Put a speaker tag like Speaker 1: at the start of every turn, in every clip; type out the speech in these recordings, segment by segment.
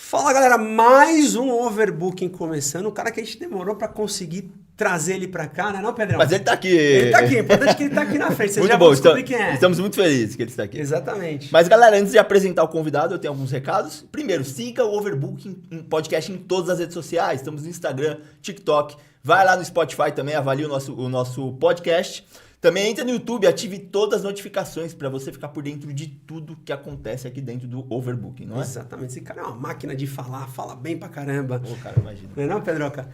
Speaker 1: Fala galera, mais um Overbooking começando. O cara que a gente demorou para conseguir trazer ele para cá, né, não, Pedrão?
Speaker 2: Mas ele tá aqui.
Speaker 1: Ele tá aqui, importante que ele tá aqui na frente. Vocês
Speaker 2: Muito
Speaker 1: já
Speaker 2: bom,
Speaker 1: vão descobrir quem é.
Speaker 2: Estamos muito felizes que ele está aqui.
Speaker 1: Exatamente.
Speaker 2: Mas galera, antes de apresentar o convidado, eu tenho alguns recados. Primeiro, siga o Overbooking podcast em todas as redes sociais. Estamos no Instagram, TikTok. Vai lá no Spotify também, avalie o nosso podcast. Também entra no YouTube, ative todas as notificações para você ficar por dentro de tudo que acontece aqui dentro do Overbooking, não é?
Speaker 1: Exatamente. Esse cara é uma máquina de falar, fala bem pra caramba.
Speaker 2: Ô, cara, imagina.
Speaker 1: Não é não, Pedroca?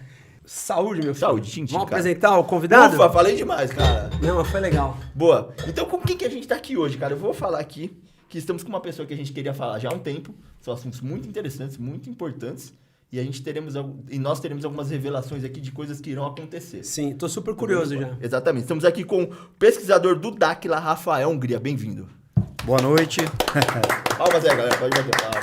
Speaker 1: Saúde, meu filho.
Speaker 2: Saúde, Tintin,
Speaker 1: Vamos
Speaker 2: cara.
Speaker 1: apresentar o convidado?
Speaker 2: Ufa, falei demais, cara.
Speaker 1: Não, mas foi legal.
Speaker 2: Boa. Então, com quem que a gente tá aqui hoje, cara? Eu vou falar aqui que estamos com uma pessoa que a gente queria falar já há um tempo. São assuntos muito interessantes, muito importantes. E nós teremos algumas revelações aqui de coisas que irão acontecer.
Speaker 1: Sim, tô super curioso já.
Speaker 2: Exatamente. Estamos aqui com o pesquisador do Daquila, Rafael Hungria. Bem-vindo.
Speaker 3: Boa noite.
Speaker 2: Palmas aí, galera. Pode bater palmas.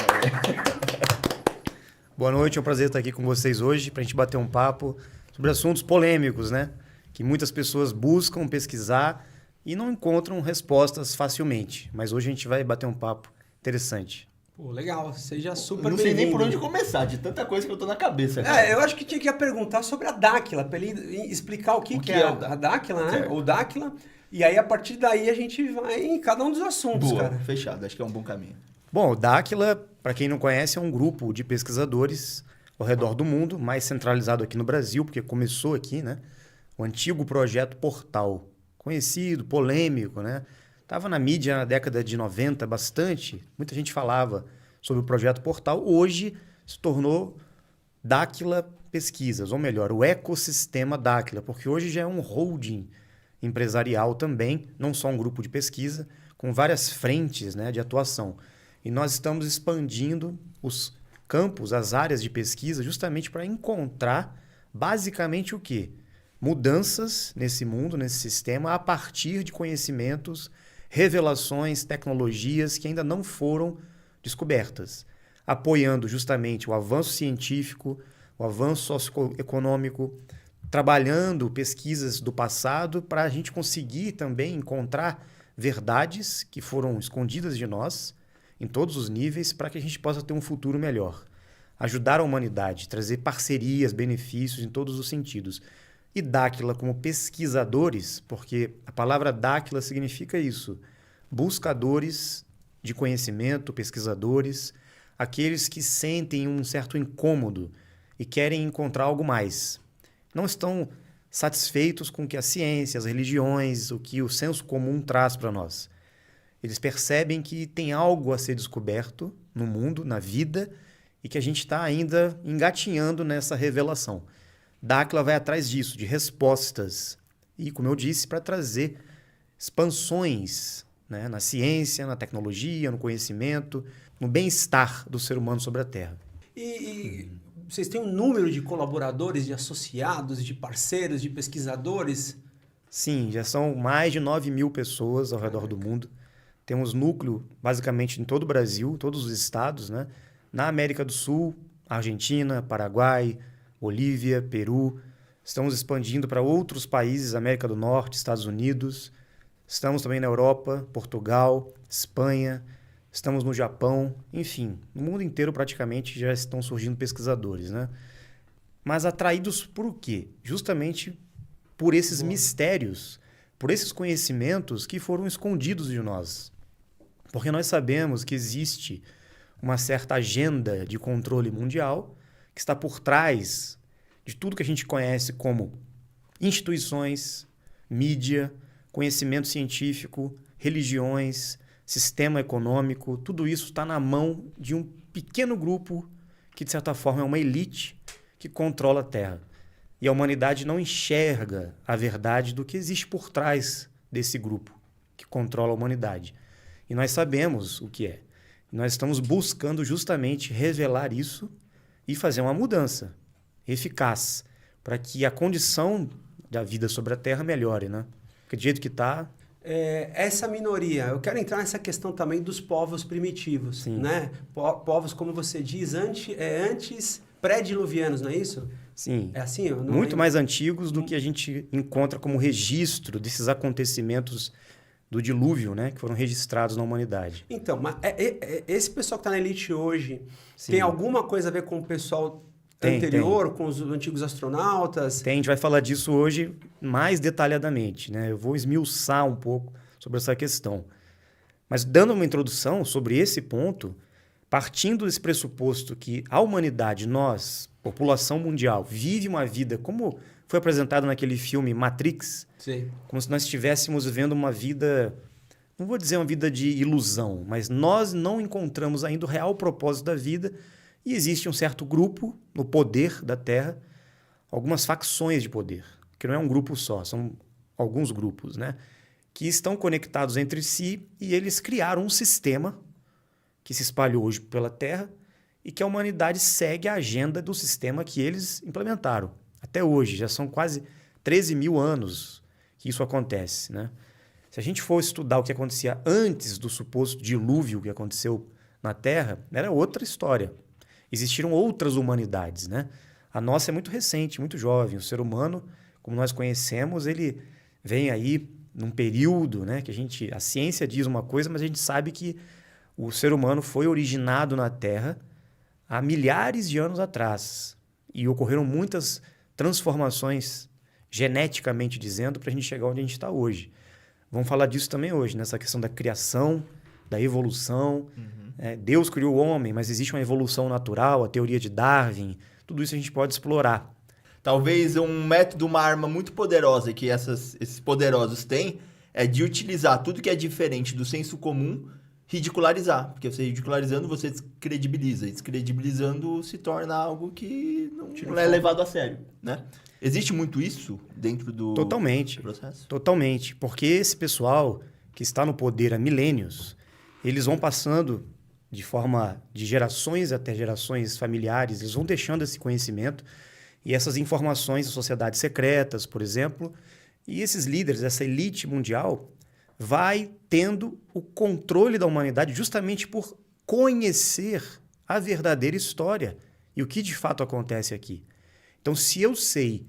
Speaker 3: Boa noite, é um prazer estar aqui com vocês hoje para a gente bater um papo sobre assuntos polêmicos, né? Que muitas pessoas buscam pesquisar e não encontram respostas facilmente. Mas hoje a gente vai bater um papo interessante.
Speaker 1: Pô, legal. Seja super
Speaker 2: Não sei nem por
Speaker 1: bem-vindo.
Speaker 2: onde começar, de tanta coisa que eu tô na cabeça, cara.
Speaker 1: Eu acho que tinha que perguntar sobre a Dáquila, para ele explicar o que
Speaker 2: que
Speaker 1: é
Speaker 2: é
Speaker 1: a Dáquila, né?
Speaker 2: Certo.
Speaker 1: Ou Dáquila. E aí, a partir daí, a gente vai em cada um dos assuntos,
Speaker 2: Boa,
Speaker 1: cara.
Speaker 2: fechado. Acho que é um bom caminho.
Speaker 3: Bom, o Daquila, para quem não conhece, é um grupo de pesquisadores ao redor do mundo, mais centralizado aqui no Brasil, porque começou aqui, né? O antigo projeto Portal, conhecido, polêmico, né? Estava na mídia na década de 90 bastante, muita gente falava sobre o projeto Portal. Hoje se tornou Daquila Pesquisas, ou melhor, o ecossistema Daquila, porque hoje já é um holding empresarial também, não só um grupo de pesquisa, com várias frentes, né, de atuação. E nós estamos expandindo os campos, as áreas de pesquisa, justamente para encontrar basicamente o quê? Mudanças nesse mundo, nesse sistema, a partir de conhecimentos, revelações, tecnologias que ainda não foram descobertas, apoiando justamente o avanço científico, o avanço socioeconômico, trabalhando pesquisas do passado para a gente conseguir também encontrar verdades que foram escondidas de nós em todos os níveis para que a gente possa ter um futuro melhor. Ajudar a humanidade, trazer parcerias, benefícios em todos os sentidos. E Daquila como pesquisadores, porque a palavra Daquila significa isso, buscadores de conhecimento, pesquisadores, aqueles que sentem um certo incômodo e querem encontrar algo mais. Não estão satisfeitos com o que a ciência, as religiões, o que o senso comum traz para nós. Eles percebem que tem algo a ser descoberto no mundo, na vida, e que a gente está ainda engatinhando nessa revelação. Daquila vai atrás disso, de respostas. E, como eu disse, para trazer expansões, né, na ciência, na tecnologia, no conhecimento, no bem-estar do ser humano sobre a Terra.
Speaker 1: E vocês têm um número de colaboradores, de associados, de parceiros, de pesquisadores?
Speaker 3: Sim, já são mais de 9.000 pessoas ao redor do mundo. Temos núcleo, basicamente, em todo o Brasil, todos os estados, né? Na América do Sul, Argentina, Paraguai, Bolívia, Peru. Estamos expandindo para outros países, América do Norte, Estados Unidos. Estamos também na Europa, Portugal, Espanha. Estamos no Japão. Enfim, no mundo inteiro praticamente já estão surgindo pesquisadores, né? Mas atraídos por o quê? Justamente por esses mistérios, por esses conhecimentos que foram escondidos de nós. Porque nós sabemos que existe uma certa agenda de controle mundial que está por trás de tudo que a gente conhece como instituições, mídia, conhecimento científico, religiões, sistema econômico. Tudo isso está na mão de um pequeno grupo que, de certa forma, é uma elite que controla a Terra. E a humanidade não enxerga a verdade do que existe por trás desse grupo que controla a humanidade. E nós sabemos o que é. Nós estamos buscando justamente revelar isso e fazer uma mudança eficaz para que a condição da vida sobre a Terra melhore, né? Porque do jeito que está...
Speaker 1: Essa minoria, eu quero entrar nessa questão também dos povos primitivos,
Speaker 3: Sim.
Speaker 1: né? Povos, como você diz, antes pré-diluvianos, não é isso?
Speaker 3: Sim.
Speaker 1: É assim? Eu não
Speaker 3: Muito
Speaker 1: lembro.
Speaker 3: mais antigos do que a gente encontra como registro desses acontecimentos do dilúvio, né? Que foram registrados na humanidade.
Speaker 1: Então, mas esse pessoal que está na elite hoje
Speaker 3: Sim.
Speaker 1: tem alguma coisa a ver com o pessoal anterior, com os antigos astronautas?
Speaker 3: A gente vai falar disso hoje mais detalhadamente, né? Eu vou esmiuçar um pouco sobre essa questão. Mas dando uma introdução sobre esse ponto, partindo desse pressuposto que a humanidade, nós, população mundial, vive uma vida como foi apresentado naquele filme Matrix,
Speaker 1: Sim.
Speaker 3: como se nós estivéssemos vivendo uma vida, não vou dizer uma vida de ilusão, mas nós não encontramos ainda o real propósito da vida e existe um certo grupo no poder da Terra, algumas facções de poder, que não é um grupo só, são alguns grupos, né? Que estão conectados entre si e eles criaram um sistema que se espalhou hoje pela Terra e que a humanidade segue a agenda do sistema que eles implementaram. Até hoje, já são quase 13 mil anos que isso acontece, né? Se a gente for estudar o que acontecia antes do suposto dilúvio que aconteceu na Terra, era outra história. Existiram outras humanidades, né? A nossa é muito recente, muito jovem. O ser humano, como nós conhecemos, ele vem aí num período, né, que a ciência diz uma coisa, mas a gente sabe que o ser humano foi originado na Terra há milhares de anos atrás e ocorreram muitas transformações, geneticamente dizendo, para a gente chegar onde a gente está hoje. Vamos falar disso também hoje, nessa questão da criação, da evolução. Deus criou o homem, mas existe uma evolução natural, a teoria de Darwin, tudo isso a gente pode explorar.
Speaker 2: Talvez um método, uma arma muito poderosa que esses poderosos têm é de utilizar tudo que é diferente do senso comum, ridicularizar. Porque você ridicularizando, você descredibiliza. E descredibilizando se torna algo que não é levado a sério, né? Existe muito isso dentro do processo?
Speaker 3: Totalmente. Porque esse pessoal que está no poder há milênios, eles vão passando de forma de gerações até gerações familiares, eles vão deixando esse conhecimento e essas informações em sociedades secretas, por exemplo, e esses líderes, essa elite mundial, vai tendo o controle da humanidade justamente por conhecer a verdadeira história e o que de fato acontece aqui. Então, se eu sei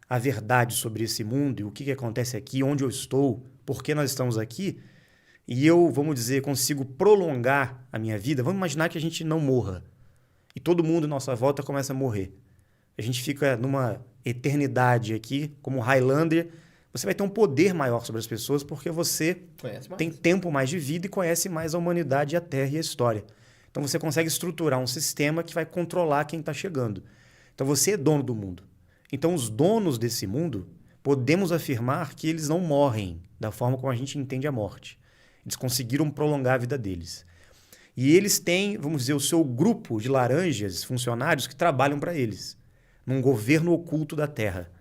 Speaker 3: a verdade sobre esse mundo e o que acontece aqui, onde eu estou, por que nós estamos aqui, e eu, vamos dizer, consigo prolongar a minha vida, vamos imaginar que a gente não morra e todo mundo à nossa volta começa a morrer. A gente fica numa eternidade aqui, como Highlander, você vai ter um poder maior sobre as pessoas porque você tem tempo mais de vida e conhece mais a humanidade, a Terra e a história. Então você consegue estruturar um sistema que vai controlar quem está chegando. Então você é dono do mundo. Então os donos desse mundo, podemos afirmar que eles não morrem da forma como a gente entende a morte. Eles conseguiram prolongar a vida deles. E eles têm, vamos dizer, o seu grupo de laranjas, funcionários que trabalham para eles, num governo oculto da Terra.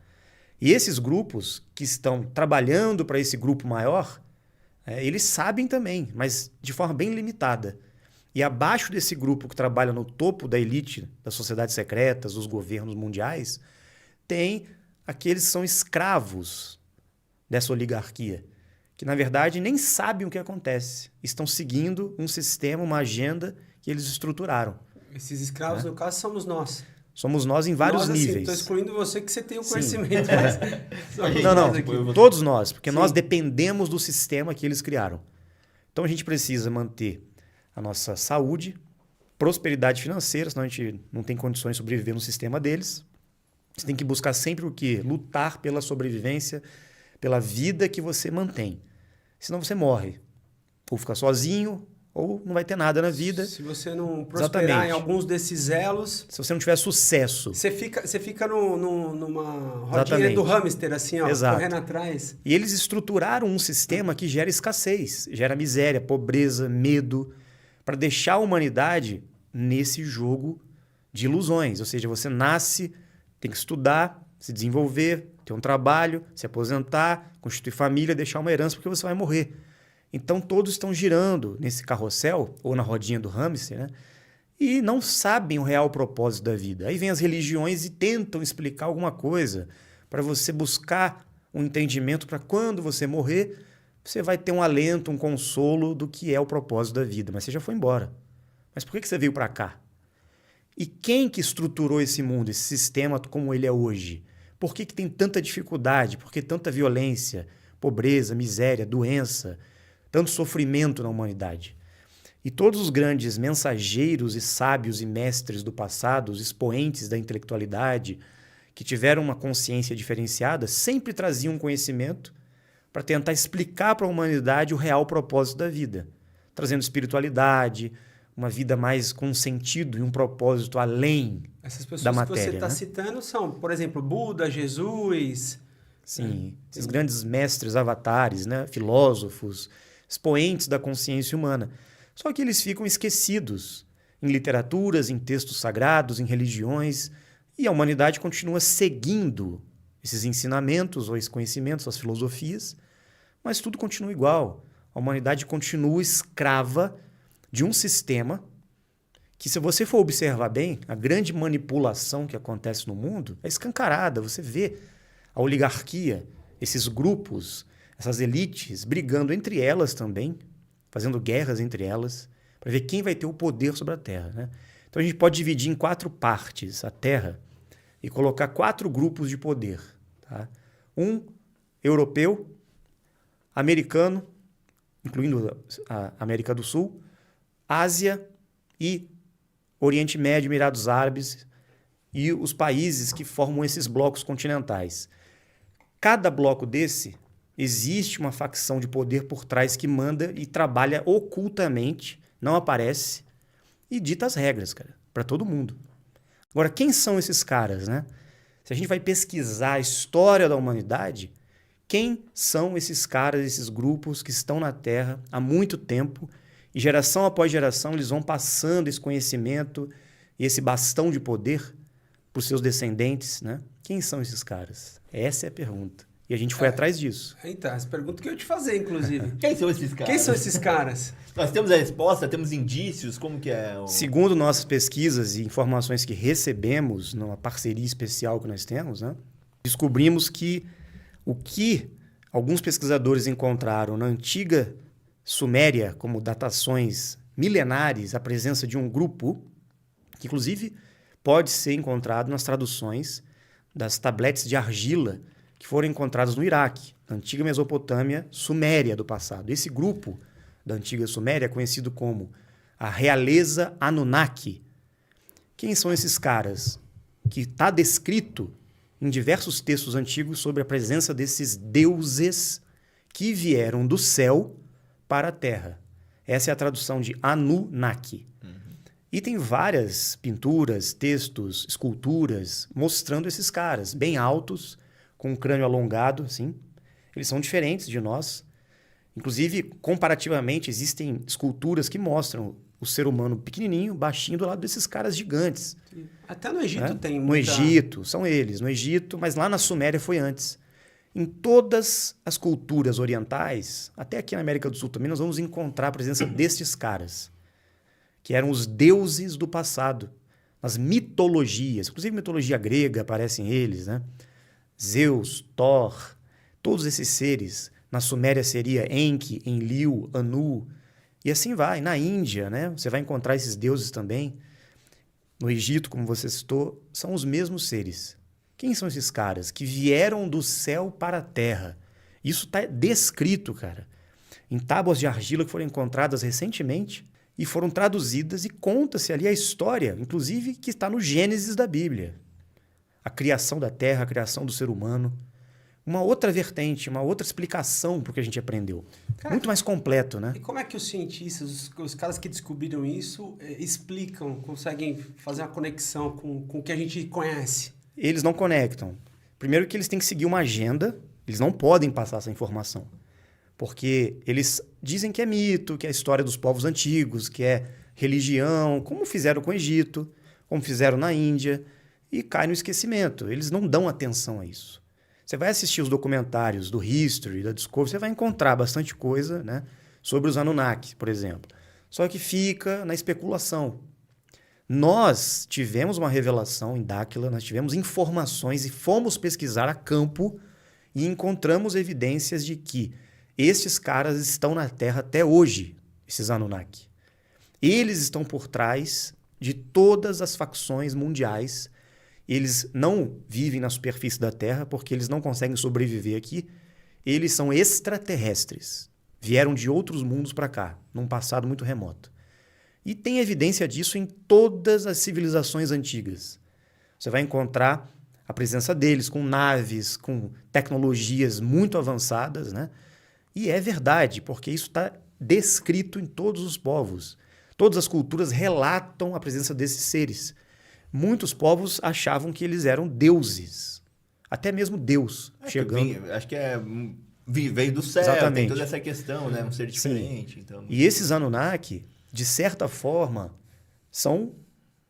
Speaker 3: E esses grupos que estão trabalhando para esse grupo maior, eles sabem também, mas de forma bem limitada. E abaixo desse grupo que trabalha no topo da elite das sociedades secretas, dos governos mundiais, tem aqueles que são escravos dessa oligarquia, que na verdade nem sabem o que acontece. Estão seguindo um sistema, uma agenda que eles estruturaram.
Speaker 1: Esses escravos, no caso, somos nós.
Speaker 3: Somos nós em vários níveis.
Speaker 1: Estou excluindo você que você tem o conhecimento.
Speaker 3: Não, todos nós, porque nós dependemos do sistema que eles criaram. Então a gente precisa manter a nossa saúde, prosperidade financeira, senão a gente não tem condições de sobreviver no sistema deles. Você tem que buscar sempre o quê? Lutar pela sobrevivência, pela vida que você mantém. Senão você morre. Ou fica sozinho, ou não vai ter nada na vida.
Speaker 1: Se você não prosperar em alguns desses elos...
Speaker 3: Se você não tiver sucesso.
Speaker 1: Você fica numa rodinha do hamster, assim, ó, correndo atrás.
Speaker 3: E eles estruturaram um sistema que gera escassez, gera miséria, pobreza, medo, para deixar a humanidade nesse jogo de ilusões. Ou seja, você nasce, tem que estudar, se desenvolver, ter um trabalho, se aposentar, constituir família, deixar uma herança, porque você vai morrer. Então, todos estão girando nesse carrossel, ou na rodinha do hamster, né? E não sabem o real propósito da vida. Aí vem as religiões e tentam explicar alguma coisa para você buscar um entendimento para quando você morrer, você vai ter um alento, um consolo do que é o propósito da vida. Mas você já foi embora. Mas por que você veio para cá? E quem que estruturou esse mundo, esse sistema como ele é hoje? Por que tem tanta dificuldade? Por que tanta violência, pobreza, miséria, doença? tanto sofrimento na humanidade. E todos os grandes mensageiros e sábios e mestres do passado, os expoentes da intelectualidade, que tiveram uma consciência diferenciada, sempre traziam conhecimento para tentar explicar para a humanidade o real propósito da vida, trazendo espiritualidade, uma vida mais com sentido e um propósito além
Speaker 1: Essas pessoas
Speaker 3: da
Speaker 1: que você
Speaker 3: matéria.
Speaker 1: está
Speaker 3: Né?
Speaker 1: citando são, por exemplo, Buda, Jesus.
Speaker 3: Sim, esses grandes mestres avatares, né? Filósofos, expoentes da consciência humana. Só que eles ficam esquecidos em literaturas, em textos sagrados, em religiões, e a humanidade continua seguindo esses ensinamentos ou esses conhecimentos, as filosofias, mas tudo continua igual. A humanidade continua escrava de um sistema que, se você for observar bem, a grande manipulação que acontece no mundo é escancarada. Você vê a oligarquia, esses grupos, essas elites brigando entre elas também, fazendo guerras entre elas, para ver quem vai ter o poder sobre a Terra. Né? Então a gente pode dividir em 4 partes a Terra e colocar 4 grupos de poder. Tá? Um europeu, americano, incluindo a América do Sul, Ásia e Oriente Médio, Emirados Árabes e os países que formam esses blocos continentais. Cada bloco desse existe uma facção de poder por trás que manda e trabalha ocultamente, não aparece, e dita as regras, cara, para todo mundo. Agora, quem são esses caras, né? Se a gente vai pesquisar a história da humanidade, quem são esses caras, esses grupos que estão na Terra há muito tempo e geração após geração eles vão passando esse conhecimento e esse bastão de poder para os seus descendentes, né? Quem são esses caras? Essa é a pergunta. E a gente foi atrás disso.
Speaker 1: Então, essa pergunta que eu ia te fazer, inclusive.
Speaker 2: Quem são esses caras?
Speaker 1: Quem são esses caras?
Speaker 2: Nós temos a resposta, temos indícios, como que é?
Speaker 3: Segundo nossas pesquisas e informações que recebemos numa parceria especial que nós temos, né, descobrimos que o que alguns pesquisadores encontraram na antiga Suméria como datações milenares, a presença de um grupo, que inclusive pode ser encontrado nas traduções das tabletes de argila que foram encontradas no Iraque, na antiga Mesopotâmia Suméria do passado. Esse grupo da antiga Suméria é conhecido como a realeza Anunnaki. Quem são esses caras? Que está descrito em diversos textos antigos sobre a presença desses deuses que vieram do céu para a terra. Essa é a tradução de Anunnaki. E tem várias pinturas, textos, esculturas mostrando esses caras, bem altos, com um crânio alongado, assim. Eles são diferentes de nós. Inclusive, comparativamente, existem esculturas que mostram o ser humano pequenininho, baixinho, do lado desses caras gigantes.
Speaker 1: Até no Egito tem
Speaker 3: No
Speaker 1: muita...
Speaker 3: Egito, são eles. No Egito, mas lá na Suméria foi antes. Em todas as culturas orientais, até aqui na América do Sul também, nós vamos encontrar a presença destes caras, que eram os deuses do passado. Nas mitologias, inclusive mitologia grega, aparecem eles, né? Zeus, Thor, todos esses seres. Na Suméria seria Enki, Enlil, Anu, e assim vai. Na Índia, né? Você vai encontrar esses deuses também. No Egito, como você citou, são os mesmos seres. Quem são esses caras que vieram do céu para a terra? Isso está descrito, cara, em tábuas de argila que foram encontradas recentemente e foram traduzidas e conta-se ali a história, inclusive que está no Gênesis da Bíblia. A criação da terra, a criação do ser humano. Uma outra vertente, uma outra explicação para o que a gente aprendeu.
Speaker 1: Cara,
Speaker 3: muito mais completo, né?
Speaker 1: E como é que os cientistas, os caras que descobriram isso, explicam, conseguem fazer uma conexão com o que a gente conhece?
Speaker 3: Eles não conectam. Primeiro que eles têm que seguir uma agenda, eles não podem passar essa informação. Porque eles dizem que é mito, que é a história dos povos antigos, que é religião, como fizeram com o Egito, como fizeram na Índia, e cai no esquecimento. Eles não dão atenção a isso. Você vai assistir os documentários do History, da Discovery, você vai encontrar bastante coisa, né, sobre os Anunnaki, por exemplo. Só que fica na especulação. Nós tivemos uma revelação em Dáquila, nós tivemos informações e fomos pesquisar a campo e encontramos evidências de que estes caras estão na Terra até hoje, esses Anunnaki. Eles estão por trás de todas as facções mundiais. Eles não vivem na superfície da Terra porque eles não conseguem sobreviver aqui. Eles são extraterrestres. vieram de outros mundos para cá, num passado muito remoto. E tem evidência disso em todas as civilizações antigas. Você vai encontrar a presença deles com naves, com tecnologias muito avançadas, né? E é verdade, porque isso está descrito em todos os povos. Todas as culturas relatam a presença desses seres. Muitos povos achavam que eles eram deuses. Até mesmo Deus chegando.
Speaker 2: Acho que veio do céu,
Speaker 3: Exatamente.
Speaker 2: tem toda essa questão, né? Um ser diferente. Então...
Speaker 3: E esses Anunnaki, de certa forma, são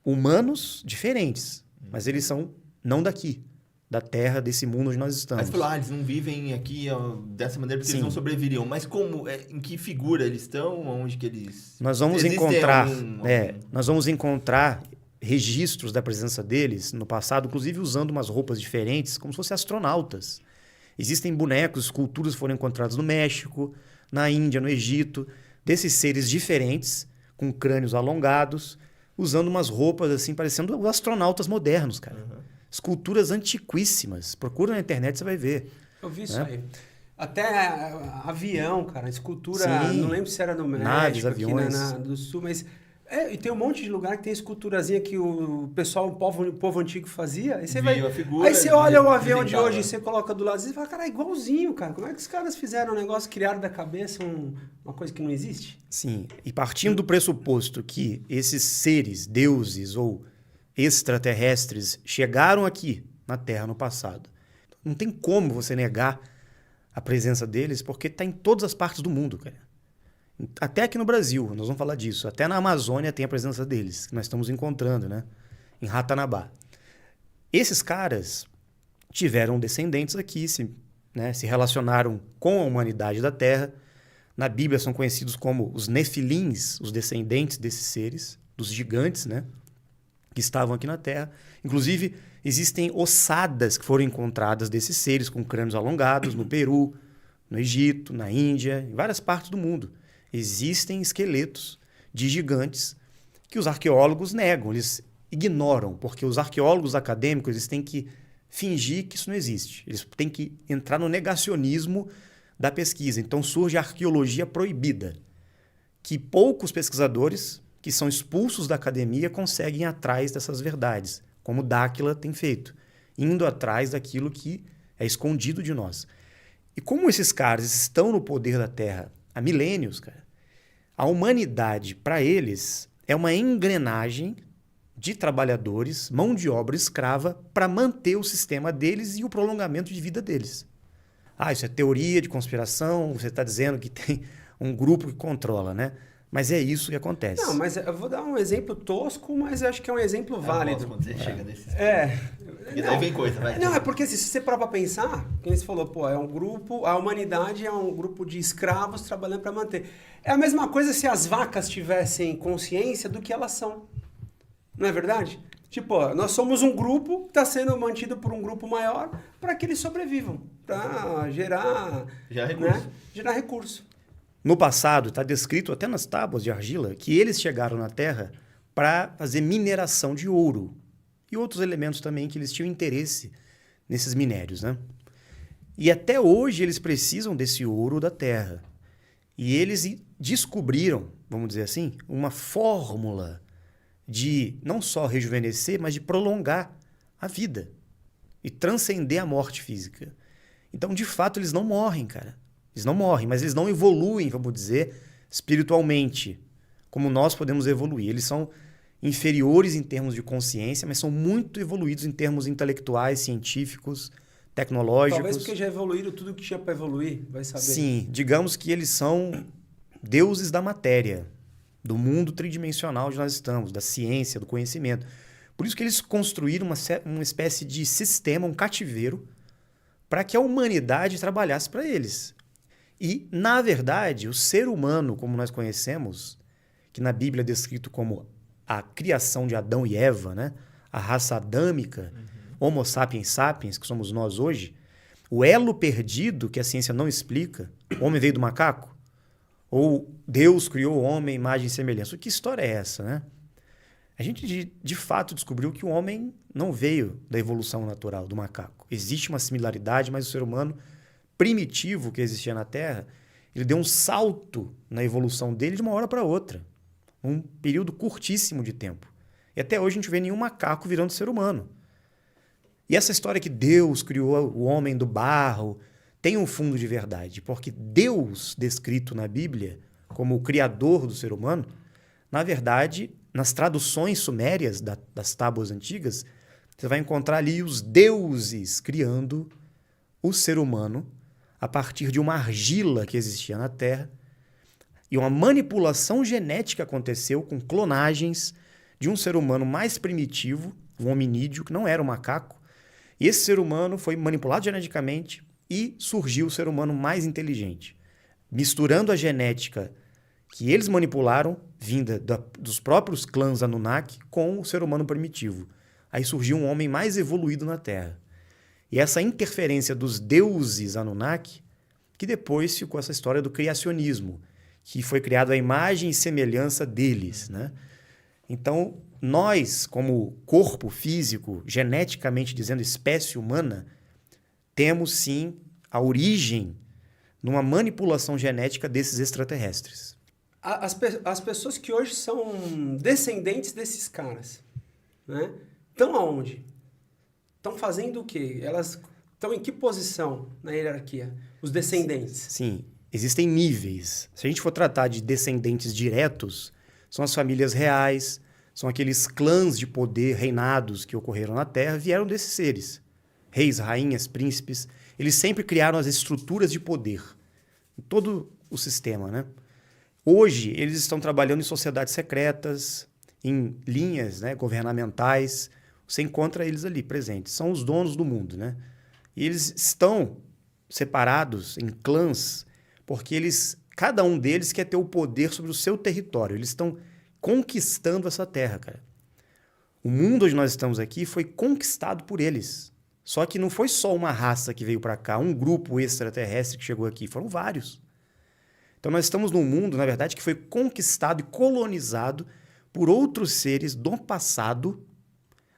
Speaker 3: humanos diferentes. Mas eles são não daqui, da Terra, desse mundo onde nós estamos.
Speaker 2: Mas você falou, eles não vivem aqui dessa maneira porque eles não sobreviveriam. Mas como? Em que figura eles estão? Onde que eles...
Speaker 3: Nós vamos nós vamos encontrar registros da presença deles no passado, inclusive usando umas roupas diferentes, como se fossem astronautas. Existem bonecos, esculturas foram encontradas no México, na Índia, no Egito, desses seres diferentes, com crânios alongados, usando umas roupas assim, parecendo os astronautas modernos, cara.
Speaker 2: Uhum.
Speaker 3: Esculturas antiquíssimas. Procura na internet, você vai ver.
Speaker 1: Eu vi isso aí. Até avião, cara, escultura,
Speaker 3: Sim.
Speaker 1: não lembro se era no México,
Speaker 3: Naves,
Speaker 1: aqui
Speaker 3: aviões.
Speaker 1: do Sul, mas... e tem um monte de lugar que tem esculturazinha que o pessoal, o povo antigo fazia. Aí você
Speaker 2: Viu a figura,
Speaker 1: aí você olha o avião de
Speaker 2: desenhava.
Speaker 1: hoje e você coloca do lado e você fala, cara, é igualzinho, cara. Como é que os caras fizeram um negócio, criaram da cabeça uma coisa que não existe?
Speaker 3: Sim, e partindo do pressuposto que esses seres, deuses ou extraterrestres, chegaram aqui na Terra no passado, não tem como você negar a presença deles, porque está em todas as partes do mundo, cara. Até aqui no Brasil, nós vamos falar disso. Até na Amazônia tem a presença deles, que nós estamos encontrando, né? Em Ratanabá. Esses caras tiveram descendentes aqui, se relacionaram com a humanidade da Terra. Na Bíblia são conhecidos como os Nefilins, os descendentes desses seres, dos gigantes, né? Que estavam aqui na Terra. Inclusive, existem ossadas que foram encontradas desses seres com crânios alongados no Peru, no Egito, na Índia, em várias partes do mundo. Existem esqueletos de gigantes que os arqueólogos negam, eles ignoram, porque os arqueólogos acadêmicos eles têm que fingir que isso não existe. Eles têm que entrar no negacionismo da pesquisa. Então surge a arqueologia proibida, que poucos pesquisadores que são expulsos da academia conseguem ir atrás dessas verdades, como Dáquila tem feito, indo atrás daquilo que é escondido de nós. E como esses caras estão no poder da Terra há milênios, cara, a humanidade, para eles, é uma engrenagem de trabalhadores, mão de obra escrava, para manter o sistema deles e o prolongamento de vida deles. Isso é teoria de conspiração, você está dizendo que tem um grupo que controla, né? Mas é isso que acontece.
Speaker 1: Não, mas eu vou dar um exemplo tosco, mas acho que é um exemplo válido.
Speaker 2: Quando você chega nesses... E daí
Speaker 1: Não,
Speaker 2: vem coisa, vai.
Speaker 1: Não, é porque se você parar pra pensar, quem você falou, é um grupo, a humanidade é um grupo de escravos trabalhando para manter. É a mesma coisa se as vacas tivessem consciência do que elas são. Não é verdade? Tipo, nós somos um grupo que está sendo mantido por um grupo maior para que eles sobrevivam, para gerar
Speaker 2: recurso.
Speaker 1: Gerar recurso.
Speaker 3: No passado, está descrito até nas tábuas de argila que eles chegaram na Terra para fazer mineração de ouro e outros elementos também que eles tinham interesse nesses minérios, né? E até hoje eles precisam desse ouro da Terra. E eles descobriram, vamos dizer assim, uma fórmula de não só rejuvenescer, mas de prolongar a vida e transcender a morte física. Então, de fato, eles não morrem, cara. Eles não morrem, mas eles não evoluem, vamos dizer, espiritualmente, como nós podemos evoluir. Eles são inferiores em termos de consciência, mas são muito evoluídos em termos intelectuais, científicos, tecnológicos.
Speaker 1: Talvez porque já evoluíram tudo que tinha para evoluir, vai saber.
Speaker 3: Sim, digamos que eles são deuses da matéria, do mundo tridimensional onde nós estamos, da ciência, do conhecimento. Por isso que eles construíram uma espécie de sistema, um cativeiro, para que a humanidade trabalhasse para eles. E, na verdade, o ser humano, como nós conhecemos, que na Bíblia é descrito como a criação de Adão e Eva, né? A raça adâmica, Homo sapiens sapiens, que somos nós hoje, o elo perdido que a ciência não explica, o homem veio do macaco? Ou Deus criou o homem, imagem e semelhança? Que história é essa, né? A gente, de fato, descobriu que o homem não veio da evolução natural do macaco. Existe uma similaridade, mas o ser humano primitivo que existia na Terra, Ele deu um salto na evolução dele de uma hora para outra. Um período curtíssimo de tempo. E até hoje a gente não vê nenhum macaco virando ser humano. E essa história que Deus criou o homem do barro tem um fundo de verdade, porque Deus, descrito na Bíblia como o criador do ser humano, na verdade, nas traduções sumérias das tábuas antigas, você vai encontrar ali os deuses criando o ser humano a partir de uma argila que existia na Terra. E uma manipulação genética aconteceu com clonagens de um ser humano mais primitivo, um hominídeo, que não era um macaco. E esse ser humano foi manipulado geneticamente e surgiu o ser humano mais inteligente, misturando a genética que eles manipularam, vinda dos próprios clãs Anunnaki, com o ser humano primitivo. Aí surgiu um homem mais evoluído na Terra. E essa interferência dos deuses Anunnaki, que depois ficou essa história do criacionismo, que foi criado à imagem e semelhança deles, né? Então, nós, como corpo físico, geneticamente dizendo, espécie humana, temos sim a origem numa manipulação genética desses extraterrestres.
Speaker 1: As pessoas que hoje são descendentes desses caras, né? Estão aonde? Estão fazendo o quê? Elas estão em que posição na hierarquia? Os descendentes.
Speaker 3: Sim, existem níveis. Se a gente for tratar de descendentes diretos, são as famílias reais, são aqueles clãs de poder, reinados que ocorreram na Terra, vieram desses seres. Reis, rainhas, príncipes, eles sempre criaram as estruturas de poder em todo o sistema, né? Hoje, eles estão trabalhando em sociedades secretas, em linhas, né, governamentais. Você encontra eles ali presentes. São os donos do mundo, né? E eles estão separados em clãs porque cada um deles quer ter o poder sobre o seu território. Eles estão conquistando essa terra, cara. O mundo onde nós estamos aqui foi conquistado por eles. Só que não foi só uma raça que veio para cá, um grupo extraterrestre que chegou aqui. Foram vários. Então nós estamos num mundo, na verdade, que foi conquistado e colonizado por outros seres do passado.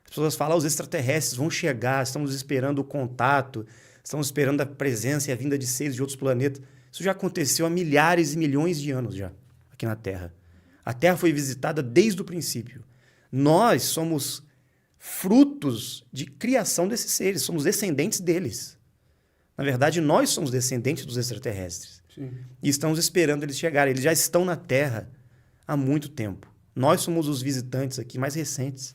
Speaker 3: As pessoas falam, os extraterrestres vão chegar, estamos esperando o contato, estamos esperando a presença e a vinda de seres de outros planetas. Isso já aconteceu há milhares e milhões de anos já, aqui na Terra. A Terra foi visitada desde o princípio. Nós somos frutos de criação desses seres, somos descendentes deles. Na verdade, nós somos descendentes dos extraterrestres.
Speaker 1: Sim.
Speaker 3: E estamos esperando eles chegarem. Eles já estão na Terra há muito tempo. Nós somos os visitantes aqui mais recentes.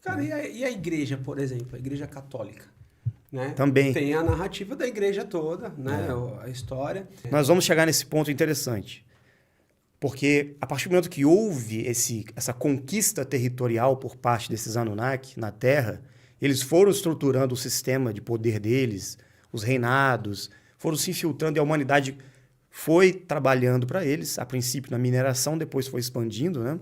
Speaker 1: Cara, e a igreja, por exemplo, a igreja católica? Né?
Speaker 3: Também.
Speaker 1: Tem a narrativa da igreja toda, né? A história.
Speaker 3: Nós vamos chegar nesse ponto interessante. Porque a partir do momento que houve essa conquista territorial por parte desses Anunnaki na Terra, eles foram estruturando o sistema de poder deles, os reinados, foram se infiltrando e a humanidade foi trabalhando para eles, a princípio na mineração, depois foi expandindo, né?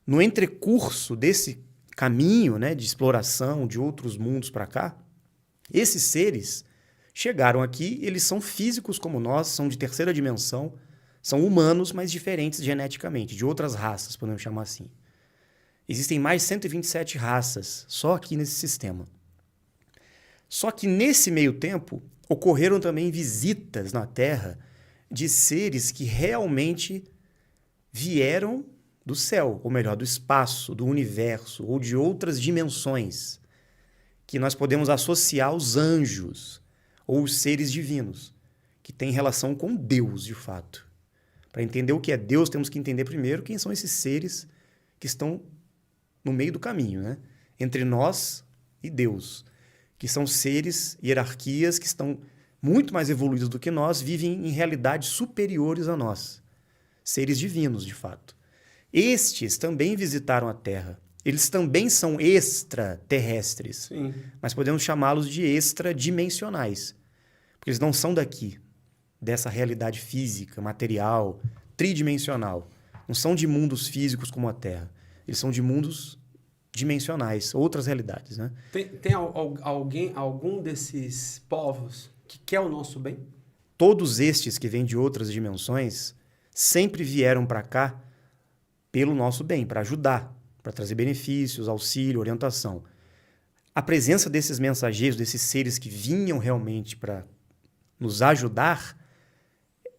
Speaker 3: No entrecurso desse caminho, né, de exploração de outros mundos para cá, esses seres chegaram aqui, eles são físicos como nós, são de terceira dimensão, são humanos, mas diferentes geneticamente, de outras raças, podemos chamar assim. Existem mais de 127 raças só aqui nesse sistema. Só que nesse meio tempo, ocorreram também visitas na Terra de seres que realmente vieram do céu, ou melhor, do espaço, do universo, ou de outras dimensões, que nós podemos associar aos anjos, ou os seres divinos, que têm relação com Deus, de fato. Para entender o que é Deus, temos que entender primeiro quem são esses seres que estão no meio do caminho, né? Entre nós e Deus, que são seres, hierarquias que estão muito mais evoluídos do que nós, vivem em realidades superiores a nós. Seres divinos, de fato. Estes também visitaram a Terra. Eles também são extraterrestres.
Speaker 1: Sim.
Speaker 3: Mas podemos chamá-los de extradimensionais. Porque eles não são daqui, dessa realidade física, material, tridimensional. Não são de mundos físicos como a Terra. Eles são de mundos dimensionais, outras realidades, né?
Speaker 1: Tem algum desses povos que quer o nosso bem?
Speaker 3: Todos estes que vêm de outras dimensões sempre vieram para cá pelo nosso bem, para ajudar, para trazer benefícios, auxílio, orientação. A presença desses mensageiros, desses seres que vinham realmente para nos ajudar,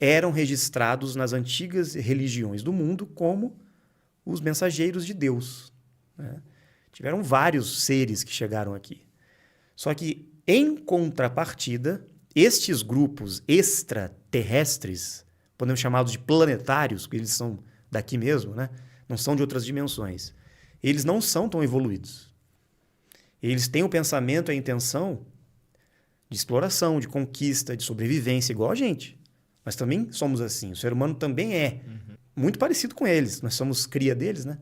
Speaker 3: eram registrados nas antigas religiões do mundo como os mensageiros de Deus, né? Tiveram vários seres que chegaram aqui. Só que, em contrapartida, estes grupos extraterrestres, podemos chamá-los de planetários, porque eles são daqui mesmo, né? Não são de outras dimensões. Eles não são tão evoluídos. Eles têm o pensamento e a intenção de exploração, de conquista, de sobrevivência, igual a gente. Nós também somos assim. O ser humano também é muito parecido com eles. Nós somos cria deles, né?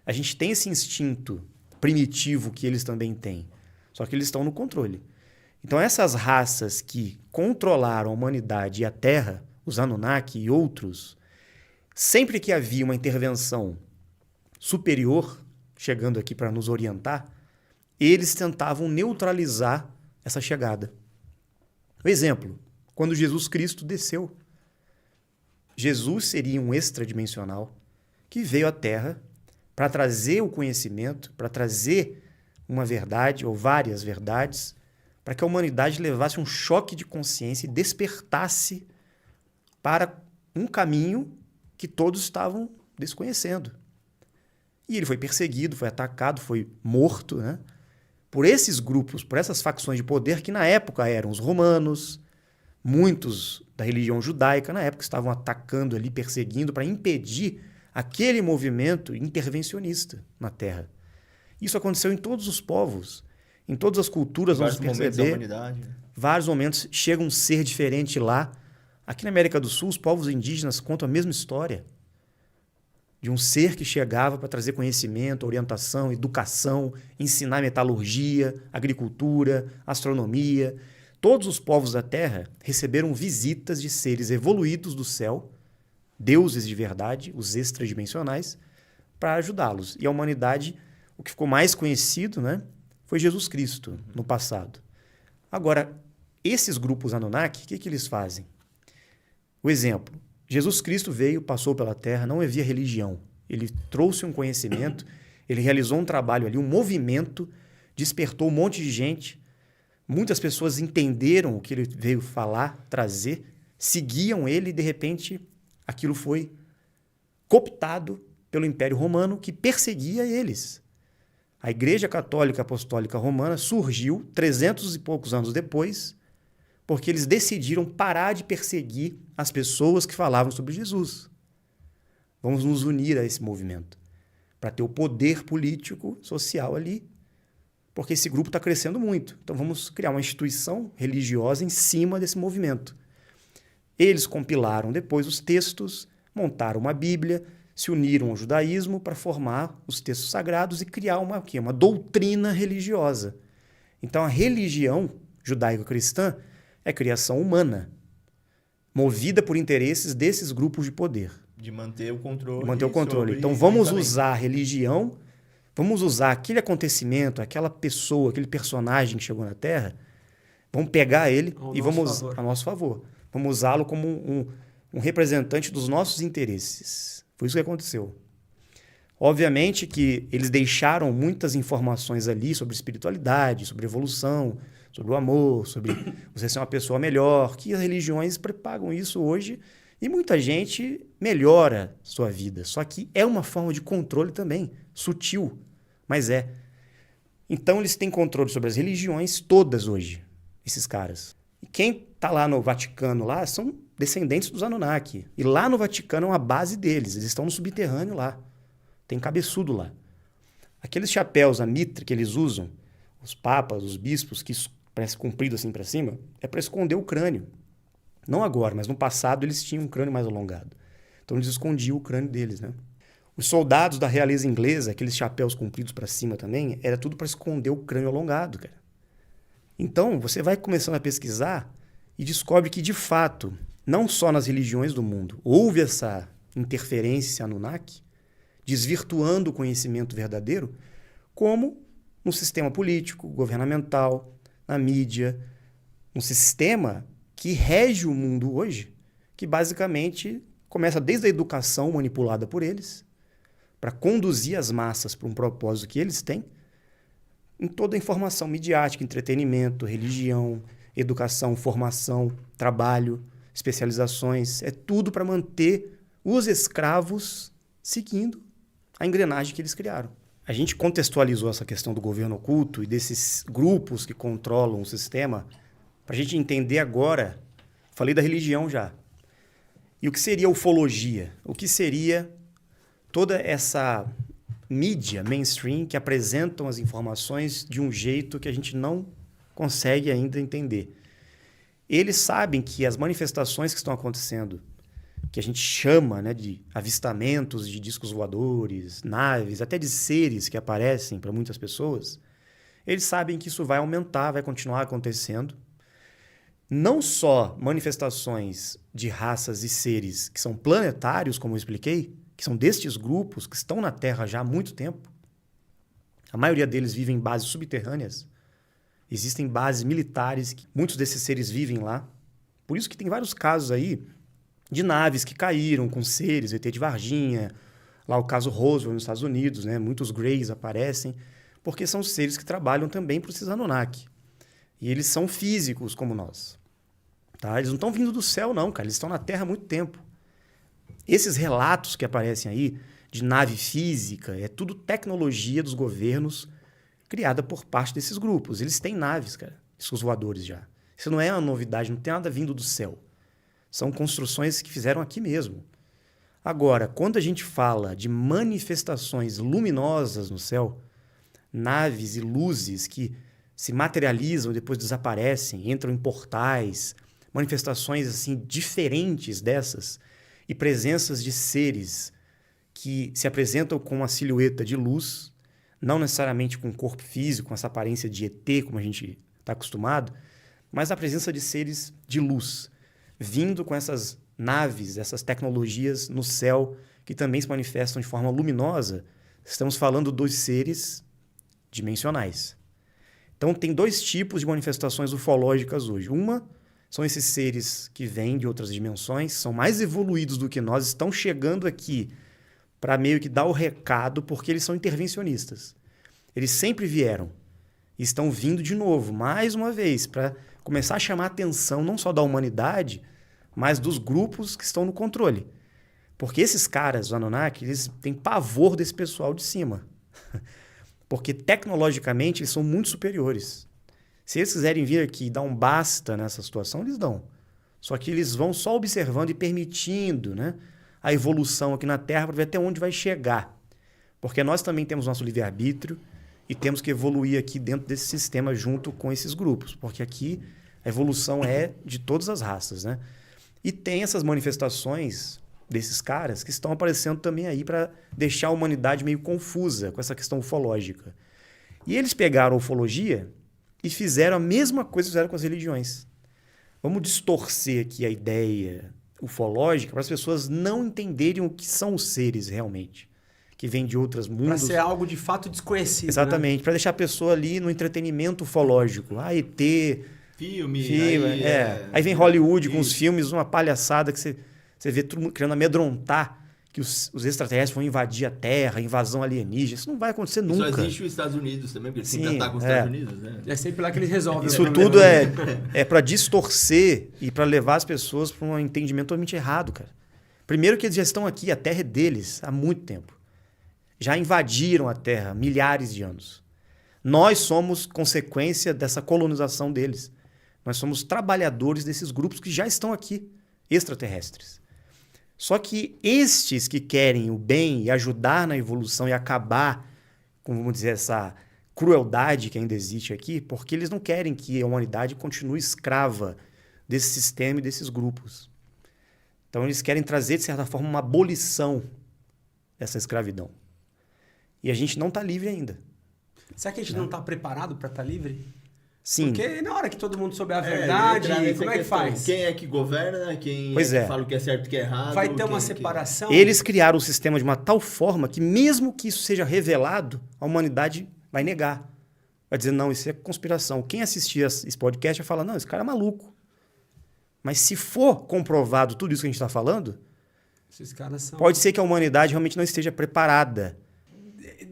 Speaker 3: A gente tem esse instinto primitivo que eles também têm. Só que eles estão no controle. Então, essas raças que controlaram a humanidade e a Terra, os Anunnaki e outros, sempre que havia uma intervenção superior chegando aqui para nos orientar, eles tentavam neutralizar essa chegada. Um exemplo, quando Jesus Cristo desceu. Jesus seria um extradimensional que veio à Terra para trazer o conhecimento, para trazer uma verdade ou várias verdades, para que a humanidade levasse um choque de consciência e despertasse para um caminho que todos estavam desconhecendo. E ele foi perseguido, foi atacado, foi morto, né? Por esses grupos, por essas facções de poder que na época eram os romanos, muitos da religião judaica na época estavam atacando ali, perseguindo para impedir aquele movimento intervencionista na Terra. Isso aconteceu em todos os povos, em todas as culturas, vamos perceber.
Speaker 2: Humanidade, né?
Speaker 3: Vários momentos chega um ser diferente lá. Aqui na América do Sul, os povos indígenas contam a mesma história de um ser que chegava para trazer conhecimento, orientação, educação, ensinar metalurgia, agricultura, astronomia. Todos os povos da Terra receberam visitas de seres evoluídos do céu, deuses de verdade, os extradimensionais, para ajudá-los. E a humanidade, o que ficou mais conhecido, né, foi Jesus Cristo no passado. Agora, esses grupos Anunnaki, o que eles fazem? O exemplo, Jesus Cristo veio, passou pela Terra, não havia religião. Ele trouxe um conhecimento, ele realizou um trabalho ali, um movimento, despertou um monte de gente. Muitas pessoas entenderam o que ele veio falar, trazer, seguiam ele e, de repente, aquilo foi cooptado pelo Império Romano, que perseguia eles. A Igreja Católica Apostólica Romana surgiu 300 e poucos anos depois, porque eles decidiram parar de perseguir as pessoas que falavam sobre Jesus. Vamos nos unir a esse movimento, para ter o poder político, social ali, porque esse grupo está crescendo muito. Então vamos criar uma instituição religiosa em cima desse movimento. Eles compilaram depois os textos, montaram uma Bíblia, se uniram ao judaísmo para formar os textos sagrados e criar uma doutrina religiosa. Então a religião judaico-cristã é criação humana, movida por interesses desses grupos de poder.
Speaker 2: De manter o controle.
Speaker 3: De manter o controle. Então vamos usar a religião, vamos usar aquele acontecimento, aquela pessoa, aquele personagem que chegou na Terra, vamos pegar ele e vamos a nosso favor. Vamos usá-lo como um representante dos nossos interesses. Foi isso que aconteceu. Obviamente que eles deixaram muitas informações ali sobre espiritualidade, sobre evolução, sobre o amor, sobre você ser uma pessoa melhor, que as religiões propagam isso hoje e muita gente melhora sua vida. Só que é uma forma de controle também, sutil, mas é. Então eles têm controle sobre as religiões todas hoje, esses caras. E quem está lá no Vaticano lá são descendentes dos Anunnaki. E lá no Vaticano é uma base deles, eles estão no subterrâneo lá. Tem cabeçudo lá. Aqueles chapéus, a mitra que eles usam, os papas, os bispos, que parece comprido assim para cima, é para esconder o crânio. Não agora, mas no passado eles tinham um crânio mais alongado. Então eles escondiam o crânio deles, né? Os soldados da realeza inglesa, aqueles chapéus compridos para cima também, era tudo para esconder o crânio alongado, cara. Então você vai começando a pesquisar e descobre que, de fato, não só nas religiões do mundo houve essa interferência Anunnaki, desvirtuando o conhecimento verdadeiro, como no sistema político, governamental, na mídia, um sistema que rege o mundo hoje, que basicamente começa desde a educação manipulada por eles, para conduzir as massas para um propósito que eles têm, em toda a informação midiática, entretenimento, religião, educação, formação, trabalho, especializações. É tudo para manter os escravos seguindo a engrenagem que eles criaram. A gente contextualizou essa questão do governo oculto e desses grupos que controlam o sistema para a gente entender agora. Falei da religião já. E o que seria ufologia? O que seria toda essa mídia mainstream que apresentam as informações de um jeito que a gente não consegue ainda entender? Eles sabem que as manifestações que estão acontecendo, que a gente chama, né, de avistamentos de discos voadores, naves, até de seres que aparecem para muitas pessoas, eles sabem que isso vai aumentar, vai continuar acontecendo. Não só manifestações de raças e seres que são planetários, como eu expliquei, que são destes grupos que estão na Terra já há muito tempo. A maioria deles vivem em bases subterrâneas. Existem bases militares, que muitos desses seres vivem lá. Por isso que tem vários casos aí de naves que caíram com seres, ET de Varginha, lá o caso Roswell nos Estados Unidos, né? Muitos Greys aparecem, porque são seres que trabalham também para os Anunnaki. E eles são físicos como nós. Tá? Eles não estão vindo do céu, não, cara. Eles estão na Terra há muito tempo. Esses relatos que aparecem aí de nave física, é tudo tecnologia dos governos criada por parte desses grupos. Eles têm naves, cara, esses voadores já. Isso não é uma novidade, não tem nada vindo do céu. São construções que fizeram aqui mesmo. Agora, quando a gente fala de manifestações luminosas no céu, naves e luzes que se materializam e depois desaparecem, entram em portais, manifestações assim diferentes dessas e presenças de seres que se apresentam com uma silhueta de luz, não necessariamente com um corpo físico, com essa aparência de ET, como a gente está acostumado, mas a presença de seres de luz, vindo com essas naves, essas tecnologias no céu, que também se manifestam de forma luminosa. Estamos falando dos seres dimensionais. Então, tem dois tipos de manifestações ufológicas hoje. Uma são esses seres que vêm de outras dimensões, são mais evoluídos do que nós, estão chegando aqui para meio que dar o recado, porque eles são intervencionistas. Eles sempre vieram e estão vindo de novo, mais uma vez, para começar a chamar a atenção não só da humanidade, mas dos grupos que estão no controle. Porque esses caras, os Anunnaki, eles têm pavor desse pessoal de cima. Porque tecnologicamente eles são muito superiores. Se eles quiserem vir aqui e dar um basta nessa situação, eles dão. Só que eles vão só observando e permitindo, né, a evolução aqui na Terra para ver até onde vai chegar. Porque nós também temos nosso livre-arbítrio e temos que evoluir aqui dentro desse sistema junto com esses grupos. Porque aqui a evolução é de todas as raças, né? E tem essas manifestações desses caras que estão aparecendo também aí para deixar a humanidade meio confusa com essa questão ufológica. E eles pegaram a ufologia e fizeram a mesma coisa que fizeram com as religiões. Vamos distorcer aqui a ideia ufológica para as pessoas não entenderem o que são os seres realmente, que vêm de outros mundos.
Speaker 1: Para ser algo de fato desconhecido.
Speaker 3: Exatamente, né? Para deixar a pessoa ali no entretenimento ufológico. Ah, ET...
Speaker 2: Filme
Speaker 3: aí vem Hollywood com os filmes, uma palhaçada que você vê tudo querendo amedrontar que os extraterrestres vão invadir a Terra, invasão alienígena. Isso não vai acontecer nunca.
Speaker 2: Só existe os Estados Unidos também, porque eles têm que tratar com os Estados Unidos, né?
Speaker 1: É sempre lá que eles resolvem.
Speaker 3: Isso tudo é para distorcer e para levar as pessoas para um entendimento totalmente errado, cara. Primeiro que eles já estão aqui, a Terra é deles há muito tempo. Já invadiram a Terra há milhares de anos. Nós somos consequência dessa colonização deles. Nós somos trabalhadores desses grupos que já estão aqui, extraterrestres. Só que estes que querem o bem e ajudar na evolução e acabar com, vamos dizer, essa crueldade que ainda existe aqui, porque eles não querem que a humanidade continue escrava desse sistema e desses grupos. Então eles querem trazer, de certa forma, uma abolição dessa escravidão. E a gente não está livre ainda.
Speaker 1: Será que a gente não está preparado para estar livre?
Speaker 3: Sim.
Speaker 1: Porque na hora que todo mundo souber a verdade, como é que faz?
Speaker 2: Quem é que governa, quem
Speaker 3: pois
Speaker 2: é que fala o que é certo e o que é errado.
Speaker 1: Vai ter uma separação?
Speaker 3: Eles criaram o sistema de uma tal forma que mesmo que isso seja revelado, a humanidade vai negar. Vai dizer, não, isso é conspiração. Quem assistir esse podcast vai falar, não, esse cara é maluco. Mas se for comprovado tudo isso que a gente está falando,
Speaker 1: esses caras são...
Speaker 3: pode ser que a humanidade realmente não esteja preparada.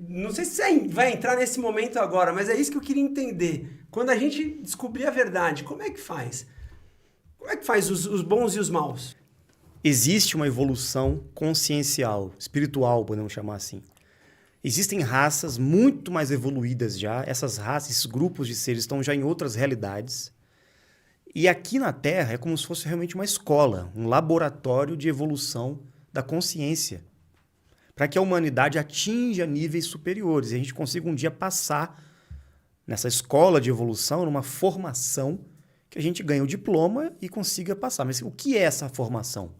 Speaker 1: Não sei se você vai entrar nesse momento agora, mas é isso que eu queria entender. Quando a gente descobrir a verdade, como é que faz? Como é que faz os bons e os maus?
Speaker 3: Existe uma evolução consciencial, espiritual, podemos chamar assim. Existem raças muito mais evoluídas já. Essas raças, esses grupos de seres estão já em outras realidades. E aqui na Terra é como se fosse realmente uma escola, um laboratório de evolução da consciência, para que a humanidade atinja níveis superiores e a gente consiga um dia passar nessa escola de evolução, numa formação que a gente ganhe o diploma e consiga passar. Mas o que é essa formação?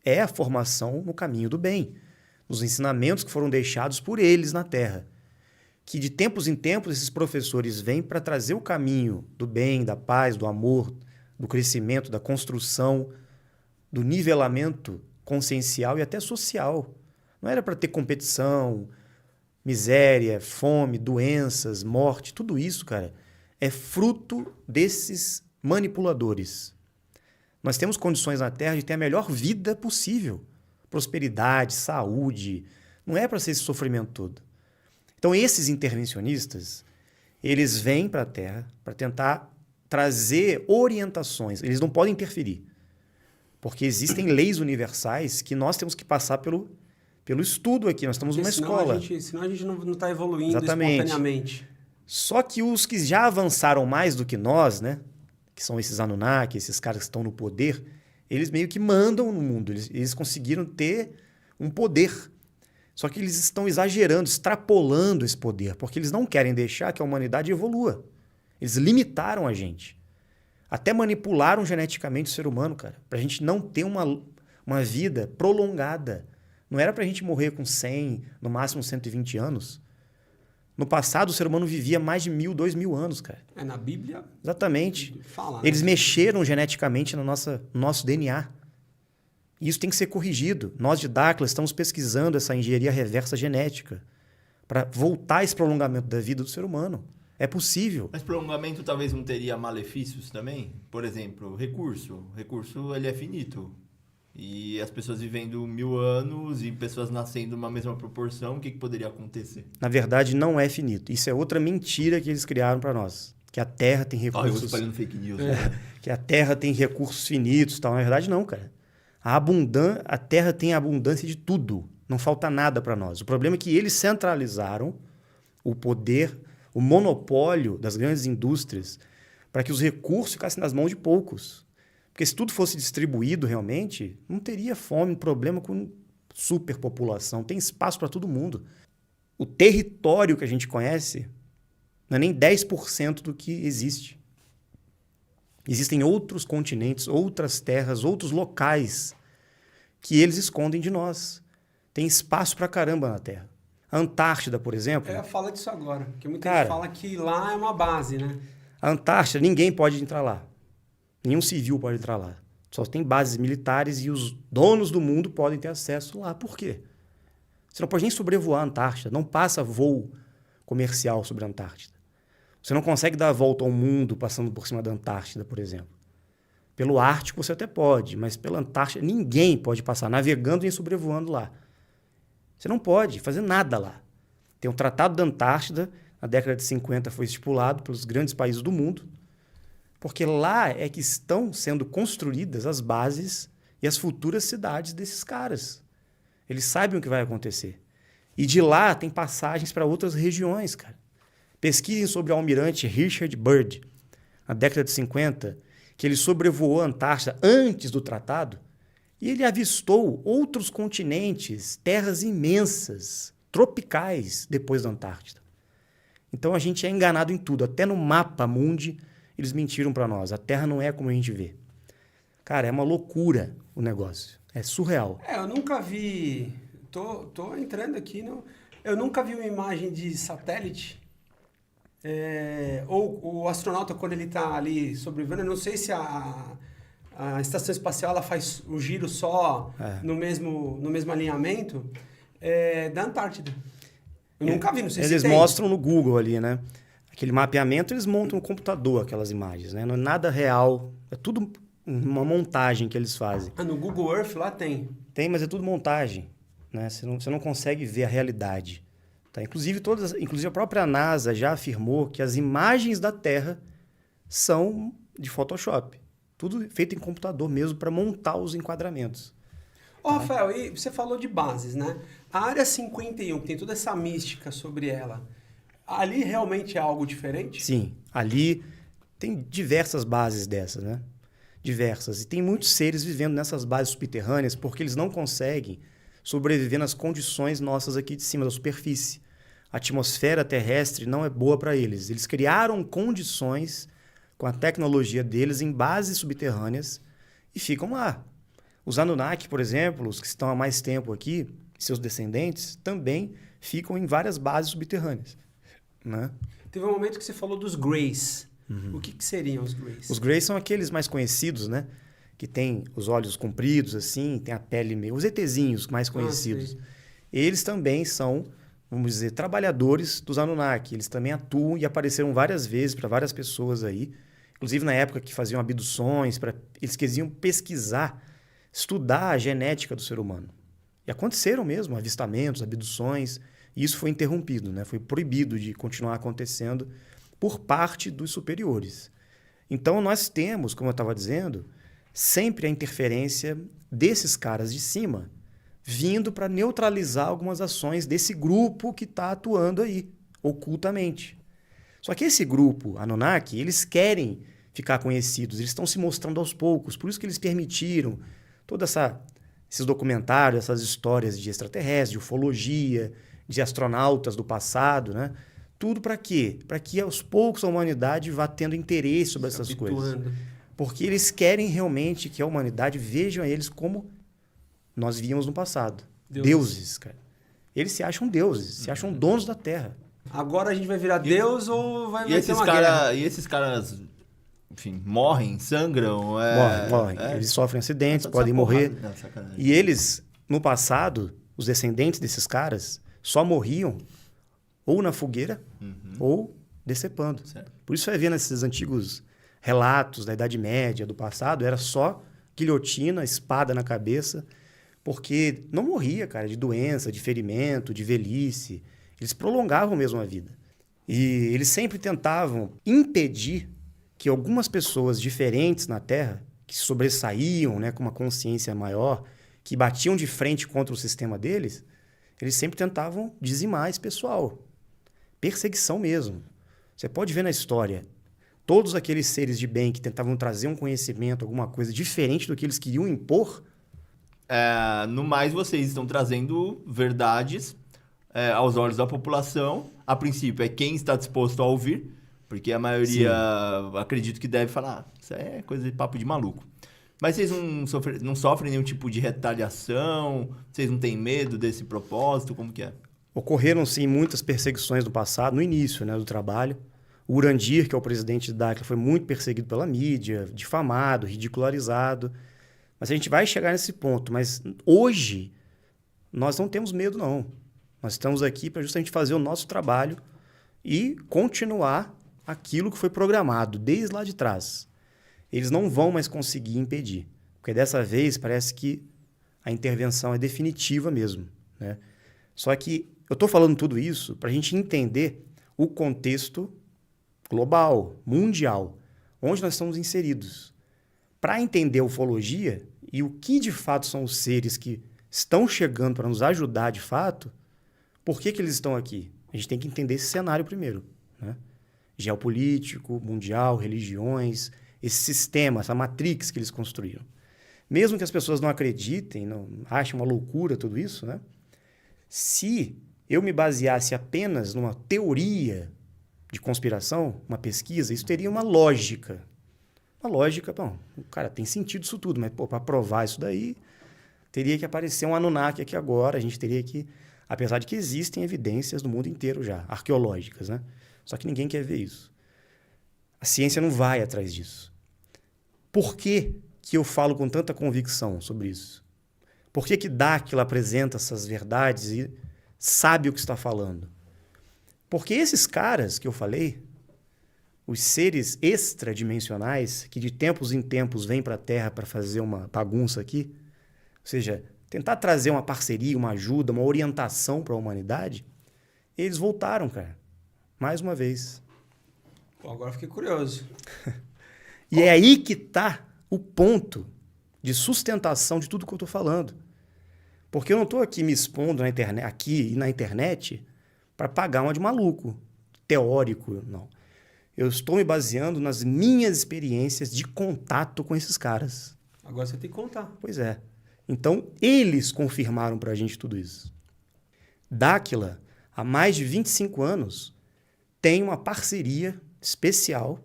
Speaker 3: É a formação no caminho do bem, nos ensinamentos que foram deixados por eles na Terra. Que de tempos em tempos esses professores vêm para trazer o caminho do bem, da paz, do amor, do crescimento, da construção, do nivelamento consciencial e até social. Não era para ter competição, miséria, fome, doenças, morte, tudo isso, cara, é fruto desses manipuladores. Nós temos condições na Terra de ter a melhor vida possível. Prosperidade, saúde. Não é para ser esse sofrimento todo. Então, esses intervencionistas, eles vêm para a Terra para tentar trazer orientações. Eles não podem interferir. Porque existem leis universais que nós temos que passar pelo estudo aqui. Nós estamos numa escola.
Speaker 1: Senão a gente não está evoluindo
Speaker 3: Exatamente.
Speaker 1: espontaneamente.
Speaker 3: Só que os que já avançaram mais do que nós, né? Que são esses Anunnaki, esses caras que estão no poder, eles meio que mandam no mundo. Eles conseguiram ter um poder. Só que eles estão exagerando, extrapolando esse poder, porque eles não querem deixar que a humanidade evolua. Eles limitaram a gente. Até manipularam geneticamente o ser humano, cara, pra gente não ter uma vida prolongada. Não era pra gente morrer com 100, no máximo 120 anos. No passado, o ser humano vivia mais de 1.000, 2.000 anos, cara.
Speaker 1: Na Bíblia...
Speaker 3: Exatamente.
Speaker 1: Fala,
Speaker 3: Eles
Speaker 1: né?
Speaker 3: mexeram geneticamente no nosso DNA. E isso tem que ser corrigido. Nós de Dáquila estamos pesquisando essa engenharia reversa genética para voltar esse prolongamento da vida do ser humano. É possível.
Speaker 2: Mas prolongamento talvez não teria malefícios também? Por exemplo, recurso. O recurso ele é finito. E as pessoas vivendo 1.000 anos e pessoas nascendo numa mesma proporção, o que poderia acontecer?
Speaker 3: Na verdade, não é finito. Isso é outra mentira que eles criaram para nós. Que a Terra tem recursos...
Speaker 2: eu espalhando fake news. Né?
Speaker 3: Que a Terra tem recursos finitos e tal. Na verdade, não, cara. A Terra tem abundância de tudo. Não falta nada para nós. O problema é que eles centralizaram o poder, o monopólio das grandes indústrias para que os recursos ficassem nas mãos de poucos. Porque se tudo fosse distribuído realmente, não teria fome, problema com superpopulação. Tem espaço para todo mundo. O território que a gente conhece não é nem 10% do que existe. Existem outros continentes, outras terras, outros locais que eles escondem de nós. Tem espaço pra caramba na Terra. A Antártida, por exemplo...
Speaker 1: Fala disso agora. Porque muita
Speaker 3: Cara,
Speaker 1: gente fala que lá é uma base, né?
Speaker 3: A Antártida, ninguém pode entrar lá. Nenhum civil pode entrar lá. Só tem bases militares e os donos do mundo podem ter acesso lá. Por quê? Você não pode nem sobrevoar a Antártida. Não passa voo comercial sobre a Antártida. Você não consegue dar a volta ao mundo passando por cima da Antártida, por exemplo. Pelo Ártico você até pode, mas pela Antártida ninguém pode passar navegando nem sobrevoando lá. Você não pode fazer nada lá. Tem um Tratado da Antártida, na década de 50 foi estipulado pelos grandes países do mundo, porque lá é que estão sendo construídas as bases e as futuras cidades desses caras. Eles sabem o que vai acontecer. E de lá tem passagens para outras regiões, cara. Pesquisem sobre o almirante Richard Byrd, na década de 50, que ele sobrevoou a Antártida antes do tratado, e ele avistou outros continentes, terras imensas, tropicais, depois da Antártida. Então a gente é enganado em tudo. Até no mapa mundi, eles mentiram para nós. A Terra não é como a gente vê. Cara, é uma loucura o negócio. É surreal.
Speaker 1: Eu nunca vi... Tô entrando aqui, não... Eu nunca vi uma imagem de satélite... ou o astronauta, quando ele está ali sobrevoando, eu não sei se a estação espacial ela faz o giro só no mesmo alinhamento da Antártida. Eu nunca vi, não sei se
Speaker 3: eles
Speaker 1: tem.
Speaker 3: mostram no Google ali, né? Aquele mapeamento, eles montam no computador aquelas imagens, né? Não é nada real, é tudo uma montagem que eles fazem.
Speaker 1: No Google Earth lá tem?
Speaker 3: Tem, mas é tudo montagem, né? Você não consegue ver a realidade. Tá? Inclusive a própria NASA já afirmou que as imagens da Terra são de Photoshop. Tudo feito em computador mesmo para montar os enquadramentos.
Speaker 1: Ô, Rafael, e você falou de bases, né? A Área 51, que tem toda essa mística sobre ela, ali realmente é algo diferente?
Speaker 3: Sim, ali tem diversas bases dessas, né? Diversas. E tem muitos seres vivendo nessas bases subterrâneas porque eles não conseguem sobreviver nas condições nossas aqui de cima, da superfície. A atmosfera terrestre não é boa para eles. Eles criaram condições com a tecnologia deles em bases subterrâneas e ficam lá. Os Anunnaki, por exemplo, os que estão há mais tempo aqui, seus descendentes, também ficam em várias bases subterrâneas, né?
Speaker 1: Teve um momento que você falou dos Greys. O que seriam os Greys?
Speaker 3: Os Greys são aqueles mais conhecidos, né? Que tem os olhos compridos, assim, tem a pele meio... Os ETzinhos mais conhecidos.
Speaker 1: Sim.
Speaker 3: Eles também são, vamos dizer, trabalhadores dos Anunnaki. Eles também atuam e apareceram várias vezes para várias pessoas aí. Inclusive na época que faziam abduções, eles queriam pesquisar, estudar a genética do ser humano. E aconteceram mesmo avistamentos, abduções, e isso foi interrompido, né? Foi proibido de continuar acontecendo por parte dos superiores. Então nós temos, como eu estava dizendo, sempre a interferência desses caras de cima, vindo para neutralizar algumas ações desse grupo que está atuando aí, ocultamente. Só que esse grupo, Anunnaki, eles querem ficar conhecidos, eles estão se mostrando aos poucos, por isso que eles permitiram todos esses documentários, essas histórias de extraterrestres, de ufologia, de astronautas do passado, né? Tudo para quê? Para que aos poucos a humanidade vá tendo interesse sobre essas coisas. Porque eles querem realmente que a humanidade veja eles como nós víamos no passado. Deuses, cara. Eles se acham deuses, se acham donos da Terra.
Speaker 1: Agora a gente vai virar Deus ou vai ter uma
Speaker 2: guerra?
Speaker 1: guerra?
Speaker 2: E esses caras, enfim, morrem, sangram?
Speaker 3: Morrem. Eles sofrem acidentes, podem morrer.
Speaker 2: Não, sacanagem.
Speaker 3: E eles, no passado, os descendentes desses caras, só morriam ou na fogueira ou decepando.
Speaker 2: Certo.
Speaker 3: Por isso vai ver nesses antigos relatos da Idade Média, do passado, era só guilhotina, espada na cabeça, porque não morria, cara, de doença, de ferimento, de velhice. Eles prolongavam mesmo a vida. E eles sempre tentavam impedir que algumas pessoas diferentes na Terra, que sobressaíam, né, com uma consciência maior, que batiam de frente contra o sistema deles, eles sempre tentavam dizimar esse pessoal. Perseguição mesmo. Você pode ver na história, todos aqueles seres de bem que tentavam trazer um conhecimento, alguma coisa diferente do que eles queriam impor.
Speaker 2: No mais, vocês estão trazendo verdades aos olhos da população. A princípio, é quem está disposto a ouvir, porque a maioria, acredito que deve falar, isso é coisa de papo de maluco. Mas vocês não sofrem nenhum tipo de retaliação? Vocês não têm medo desse propósito? Como que é?
Speaker 3: Ocorreram, sim, muitas perseguições no passado, no início, né, do trabalho. O Urandir, que é o presidente da Dáquila, foi muito perseguido pela mídia, difamado, ridicularizado. Mas a gente vai chegar nesse ponto. Mas hoje, nós não temos medo, não. Nós estamos aqui para justamente fazer o nosso trabalho e continuar aquilo que foi programado desde lá de trás. Eles não vão mais conseguir impedir. Porque dessa vez parece que a intervenção é definitiva mesmo, né? Só que eu estou falando tudo isso para a gente entender o contexto global, mundial, onde nós estamos inseridos. Para entender a ufologia e o que de fato são os seres que estão chegando para nos ajudar de fato, por que eles estão aqui? A gente tem que entender esse cenário primeiro, né? Geopolítico, mundial, religiões, esse sistema, essa matrix que eles construíram. Mesmo que as pessoas não acreditem, não achem uma loucura tudo isso, né? Se eu me baseasse apenas numa teoria de conspiração, uma pesquisa, isso teria uma lógica. Uma lógica, bom, cara, tem sentido isso tudo, mas para provar isso daí, teria que aparecer um Anunnaki aqui agora, a gente teria que, apesar de que existem evidências no mundo inteiro já, arqueológicas, né? Só que ninguém quer ver isso. A ciência não vai atrás disso. Por que eu falo com tanta convicção sobre isso? Por que Dáquila apresenta essas verdades e sabe o que está falando? Porque esses caras que eu falei, os seres extradimensionais, que de tempos em tempos vêm para a Terra para fazer uma bagunça aqui, ou seja, tentar trazer uma parceria, uma ajuda, uma orientação para a humanidade, eles voltaram, cara. Mais uma vez.
Speaker 1: Pô, agora fiquei curioso.
Speaker 3: E é aí que está o ponto de sustentação de tudo que eu estou falando. Porque eu não estou aqui me expondo na internet, aqui e na internet para pagar uma de maluco, teórico, não. Eu estou me baseando nas minhas experiências de contato com esses caras.
Speaker 1: Agora você tem que contar.
Speaker 3: Pois é. Então, eles confirmaram para a gente tudo isso. Dáquila, há mais de 25 anos, tem uma parceria especial.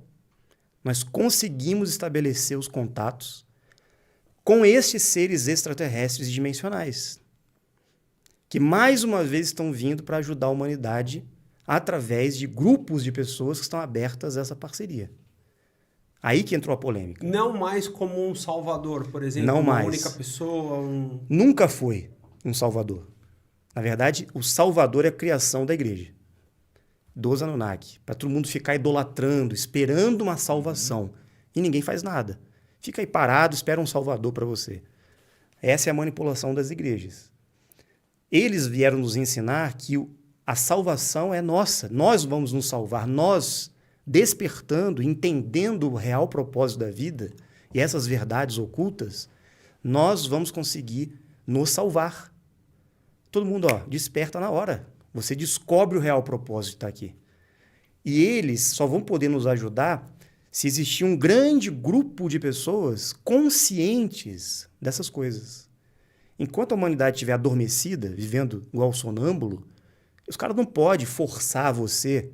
Speaker 3: Nós conseguimos estabelecer os contatos com estes seres extraterrestres dimensionais, que mais uma vez estão vindo para ajudar a humanidade através de grupos de pessoas que estão abertas a essa parceria. Aí que entrou a polêmica.
Speaker 1: Não mais como um salvador, por exemplo.
Speaker 3: Não
Speaker 1: uma
Speaker 3: mais.
Speaker 1: única pessoa.
Speaker 3: Nunca foi um salvador. Na verdade, o salvador é a criação da igreja, dos Anunnaki, para todo mundo ficar idolatrando, esperando uma salvação. E ninguém faz nada. Fica aí parado, espera um salvador para você. Essa é a manipulação das igrejas. Eles vieram nos ensinar que a salvação é nossa. Nós vamos nos salvar. Nós, despertando, entendendo o real propósito da vida e essas verdades ocultas, nós vamos conseguir nos salvar. Todo mundo, desperta na hora. Você descobre o real propósito de estar aqui. E eles só vão poder nos ajudar se existir um grande grupo de pessoas conscientes dessas coisas. Enquanto a humanidade estiver adormecida, vivendo igual sonâmbulo, os caras não podem forçar você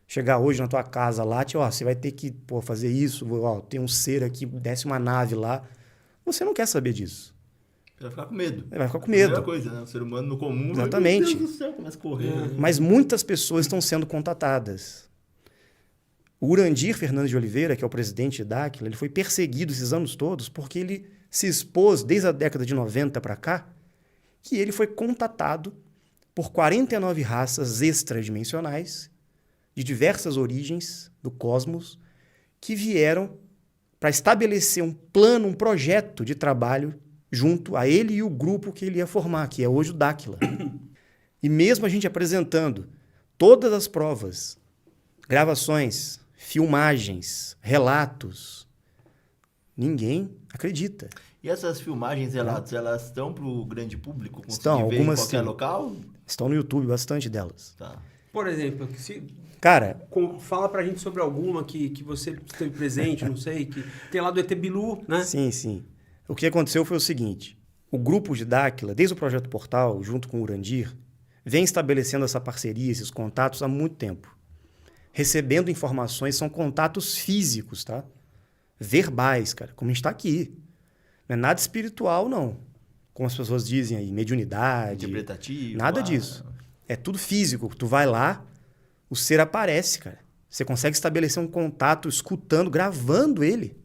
Speaker 3: chegar hoje na tua casa lá, você vai ter que fazer isso, tem um ser aqui, desce uma nave lá. Você não quer saber disso.
Speaker 2: Vai ficar com medo.
Speaker 3: Vai ficar com medo.
Speaker 2: É a primeira coisa, né? O ser humano no comum.
Speaker 3: Exatamente.
Speaker 2: Meu Deus do céu, começa a correr.
Speaker 3: Mas muitas pessoas estão sendo contatadas. O Urandir Fernandes de Oliveira, que é o presidente de Dáquila, ele foi perseguido esses anos todos porque ele se expôs, desde a década de 90 para cá, que ele foi contatado por 49 raças extradimensionais de diversas origens do cosmos que vieram para estabelecer um plano, um projeto de trabalho junto a ele e o grupo que ele ia formar, que é hoje o Dáquila. E mesmo a gente apresentando todas as provas, gravações, filmagens, relatos, ninguém acredita.
Speaker 2: E essas filmagens, relatos, elas estão para o grande público?
Speaker 3: Estão,
Speaker 2: ver
Speaker 3: algumas
Speaker 2: em qualquer
Speaker 3: sim.
Speaker 2: local?
Speaker 3: Estão no YouTube, bastante delas.
Speaker 2: Tá.
Speaker 1: Por exemplo,
Speaker 3: Cara,
Speaker 1: fala pra gente sobre alguma que você esteve presente, não sei, que tem lá do ET Bilu, né?
Speaker 3: sim. O que aconteceu foi o seguinte, o grupo de Dáquila, desde o Projeto Portal, junto com o Urandir, vem estabelecendo essa parceria, esses contatos há muito tempo. Recebendo informações, são contatos físicos, tá? Verbais, cara, como a gente está aqui. Não é nada espiritual, não. Como as pessoas dizem aí, mediunidade.
Speaker 2: Interpretativo.
Speaker 3: Nada disso. É tudo físico. Tu vai lá, o ser aparece, cara. Você consegue estabelecer um contato escutando, gravando ele.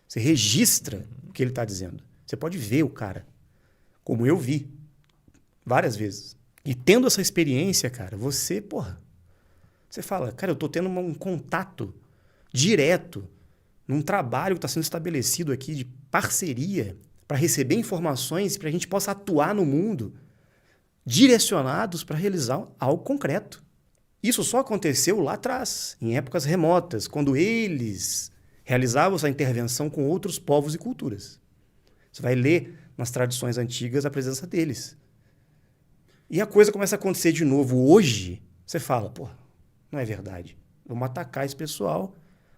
Speaker 3: Você registra o que ele está dizendo. Você pode ver o cara. Como eu vi. Várias vezes. E tendo essa experiência, cara, você fala, cara, eu estou tendo um contato direto num trabalho que está sendo estabelecido aqui de parceria para receber informações para a gente possa atuar no mundo direcionados para realizar algo concreto. Isso só aconteceu lá atrás, em épocas remotas, quando eles realizavam essa intervenção com outros povos e culturas. Você vai ler nas tradições antigas a presença deles. E a coisa começa a acontecer de novo hoje, você fala, não é verdade. Vamos atacar esse pessoal,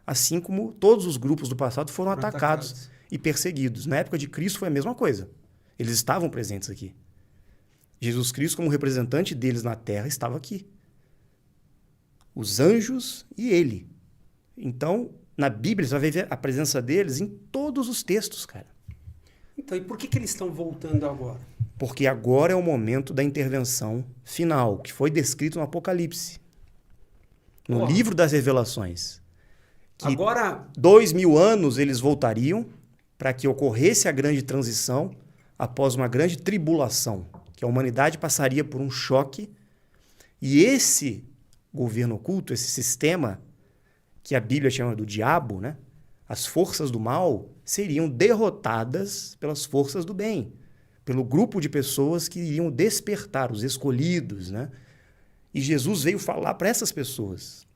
Speaker 3: assim como todos os grupos do passado foram atacados e perseguidos. Na época de Cristo foi a mesma coisa. Eles estavam presentes aqui. Jesus Cristo, como representante deles na Terra, estava aqui. Os anjos e ele. Então, na Bíblia, você vai ver a presença deles em todos os textos, cara.
Speaker 1: Então, e por que eles estão voltando agora?
Speaker 3: Porque agora é o momento da intervenção final, que foi descrito no Apocalipse. No livro das Revelações. Que
Speaker 1: agora
Speaker 3: 2000 anos eles voltariam para que ocorresse a grande transição após uma grande tribulação, que a humanidade passaria por um choque e esse governo oculto, esse sistema que a Bíblia chama do diabo, né? As forças do mal seriam derrotadas pelas forças do bem, pelo grupo de pessoas que iriam despertar, os escolhidos, né? E Jesus veio falar para essas pessoas.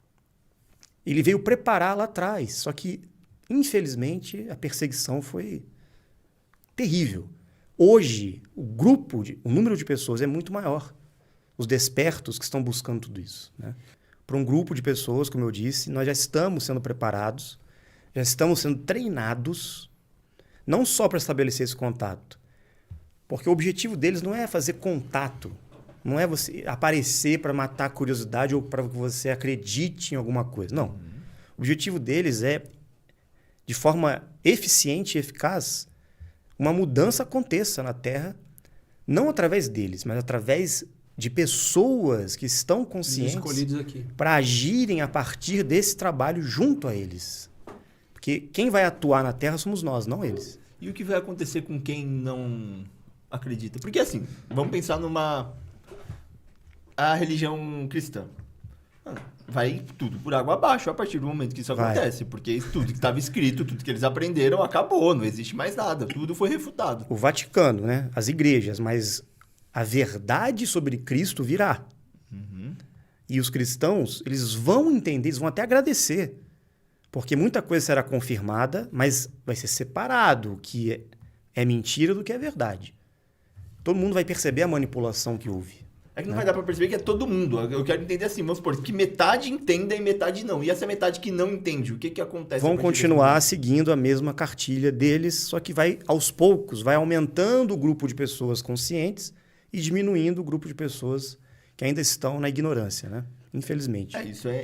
Speaker 3: Ele veio preparar lá atrás, só que infelizmente, a perseguição foi terrível. Hoje, o número de pessoas é muito maior. Os despertos que estão buscando tudo isso, né? Para um grupo de pessoas, como eu disse, nós já estamos sendo preparados, já estamos sendo treinados, não só para estabelecer esse contato, porque o objetivo deles não é fazer contato, não é você aparecer para matar a curiosidade ou para que você acredite em alguma coisa. Não. O objetivo deles é, de forma eficiente e eficaz, uma mudança aconteça na Terra, não através deles, mas através de pessoas que estão conscientes para agirem a partir desse trabalho junto a eles. Porque quem vai atuar na Terra somos nós, não eles.
Speaker 2: E o que vai acontecer com quem não acredita? Porque assim, vamos pensar a religião cristã. Vai tudo por água abaixo a partir do momento que isso acontece. Porque tudo que estava escrito, tudo que eles aprenderam, acabou. Não existe mais nada. Tudo foi refutado.
Speaker 3: O Vaticano, né? As igrejas, mas a verdade sobre Cristo virá.
Speaker 2: Uhum.
Speaker 3: E os cristãos, eles vão entender, eles vão até agradecer. Porque muita coisa será confirmada, mas vai ser separado o que é mentira do que é verdade. Todo mundo vai perceber a manipulação que houve.
Speaker 2: É que não vai dar pra perceber que é todo mundo. Eu quero entender assim, vamos supor, que metade entenda e metade não. E essa metade que não entende, o que acontece?
Speaker 3: Vão continuar seguindo a mesma cartilha deles, só que vai, aos poucos, vai aumentando o grupo de pessoas conscientes e diminuindo o grupo de pessoas que ainda estão na ignorância, né? Infelizmente.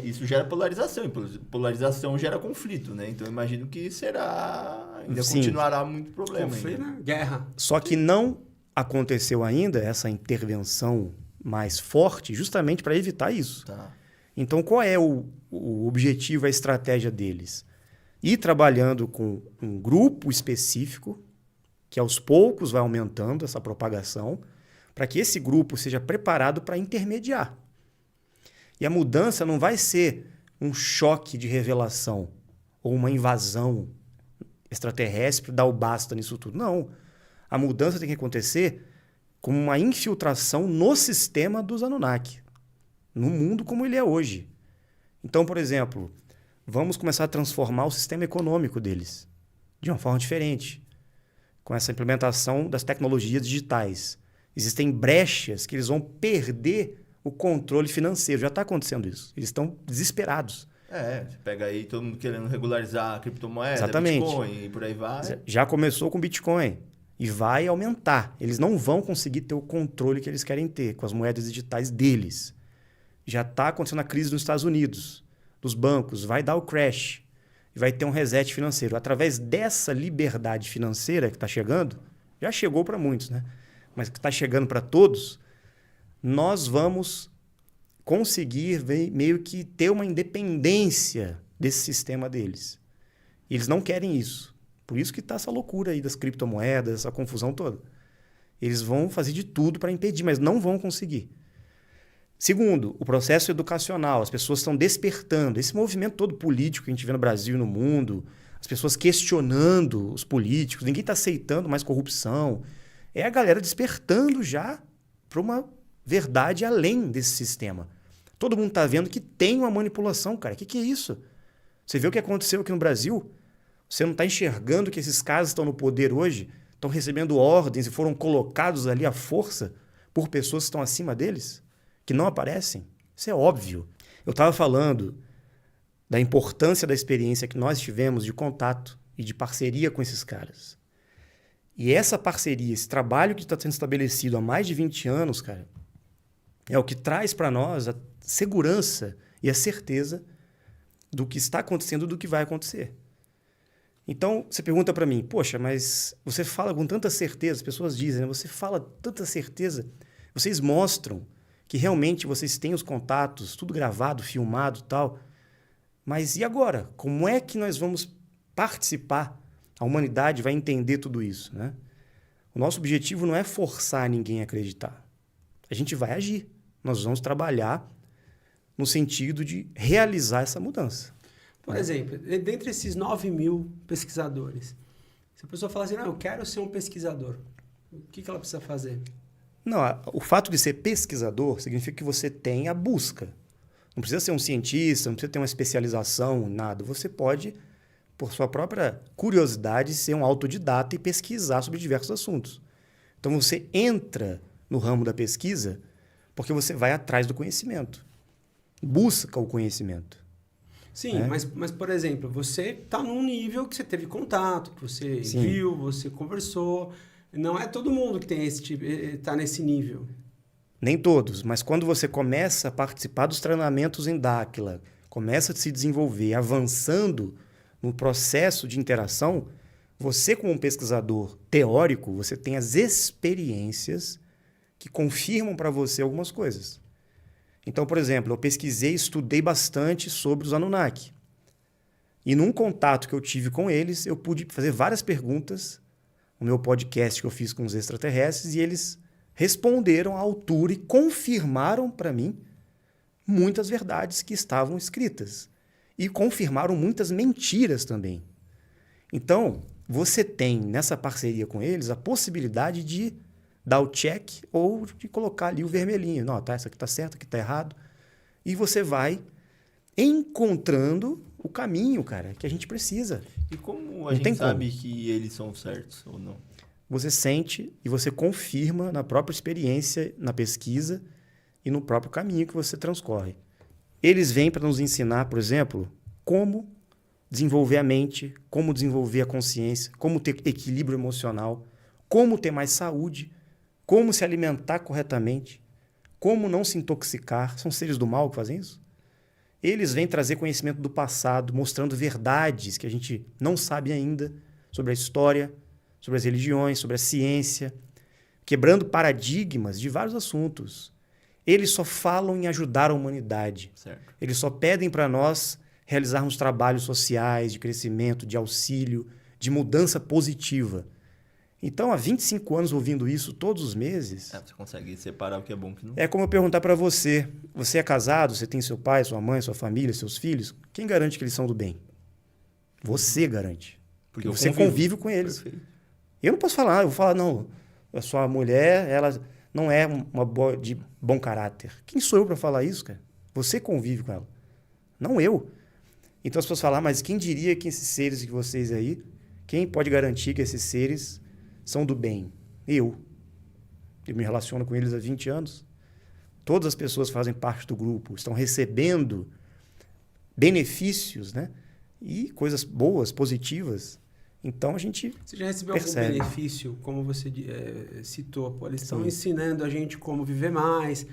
Speaker 2: Isso gera polarização, e polarização gera conflito, né? Então eu imagino que ainda continuará muito problema.
Speaker 1: Conflito, né? Guerra.
Speaker 3: Só que não aconteceu ainda essa intervenção mais forte justamente para evitar isso.
Speaker 2: Tá.
Speaker 3: Então, qual é o objetivo, a estratégia deles? Ir trabalhando com um grupo específico, que aos poucos vai aumentando essa propagação, para que esse grupo seja preparado para intermediar. E a mudança não vai ser um choque de revelação ou uma invasão extraterrestre para dar o basta nisso tudo. Não. A mudança tem que acontecer como uma infiltração no sistema dos Anunnaki, no mundo como ele é hoje. Então, por exemplo, vamos começar a transformar o sistema econômico deles de uma forma diferente, com essa implementação das tecnologias digitais. Existem brechas que eles vão perder o controle financeiro. Já está acontecendo isso. Eles estão desesperados.
Speaker 2: Você pega aí todo mundo querendo regularizar a criptomoeda,
Speaker 3: Exatamente.
Speaker 2: Bitcoin e por aí vai.
Speaker 3: Já começou com Bitcoin e vai aumentar. Eles não vão conseguir ter o controle que eles querem ter com as moedas digitais deles. Já está acontecendo a crise nos Estados Unidos, dos bancos. Vai dar o crash e vai ter um reset financeiro. Através dessa liberdade financeira que está chegando, já chegou para muitos, né? Mas que está chegando para todos, nós vamos conseguir meio que ter uma independência desse sistema deles. E eles não querem isso. Por isso que está essa loucura aí das criptomoedas, essa confusão toda. Eles vão fazer de tudo para impedir, mas não vão conseguir. Segundo, o processo educacional. As pessoas estão despertando. Esse movimento todo político que a gente vê no Brasil e no mundo, as pessoas questionando os políticos, ninguém está aceitando mais corrupção. É a galera despertando já para uma verdade além desse sistema. Todo mundo está vendo que tem uma manipulação, cara. O que é isso? Você vê o que aconteceu aqui no Brasil? Você não está enxergando que esses caras estão no poder hoje, estão recebendo ordens e foram colocados ali à força por pessoas que estão acima deles, que não aparecem? Isso é óbvio. Eu estava falando da importância da experiência que nós tivemos de contato e de parceria com esses caras. E essa parceria, esse trabalho que está sendo estabelecido há mais de 20 anos, cara, é o que traz para nós a segurança e a certeza do que está acontecendo e do que vai acontecer. Então, você pergunta para mim, poxa, mas você fala com tanta certeza, as pessoas dizem, né? Você fala com tanta certeza, vocês mostram que realmente vocês têm os contatos, tudo gravado, filmado e tal, mas e agora? Como é que nós vamos participar? A humanidade vai entender tudo isso, né? O nosso objetivo não é forçar ninguém a acreditar. A gente vai agir. Nós vamos trabalhar no sentido de realizar essa mudança.
Speaker 1: Por exemplo, dentre esses 9.000 pesquisadores, se a pessoa falar assim, eu quero ser um pesquisador, o que ela precisa fazer?
Speaker 3: Não, o fato de ser pesquisador significa que você tem a busca. Não precisa ser um cientista, não precisa ter uma especialização, nada. Você pode por sua própria curiosidade, ser um autodidata e pesquisar sobre diversos assuntos. Então, você entra no ramo da pesquisa porque você vai atrás do conhecimento. Busca o conhecimento.
Speaker 1: Sim, mas, por exemplo, você está num nível que você teve contato, que você
Speaker 3: Sim.
Speaker 1: viu, você conversou. Não é todo mundo que tem esse tipo, está nesse nível.
Speaker 3: Nem todos, mas quando você começa a participar dos treinamentos em Dáquila, começa a se desenvolver, avançando no processo de interação, você, como um pesquisador teórico, você tem as experiências que confirmam para você algumas coisas. Então, por exemplo, eu pesquisei e estudei bastante sobre os Anunnaki. E num contato que eu tive com eles, eu pude fazer várias perguntas no meu podcast que eu fiz com os extraterrestres, e eles responderam à altura e confirmaram para mim muitas verdades que estavam escritas. E confirmaram muitas mentiras também. Então, você tem nessa parceria com eles a possibilidade de dar o check ou de colocar ali o vermelhinho. Não, tá, isso aqui está certo, aqui está errado. E você vai encontrando o caminho, cara, que a gente precisa.
Speaker 2: E como
Speaker 3: Não
Speaker 2: a gente
Speaker 3: tem
Speaker 2: sabe que eles são certos ou não?
Speaker 3: Você sente e você confirma na própria experiência, na pesquisa e no próprio caminho que você transcorre. Eles vêm para nos ensinar, por exemplo, como desenvolver a mente, como desenvolver a consciência, como ter equilíbrio emocional, como ter mais saúde, como se alimentar corretamente, como não se intoxicar. São seres do mal que fazem isso? Eles vêm trazer conhecimento do passado, mostrando verdades que a gente não sabe ainda sobre a história, sobre as religiões, sobre a ciência, quebrando paradigmas de vários assuntos. Eles só falam em ajudar a humanidade.
Speaker 2: Certo.
Speaker 3: Eles só pedem para nós realizarmos trabalhos sociais, de crescimento, de auxílio, de mudança positiva. Então, há 25 anos ouvindo isso todos os meses...
Speaker 2: Você consegue separar o que é bom e o que não.
Speaker 3: É como eu perguntar para você, você é casado, você tem seu pai, sua mãe, sua família, seus filhos, quem garante que eles são do bem? Você garante. Porque você convive com eles.
Speaker 2: Perfeito.
Speaker 3: Eu não posso falar, eu vou falar, não, a sua mulher, ela não é uma boa, de bom caráter. Quem sou eu para falar isso, cara? Você convive com ela, não eu. Então as pessoas falam, mas quem diria que esses seres que vocês aí, quem pode garantir que esses seres são do bem? Eu me relaciono com eles há 20 anos. Todas as pessoas fazem parte do grupo, estão recebendo benefícios, né? E coisas boas, positivas. Então a gente
Speaker 1: Você já recebeu
Speaker 3: percebe.
Speaker 1: algum benefício, como você citou? Pô, eles estão
Speaker 3: Sim.
Speaker 1: ensinando a gente como viver mais.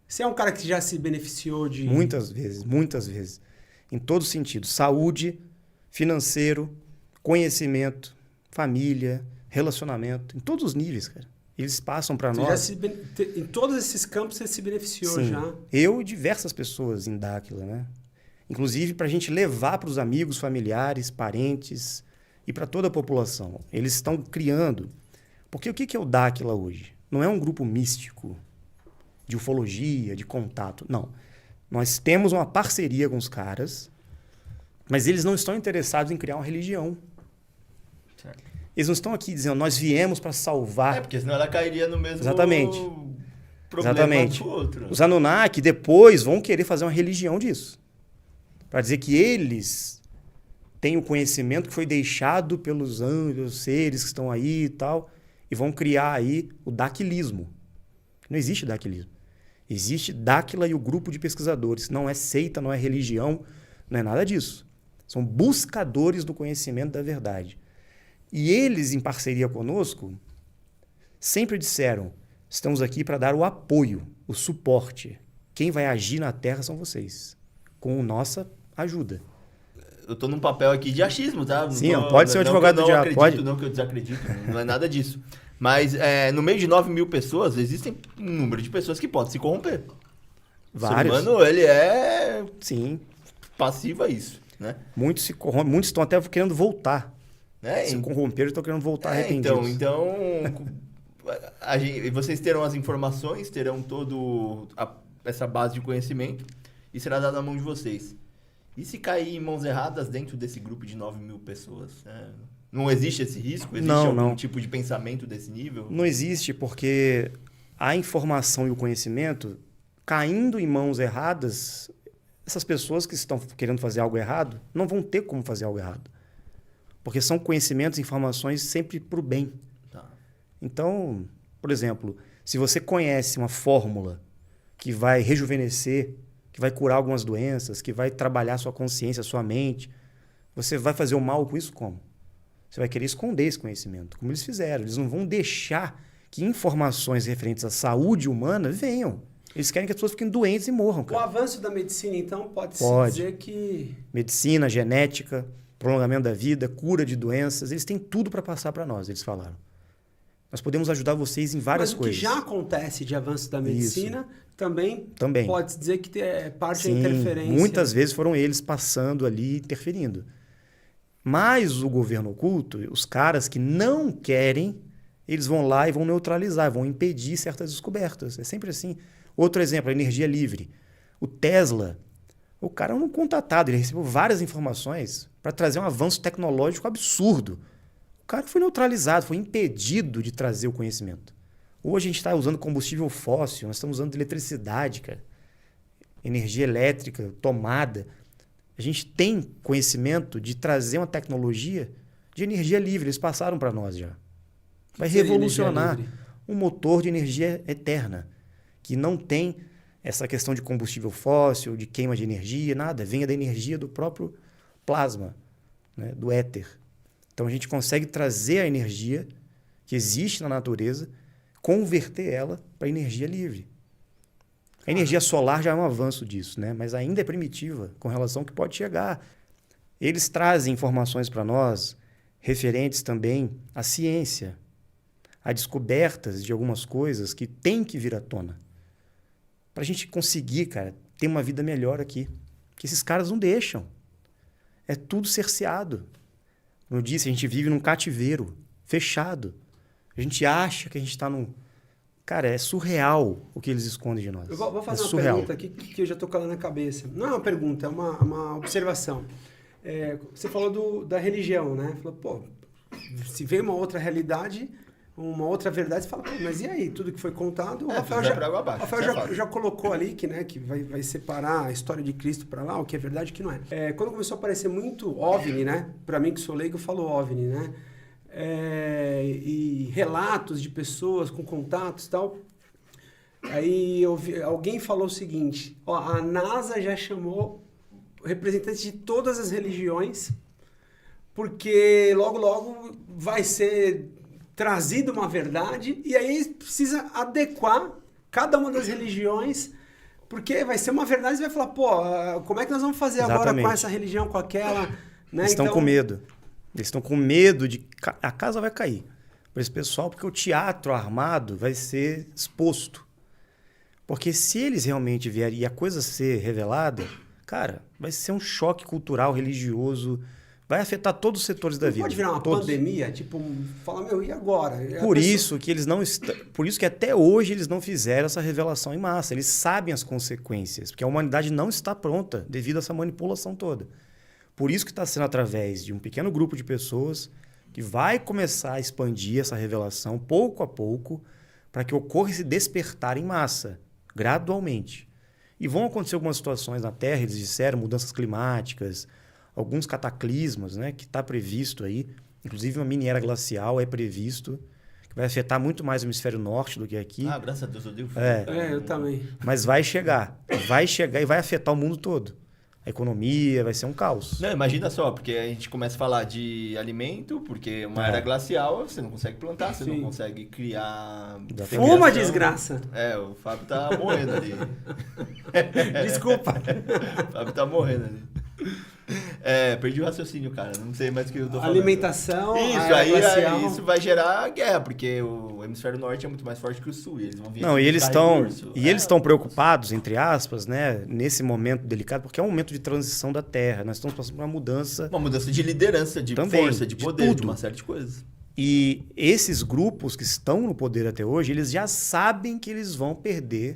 Speaker 1: Você é um cara que já se beneficiou de...
Speaker 3: Muitas vezes. Em todo sentido. Saúde, financeiro, conhecimento, família, relacionamento, em todos os níveis, cara. Eles passam para
Speaker 1: Você
Speaker 3: nós.
Speaker 1: em todos esses campos você se beneficiou.
Speaker 3: Sim,
Speaker 1: já.
Speaker 3: eu e diversas pessoas em Dáquila, né? Inclusive para a gente levar para os amigos, familiares, parentes e para toda a população. Eles estão criando. Porque o que é o Dáquila hoje? Não é um grupo místico de ufologia, de contato. Não. Nós temos uma parceria com os caras, mas eles não estão interessados em criar uma religião.
Speaker 2: Certo.
Speaker 3: Eles não estão aqui dizendo, nós viemos para salvar.
Speaker 2: Porque senão ela cairia no mesmo
Speaker 3: Exatamente.
Speaker 2: problema
Speaker 3: Exatamente.
Speaker 2: do outro.
Speaker 3: Os Anunnaki depois vão querer fazer uma religião disso. Para dizer que eles têm o conhecimento que foi deixado pelos anjos, seres que estão aí e tal, e vão criar aí o daquilismo. Não existe daquilismo. Existe Dáquila e o grupo de pesquisadores. Não é seita, não é religião, não é nada disso. São buscadores do conhecimento da verdade. E eles, em parceria conosco, sempre disseram, estamos aqui para dar o apoio, o suporte. Quem vai agir na Terra são vocês, com nossa ajuda.
Speaker 2: Eu tô num papel aqui de achismo, tá?
Speaker 3: Sim, pode ser um advogado do diabo, pode.
Speaker 2: Não que eu desacredito, não é nada disso. Mas no meio de 9 mil pessoas, existem um número de pessoas que podem se corromper.
Speaker 3: Vários.
Speaker 2: O ser humano, ele é
Speaker 3: Sim.
Speaker 2: passivo a isso, né?
Speaker 3: Muitos se corrompem, muitos estão até querendo voltar.
Speaker 2: Né?
Speaker 3: Se corromperam e estão querendo voltar arrependidos.
Speaker 2: Então vocês terão as informações, terão essa base de conhecimento e será dado na mão de vocês. E se cair em mãos erradas dentro desse grupo de 9 mil pessoas? Né? Não existe esse risco? Existe algum tipo de pensamento desse nível?
Speaker 3: Não existe, porque a informação e o conhecimento, caindo em mãos erradas, essas pessoas que estão querendo fazer algo errado, não vão ter como fazer algo errado. Porque são conhecimentos, informações sempre para o bem.
Speaker 2: Tá.
Speaker 3: Então, por exemplo, se você conhece uma fórmula que vai rejuvenescer, que vai curar algumas doenças, que vai trabalhar sua consciência, sua mente, você vai fazer o mal com isso como? Você vai querer esconder esse conhecimento, como eles fizeram. Eles não vão deixar que informações referentes à saúde humana venham. Eles querem que as pessoas fiquem doentes e morram,
Speaker 1: O
Speaker 3: cara.
Speaker 1: avanço da medicina, então, pode-se dizer que...
Speaker 3: Medicina, genética, prolongamento da vida, cura de doenças, eles têm tudo para passar para nós, eles falaram. Nós podemos ajudar vocês em várias coisas.
Speaker 1: Mas o que já acontece de avanço da medicina também pode-se dizer que é parte
Speaker 3: Sim,
Speaker 1: da interferência.
Speaker 3: Muitas vezes foram eles passando ali, interferindo. Mas o governo oculto, os caras que não querem, eles vão lá e vão neutralizar, vão impedir certas descobertas. É sempre assim. Outro exemplo, a energia livre. O Tesla, o cara é um contatado, ele recebeu várias informações para trazer um avanço tecnológico absurdo. O cara foi neutralizado, foi impedido de trazer o conhecimento. Hoje a gente está usando combustível fóssil, nós estamos usando eletricidade, cara. Energia elétrica, tomada. A gente tem conhecimento de trazer uma tecnologia de energia livre. Eles passaram para nós já. Vai revolucionar um motor de energia eterna, que não tem essa questão de combustível fóssil, de queima de energia, nada. Venha da energia do próprio plasma, né, do éter. Então a gente consegue trazer a energia que existe na natureza, converter ela para energia livre. A energia solar já é um avanço disso, né? Mas ainda é primitiva com relação ao que pode chegar. Eles trazem informações para nós referentes também à ciência, a descobertas de algumas coisas que têm que vir à tona. Para a gente conseguir, cara, ter uma vida melhor aqui. Que esses caras não deixam. É tudo cerceado. Como eu disse, a gente vive num cativeiro fechado. A gente acha que a gente está num... Cara, é surreal o que eles escondem de nós.
Speaker 1: Eu vou fazer uma
Speaker 3: surreal.
Speaker 1: pergunta aqui que eu já estou calando na cabeça. Não é uma pergunta, é uma observação. Você falou da religião, né? Falou, pô, se vem uma outra realidade, uma outra verdade, você fala, pô, mas e aí? Tudo que foi contado, o Rafael já colocou ali que, né, que vai separar a história de Cristo para lá, o que é verdade e o que não é. Quando começou a aparecer muito OVNI, né? Para mim que sou leigo, eu falo OVNI, né? E relatos de pessoas com contatos e tal. Aí alguém falou o seguinte, ó, a NASA já chamou representantes de todas as religiões, porque logo vai ser trazida uma verdade, e aí precisa adequar cada uma das religiões, porque vai ser uma verdade e vai falar, pô, como é que nós vamos fazer agora com essa religião, com aquela... Né?
Speaker 3: Eles estão com medo. Eles estão com medo de... A casa vai cair para esse pessoal, porque o teatro armado vai ser exposto. Porque se eles realmente vierem e a coisa ser revelada, cara, vai ser um choque cultural, religioso, vai afetar todos os setores da vida.
Speaker 1: Pode virar uma pandemia, tipo, fala, meu, e agora?
Speaker 3: Por isso que eles não por isso que até hoje eles não fizeram essa revelação em massa. Eles sabem as consequências, porque a humanidade não está pronta devido a essa manipulação toda. Por isso que está sendo através de um pequeno grupo de pessoas que vai começar a expandir essa revelação pouco a pouco para que ocorra esse despertar em massa, gradualmente. E vão acontecer algumas situações na Terra, eles disseram, mudanças climáticas, alguns cataclismos, né, que está previsto aí. Inclusive uma mini era glacial é previsto, que vai afetar muito mais o hemisfério norte do que aqui.
Speaker 2: Ah, graças a Deus, eu dei o fim.
Speaker 1: Eu também.
Speaker 3: Mas vai chegar e vai afetar o mundo todo. A economia vai ser um caos.
Speaker 2: Não, imagina só, porque a gente começa a falar de alimento, porque uma era glacial, você não consegue plantar, você não consegue criar...
Speaker 1: Uma desgraça.
Speaker 2: O Fábio tá morrendo ali.
Speaker 1: Desculpa.
Speaker 2: O Fábio tá morrendo ali. Perdi o raciocínio, cara. Não sei mais o que eu tô falando.
Speaker 1: Alimentação,
Speaker 2: isso, aí isso vai gerar guerra, porque o hemisfério norte é muito mais forte que o sul. E eles vão vir
Speaker 3: Não, e eles estão preocupados, entre aspas, né, nesse momento delicado, porque é um momento de transição da Terra. Nós estamos passando por uma mudança.
Speaker 2: Uma mudança de liderança, de
Speaker 3: também,
Speaker 2: força, de poder, de uma série de coisas.
Speaker 3: E esses grupos que estão no poder até hoje, eles já sabem que eles vão perder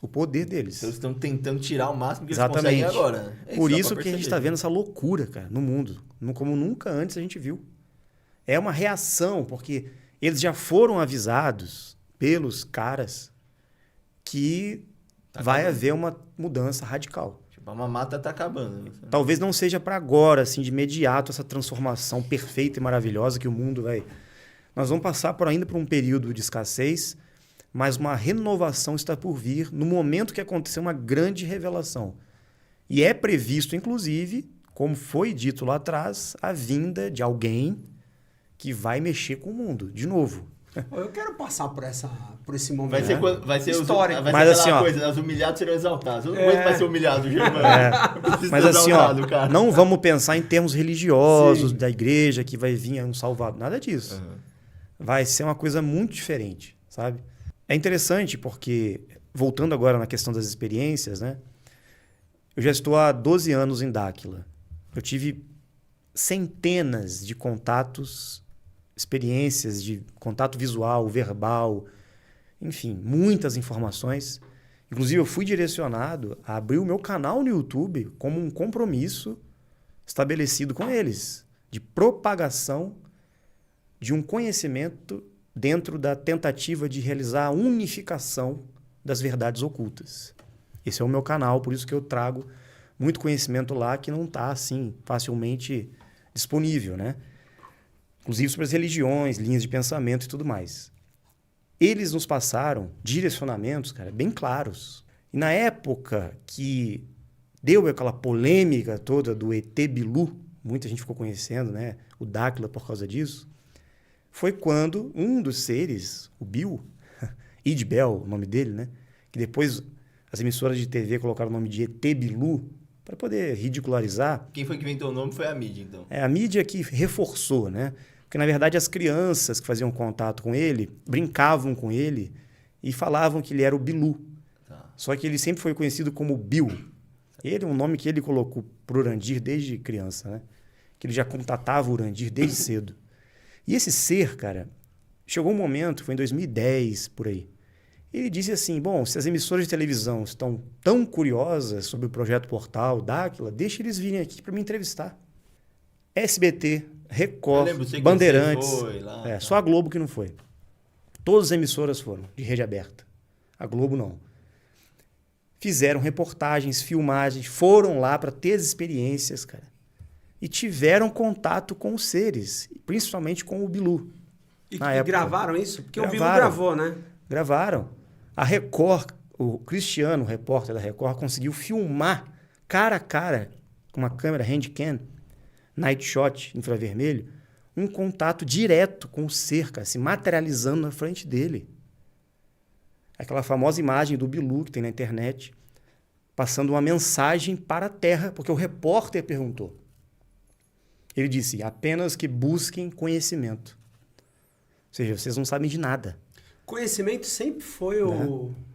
Speaker 3: o poder deles.
Speaker 2: Então, eles estão tentando tirar o máximo que eles conseguem agora.
Speaker 3: Por isso que a gente está vendo essa loucura, cara, no mundo. Como nunca antes a gente viu. É uma reação, porque eles já foram avisados pelos caras que vai haver uma mudança radical.
Speaker 2: A mamata tá acabando.
Speaker 3: Talvez não seja para agora, assim, de imediato, essa transformação perfeita e maravilhosa que o mundo vai... Nós vamos passar ainda por um período de escassez, mas uma renovação está por vir no momento que acontecer uma grande revelação. E é previsto, inclusive, como foi dito lá atrás, a vinda de alguém que vai mexer com o mundo, de novo.
Speaker 1: Eu quero passar por esse momento.
Speaker 2: Vai ser
Speaker 1: histórico.
Speaker 2: Vai ser
Speaker 3: mas
Speaker 2: aquela
Speaker 3: assim,
Speaker 2: coisa, os humilhados serão exaltados. Eu não aguento mais ser humilhado, Germano.
Speaker 3: Mas assim,
Speaker 2: cara.
Speaker 3: não vamos pensar em termos religiosos da igreja que vai vir um salvador. Nada disso. Vai ser uma coisa muito diferente, sabe? É interessante porque, voltando agora na questão das experiências, né? Eu já estou há 12 anos em Dáquila. Eu tive centenas de contatos, experiências de contato visual, verbal, enfim, muitas informações. Inclusive, eu fui direcionado a abrir o meu canal no YouTube como um compromisso estabelecido com eles, de propagação de um conhecimento dentro da tentativa de realizar a unificação das verdades ocultas. Esse é o meu canal, por isso que eu trago muito conhecimento lá que não está assim facilmente disponível, né? Inclusive sobre as religiões, linhas de pensamento e tudo mais. Eles nos passaram direcionamentos, cara, bem claros. E na época que deu aquela polêmica toda do ET Bilu, muita gente ficou conhecendo, né, o Dáquila por causa disso, foi quando um dos seres, o Bill, Idbel, o nome dele, né, que depois as emissoras de TV colocaram o nome de ET Bilu para poder ridicularizar.
Speaker 2: Quem foi que inventou o nome foi a mídia, então.
Speaker 3: É a mídia que reforçou, né? Porque, na verdade, as crianças que faziam contato com ele brincavam com ele e falavam que ele era o Bilu.
Speaker 2: Tá.
Speaker 3: Só que ele sempre foi conhecido como Bill. Ele é um nome que ele colocou para o Urandir desde criança, né? Que ele já contatava o Urandir desde cedo. E esse ser, cara, chegou um momento, foi em 2010, por aí. Ele disse assim, bom, se as emissoras de televisão estão tão curiosas sobre o Projeto Portal, Dáquila, deixa eles virem aqui para me entrevistar. SBT, Record, Bandeirantes,
Speaker 2: foi lá, tá.
Speaker 3: Só a Globo que não foi. Todas as emissoras foram, de rede aberta. A Globo não. Fizeram reportagens, filmagens, foram lá para ter as experiências, cara. E tiveram contato com os seres, principalmente com o Bilu.
Speaker 1: E gravaram isso? Porque o Bilu
Speaker 3: Gravaram.
Speaker 1: gravou, né?
Speaker 3: Gravaram. A Record, o Cristiano, o repórter da Record, conseguiu filmar cara a cara, com uma câmera handcam, night shot, infravermelho, um contato direto com o ser, cara, se materializando na frente dele. Aquela famosa imagem do Bilu que tem na internet, passando uma mensagem para a Terra, porque o repórter perguntou. Ele disse, apenas que busquem conhecimento. Ou seja, vocês não sabem de nada.
Speaker 1: Conhecimento sempre foi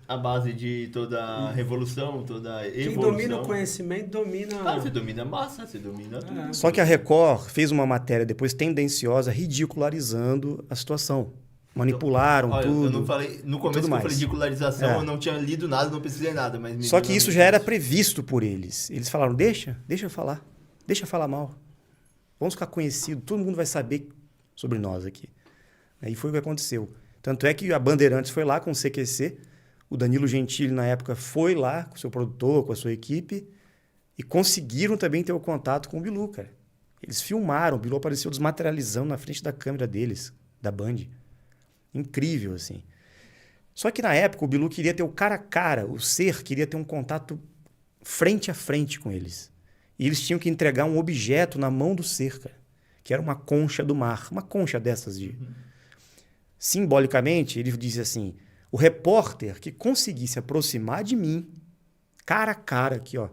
Speaker 2: a base de toda a revolução, toda a evolução.
Speaker 1: Quem domina o conhecimento domina...
Speaker 2: Claro, você domina a massa, você domina tudo.
Speaker 3: Só que a Record fez uma matéria depois tendenciosa, ridicularizando a situação. Manipularam tudo.
Speaker 2: Eu não falei, no começo que eu falei ridicularização, eu não tinha lido nada, não pesquisei nada. Mas
Speaker 3: só que isso já era previsto por eles. Eles falaram, deixa eu falar. Deixa eu falar mal. Vamos ficar conhecidos, todo mundo vai saber sobre nós aqui. Aí foi o que aconteceu. Tanto é que a Bandeirantes foi lá com o CQC, o Danilo Gentili, na época, foi lá com o seu produtor, com a sua equipe, e conseguiram também ter o contato com o Bilu, cara. Eles filmaram, o Bilu apareceu desmaterializando na frente da câmera deles, da Band. Incrível, assim. Só que na época o Bilu queria ter o cara a cara, o ser queria ter um contato frente a frente com eles. E eles tinham que entregar um objeto na mão do ser, cara, que era uma concha do mar, uma concha dessas de... Simbolicamente, ele dizia assim, o repórter que conseguisse aproximar de mim, cara a cara aqui, ó,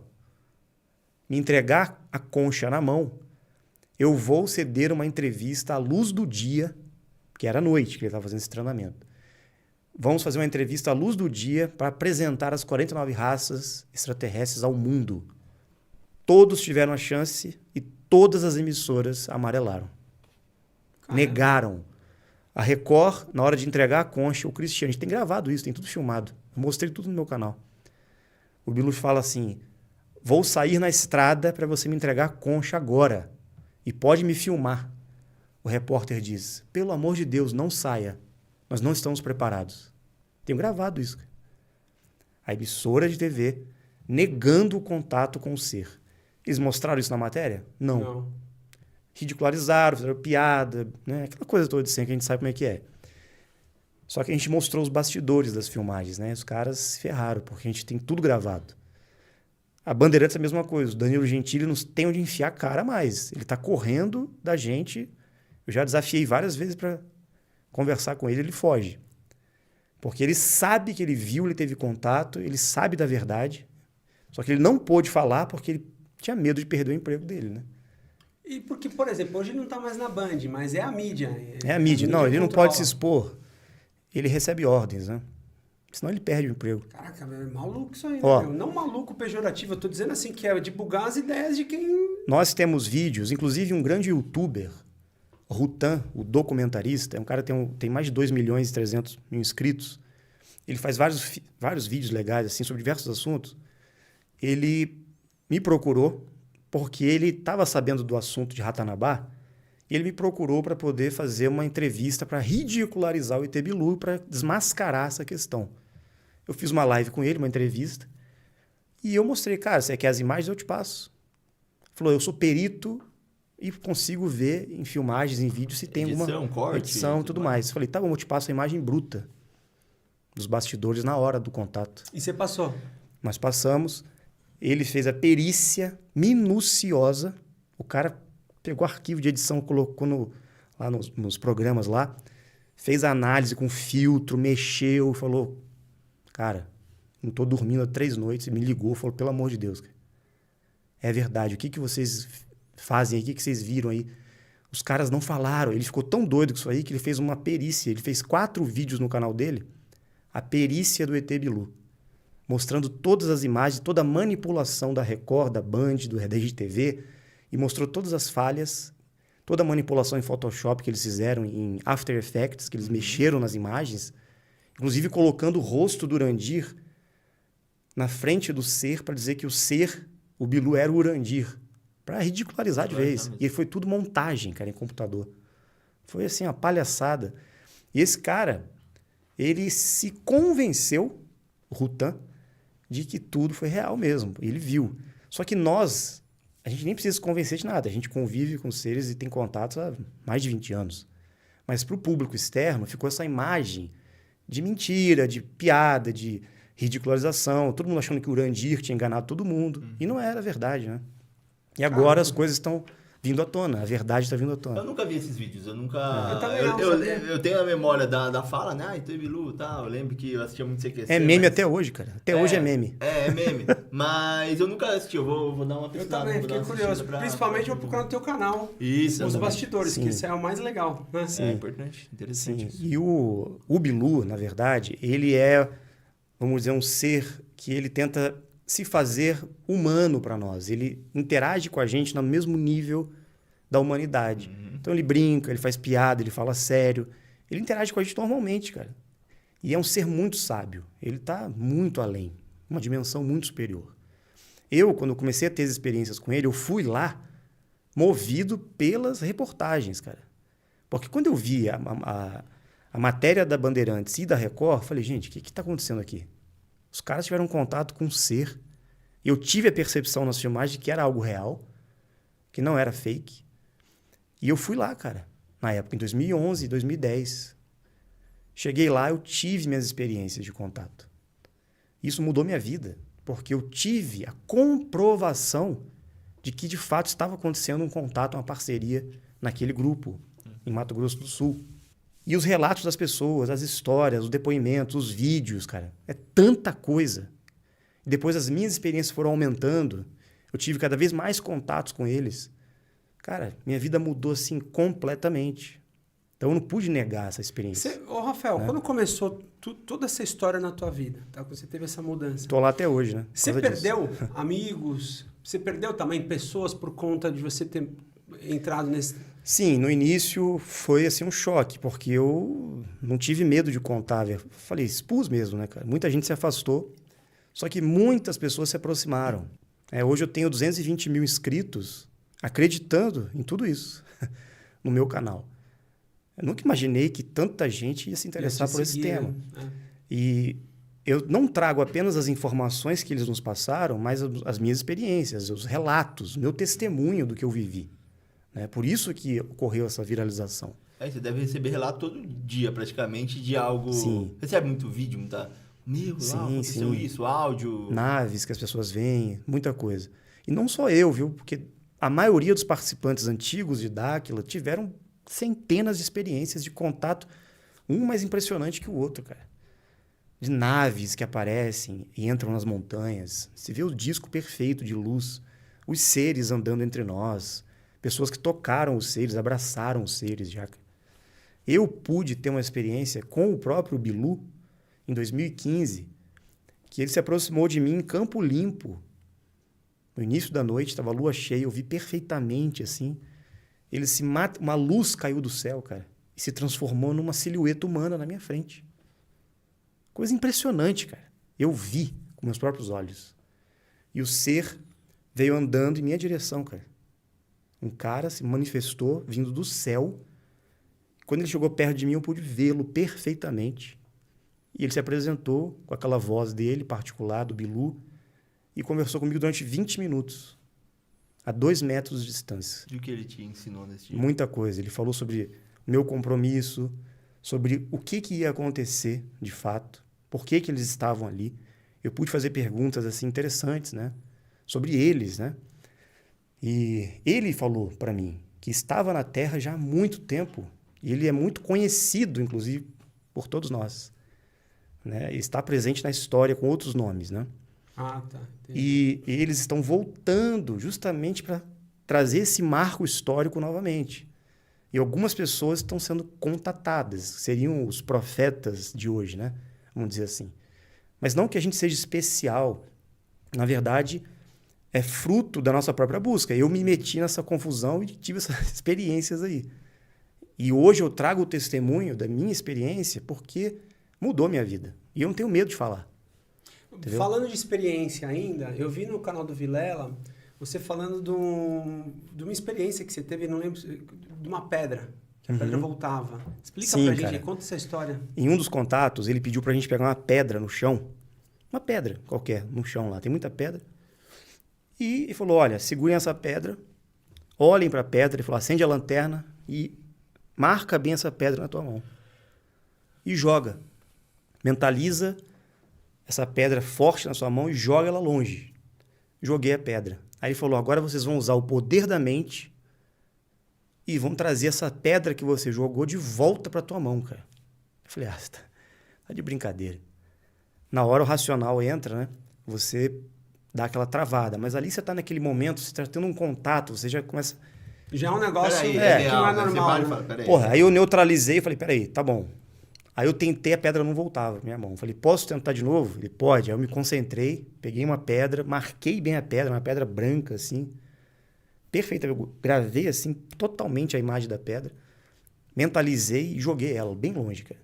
Speaker 3: me entregar a concha na mão, eu vou ceder uma entrevista à luz do dia, que era à noite que ele estava fazendo esse treinamento. Vamos fazer uma entrevista à luz do dia para apresentar as 49 raças extraterrestres ao mundo. Todos tiveram a chance e todas as emissoras amarelaram. Caramba. Negaram. A Record, na hora de entregar a concha, o Cristiano, a gente tem gravado isso, tem tudo filmado. Eu mostrei tudo no meu canal. O Bilu fala assim, vou sair na estrada para você me entregar a concha agora. E pode me filmar. O repórter diz, pelo amor de Deus, não saia. Nós não estamos preparados. Tenho gravado isso. A emissora de TV negando o contato com o ser. Eles mostraram isso na matéria? Não. Ridicularizaram, fizeram piada, né? Aquela coisa toda de sempre que a gente sabe como é que é. Só que a gente mostrou os bastidores das filmagens, né? Os caras se ferraram, porque a gente tem tudo gravado. A Bandeirantes é a mesma coisa. O Danilo Gentili não tem onde enfiar a cara mais. Ele tá correndo da gente. Eu já desafiei várias vezes para conversar com ele, ele foge. Porque ele sabe que ele viu, ele teve contato, ele sabe da verdade. Só que ele não pôde falar porque ele tinha medo de perder o emprego dele, né?
Speaker 1: E porque, por exemplo, hoje ele não tá mais na Band, mas é a mídia.
Speaker 3: É a mídia. Não, ele não pode se expor. Ele recebe ordens, né? Senão ele perde o emprego.
Speaker 1: Caraca, é maluco isso aí,
Speaker 3: Ó,
Speaker 1: né, meu? Não maluco pejorativo, eu tô dizendo assim que é divulgar as ideias de quem...
Speaker 3: Nós temos vídeos, inclusive um grande youtuber, Rutan, o documentarista, é um cara que tem mais de 2.300.000 inscritos. Ele faz vários vídeos legais assim, sobre diversos assuntos. Ele me procurou porque ele estava sabendo do assunto de Ratanabá e ele me procurou para poder fazer uma entrevista para ridicularizar o ET Bilu, para desmascarar essa questão. Eu fiz uma live com ele, uma entrevista, e eu mostrei, cara, você quer as imagens? Eu te passo. Ele falou, eu sou perito e consigo ver em filmagens, em vídeos, se tem alguma
Speaker 2: corte,
Speaker 3: edição e tudo mais. Eu falei, tá bom, eu te passo a imagem bruta dos bastidores na hora do contato.
Speaker 1: E você passou?
Speaker 3: Nós passamos, ele fez a perícia minuciosa, o cara pegou arquivo de edição, colocou lá nos programas lá, fez a análise com filtro, mexeu, falou, cara, não tô dormindo há 3 noites, me ligou, falou, pelo amor de Deus, cara, é verdade, o que vocês fazem aí, o que vocês viram aí? Os caras não falaram, ele ficou tão doido com isso aí que ele fez uma perícia, ele fez 4 vídeos no canal dele, a perícia do ET Bilu, mostrando todas as imagens, toda a manipulação da Record, da Band, do Rede TV, e mostrou todas as falhas, toda a manipulação em Photoshop que eles fizeram, em After Effects, que eles mexeram nas imagens, inclusive colocando o rosto do Urandir na frente do ser para dizer que o ser, o Bilu, era o Urandir, para ridicularizar de vez. E foi tudo montagem, cara, em computador. Foi assim, uma palhaçada. E esse cara, ele se convenceu, o Rutan, de que tudo foi real mesmo. Ele viu. Só que a gente nem precisa se convencer de nada. A gente convive com seres e tem contatos há mais de 20 anos. Mas para o público externo ficou essa imagem de mentira, de piada, de ridicularização. Todo mundo achando que o Urandir tinha enganado todo mundo. E não era verdade, né? E agora as coisas estão vindo à tona. A verdade está vindo à tona.
Speaker 2: Eu nunca vi esses vídeos. Eu nunca... Eu tenho a memória da fala, né? ET Bilu e tal. Eu lembro que eu assistia muito CQC.
Speaker 3: É meme até hoje, cara. Até hoje é meme.
Speaker 2: É meme. Mas eu nunca assisti. Eu vou dar uma pesquisada.
Speaker 1: Eu também fiquei curioso. Principalmente eu vou procurar no teu canal.
Speaker 2: Isso.
Speaker 1: Os bastidores,
Speaker 3: Sim.
Speaker 1: que isso é o mais legal. Né?
Speaker 2: É importante. Interessante.
Speaker 3: Sim. E o Bilu, na verdade, ele é, vamos dizer, um ser que ele tenta se fazer humano para nós. Ele interage com a gente no mesmo nível da humanidade. Então ele brinca, ele faz piada, ele fala sério. Ele interage com a gente normalmente, cara. E é um ser muito sábio. Ele está muito além. Uma dimensão muito superior. Eu, quando comecei a ter as experiências com ele, eu fui lá movido pelas reportagens, cara. Porque quando eu vi a matéria da Bandeirantes e da Record, eu falei, gente, o que está acontecendo aqui? Os caras tiveram contato com um ser. Eu tive a percepção nas filmagens de que era algo real, que não era fake. E eu fui lá, cara, na época, em 2011, 2010. Cheguei lá, eu tive minhas experiências de contato. Isso mudou minha vida, porque eu tive a comprovação de que, de fato, estava acontecendo um contato, uma parceria naquele grupo, em Mato Grosso do Sul. E os relatos das pessoas, as histórias, os depoimentos, os vídeos, cara, é tanta coisa. Depois as minhas experiências foram aumentando, eu tive cada vez mais contatos com eles. Cara, minha vida mudou assim completamente. Então eu não pude negar essa experiência.
Speaker 1: Rafael, quando começou toda essa história na tua vida, tá? Quando você teve essa mudança.
Speaker 3: Estou lá até hoje, né?
Speaker 1: Você perdeu amigos? Você perdeu também pessoas por conta de você ter entrado nesse...
Speaker 3: Sim, no início foi assim um choque, porque eu não tive medo de contar. Eu falei, expus mesmo, né, cara? Muita gente se afastou, só que muitas pessoas se aproximaram. Hoje eu tenho 220.000 inscritos acreditando em tudo isso no meu canal. Eu nunca imaginei que tanta gente ia se interessar por esse tema. E eu não trago apenas as informações que eles nos passaram, mas as minhas experiências, os relatos, meu testemunho do que eu vivi. Né? Por isso que ocorreu essa viralização.
Speaker 2: Você deve receber relato todo dia, praticamente, de algo...
Speaker 3: Sim.
Speaker 2: Recebe muito vídeo, muita... aconteceu isso, áudio...
Speaker 3: Naves que as pessoas veem, muita coisa. E não só eu, viu? Porque a maioria dos participantes antigos de Dáquila tiveram centenas de experiências de contato, um mais impressionante que o outro, cara. De naves que aparecem e entram nas montanhas. Se vê o disco perfeito de luz, os seres andando entre nós, pessoas que tocaram os seres, abraçaram os seres já. Eu pude ter uma experiência com o próprio Bilu em 2015, que ele se aproximou de mim em Campo Limpo. No início da noite, estava a lua cheia, eu vi perfeitamente assim. Uma luz caiu do céu, cara, e se transformou numa silhueta humana na minha frente. Coisa impressionante, cara. Eu vi com meus próprios olhos. E o ser veio andando em minha direção, cara. Um cara se manifestou vindo do céu. Quando ele chegou perto de mim, eu pude vê-lo perfeitamente. E ele se apresentou com aquela voz dele, particular, do Bilu, e conversou comigo durante 20 minutos, a 2 metros de distância.
Speaker 2: E o que ele te ensinou nesse dia?
Speaker 3: Muita coisa. Ele falou sobre o meu compromisso, sobre o que ia acontecer de fato, por que eles estavam ali. Eu pude fazer perguntas assim interessantes, né? Sobre eles, né? E ele falou para mim que estava na Terra já há muito tempo. E ele é muito conhecido, inclusive, por todos nós. Né? Ele está presente na história com outros nomes, né?
Speaker 1: Ah, tá.
Speaker 3: E eles estão voltando justamente para trazer esse marco histórico novamente. E algumas pessoas estão sendo contatadas, seriam os profetas de hoje, né? Vamos dizer assim. Mas não que a gente seja especial. Na verdade, é fruto da nossa própria busca. Eu me meti nessa confusão e tive essas experiências aí. E hoje eu trago o testemunho da minha experiência porque mudou minha vida. E eu não tenho medo de falar. Entendeu?
Speaker 1: Falando de experiência ainda, eu vi no canal do Vilela você falando de uma experiência que você teve, não lembro, de uma pedra, que a pedra voltava. Explica pra gente, cara. Conta essa história.
Speaker 3: Em um dos contatos, ele pediu pra gente pegar uma pedra no chão, uma pedra qualquer, no chão lá, tem muita pedra, e falou, olha, segurem essa pedra, olhem pra pedra, ele falou, acende a lanterna e marca bem essa pedra na tua mão. E joga. Mentaliza essa pedra forte na sua mão e joga ela longe. Joguei a pedra. Aí ele falou, agora vocês vão usar o poder da mente e vão trazer essa pedra que você jogou de volta para tua mão, cara. Eu falei, tá de brincadeira. Na hora o racional entra, né? Você dá aquela travada. Mas ali você tá naquele momento, você tá tendo um contato, você já começa...
Speaker 1: Já é um negócio
Speaker 2: que
Speaker 1: não é normal.
Speaker 3: Porra, aí eu neutralizei e falei, peraí, tá bom. Aí eu tentei, a pedra não voltava na minha mão. Falei, posso tentar de novo? Ele, pode. Aí eu me concentrei, peguei uma pedra, marquei bem a pedra, uma pedra branca, assim. Perfeita. Eu gravei, assim, totalmente a imagem da pedra. Mentalizei e joguei ela bem longe, cara.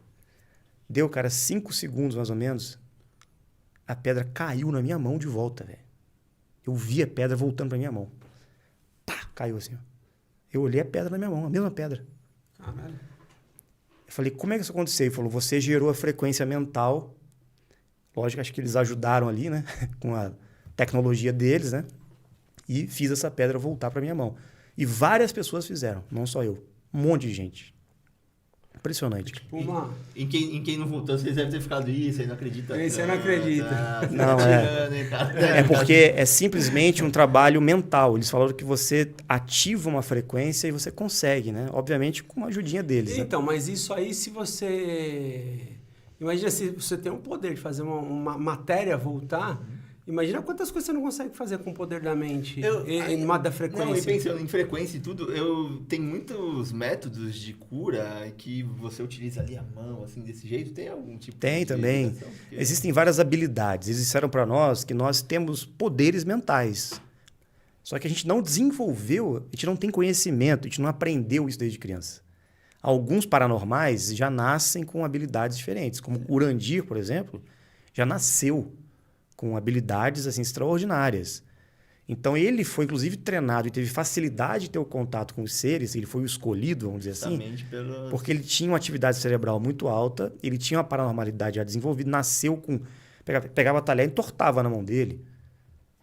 Speaker 3: Deu, cara, 5 segundos, mais ou menos. A pedra caiu na minha mão de volta, velho. Eu vi a pedra voltando pra minha mão. Pá, caiu assim, ó. Eu olhei a pedra na minha mão, a mesma pedra.
Speaker 1: Caralho.
Speaker 3: Eu falei, como é que isso aconteceu? Ele falou, você gerou a frequência mental. Lógico, acho que eles ajudaram ali, né? Com a tecnologia deles, né? E fiz essa pedra voltar para minha mão. E várias pessoas fizeram, não só eu. Um monte de gente. Impressionante.
Speaker 1: Tipo
Speaker 2: Em quem não voltou, vocês devem ter ficado, isso aí não acredita.
Speaker 1: Esse aí não acredita.
Speaker 3: Não, é porque é simplesmente um trabalho mental. Eles falaram que você ativa uma frequência e você consegue, né? Obviamente com uma ajudinha deles.
Speaker 1: Então, né? Mas isso aí, se você... Imagina se você tem um poder de fazer uma matéria voltar... Imagina quantas coisas você não consegue fazer com o poder da mente da frequência.
Speaker 2: Não, e pensando em frequência e tudo, tem muitos métodos de cura que você utiliza ali a mão, assim, desse jeito. Tem algum tipo
Speaker 3: Tem
Speaker 2: de
Speaker 3: também.
Speaker 2: porque...
Speaker 3: Existem várias habilidades. Eles disseram para nós que nós temos poderes mentais. Só que a gente não desenvolveu, a gente não tem conhecimento, a gente não aprendeu isso desde criança. Alguns paranormais já nascem com habilidades diferentes, como o Urandir, por exemplo, já nasceu com habilidades assim, extraordinárias. Então, ele foi, inclusive, treinado e teve facilidade de ter o contato com os seres, ele foi o escolhido, vamos dizer assim, porque ele tinha uma atividade cerebral muito alta, ele tinha uma paranormalidade já desenvolvida, nasceu com Pegava talher e entortava na mão dele.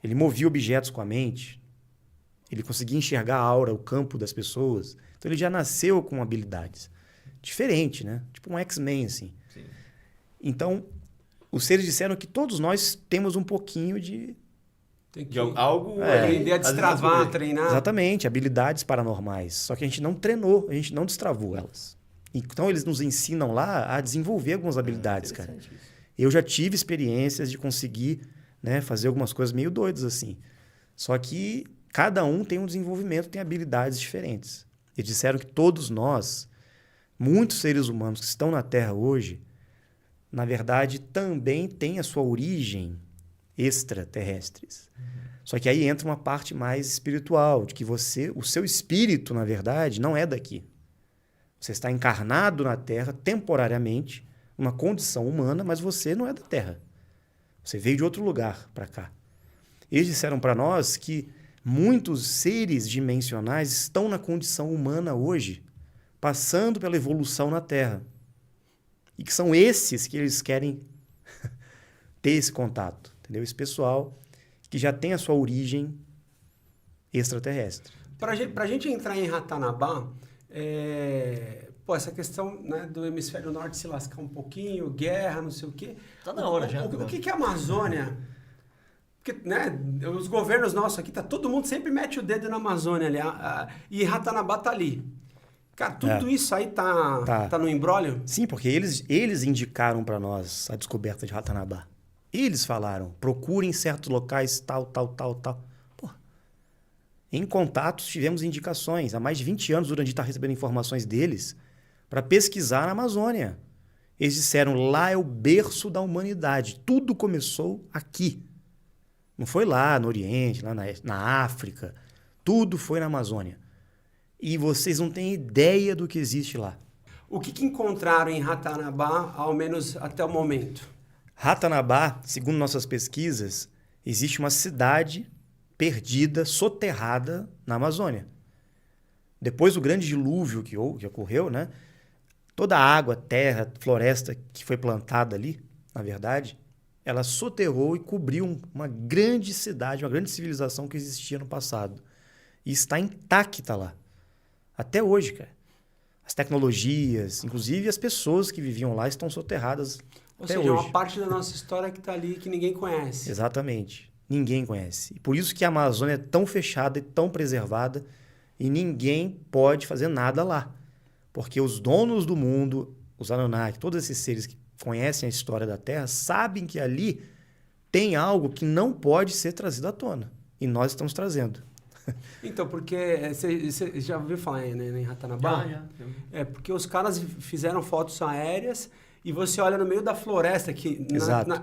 Speaker 3: Ele movia objetos com a mente. Ele conseguia enxergar a aura, o campo das pessoas. Então ele já nasceu com habilidades. Diferente, né? Tipo um X-Men, assim.
Speaker 2: Sim.
Speaker 3: Então, os seres disseram que todos nós temos um pouquinho de...
Speaker 1: Tem que
Speaker 2: De algo...
Speaker 1: aprender a
Speaker 2: às vezes
Speaker 1: destravar,
Speaker 2: descobrir.
Speaker 1: treinar.
Speaker 3: Exatamente, habilidades paranormais. Só que a gente não treinou, a gente não destravou elas. Então eles nos ensinam lá a desenvolver algumas habilidades, cara.
Speaker 2: Interessante isso.
Speaker 3: Eu já tive experiências de conseguir, né, fazer algumas coisas meio doidas assim. Só que cada um tem um desenvolvimento, tem habilidades diferentes. Eles disseram que todos nós, muitos seres humanos que estão na Terra hoje, na verdade, também têm a sua origem extraterrestres. Só que aí entra uma parte mais espiritual, de que o seu espírito, na verdade, não é daqui. Você está encarnado na Terra temporariamente, uma condição humana, mas você não é da Terra. Você veio de outro lugar para cá. Eles disseram para nós que muitos seres dimensionais estão na condição humana hoje, passando pela evolução na Terra. E que são esses que eles querem ter esse contato. Entendeu? Esse pessoal que já tem a sua origem extraterrestre.
Speaker 1: Pra gente entrar em Ratanabá, essa questão, né, do hemisfério norte se lascar um pouquinho, guerra, não sei o quê.
Speaker 2: Tá na hora já.
Speaker 1: O que é a Amazônia? Porque, né, os governos nossos aqui, todo mundo sempre mete o dedo na Amazônia ali, e Ratanabá tá ali. Cara, tudo isso aí tá no imbróglio?
Speaker 3: Sim, porque eles indicaram para nós a descoberta de Ratanabá. Eles falaram, procurem certos locais, tal. Pô, em contatos tivemos indicações. Há mais de 20 anos o Jurandir está recebendo informações deles para pesquisar na Amazônia. Eles disseram, lá é o berço da humanidade. Tudo começou aqui. Não foi lá no Oriente, lá na África. Tudo foi na Amazônia. E vocês não têm ideia do que existe lá.
Speaker 1: O que encontraram em Ratanabá, ao menos até o momento?
Speaker 3: Ratanabá, segundo nossas pesquisas, existe uma cidade perdida, soterrada na Amazônia. Depois do grande dilúvio que ocorreu, né? Toda a água, terra, floresta que foi plantada ali, na verdade, ela soterrou e cobriu uma grande cidade, uma grande civilização que existia no passado. E está intacta lá. Até hoje, cara. As tecnologias, inclusive as pessoas que viviam lá estão soterradas até
Speaker 1: seja,
Speaker 3: hoje.
Speaker 1: uma parte da nossa história que está ali que ninguém conhece.
Speaker 3: Exatamente. Ninguém conhece. E por isso que a Amazônia é tão fechada e tão preservada e ninguém pode fazer nada lá. Porque os donos do mundo, os Anunnaki, todos esses seres que conhecem a história da Terra, sabem que ali tem algo que não pode ser trazido à tona. E nós estamos trazendo.
Speaker 1: Então, porque você já ouviu falar em Ratanabá?
Speaker 2: Já.
Speaker 1: Porque os caras fizeram fotos aéreas e você olha no meio da floresta, que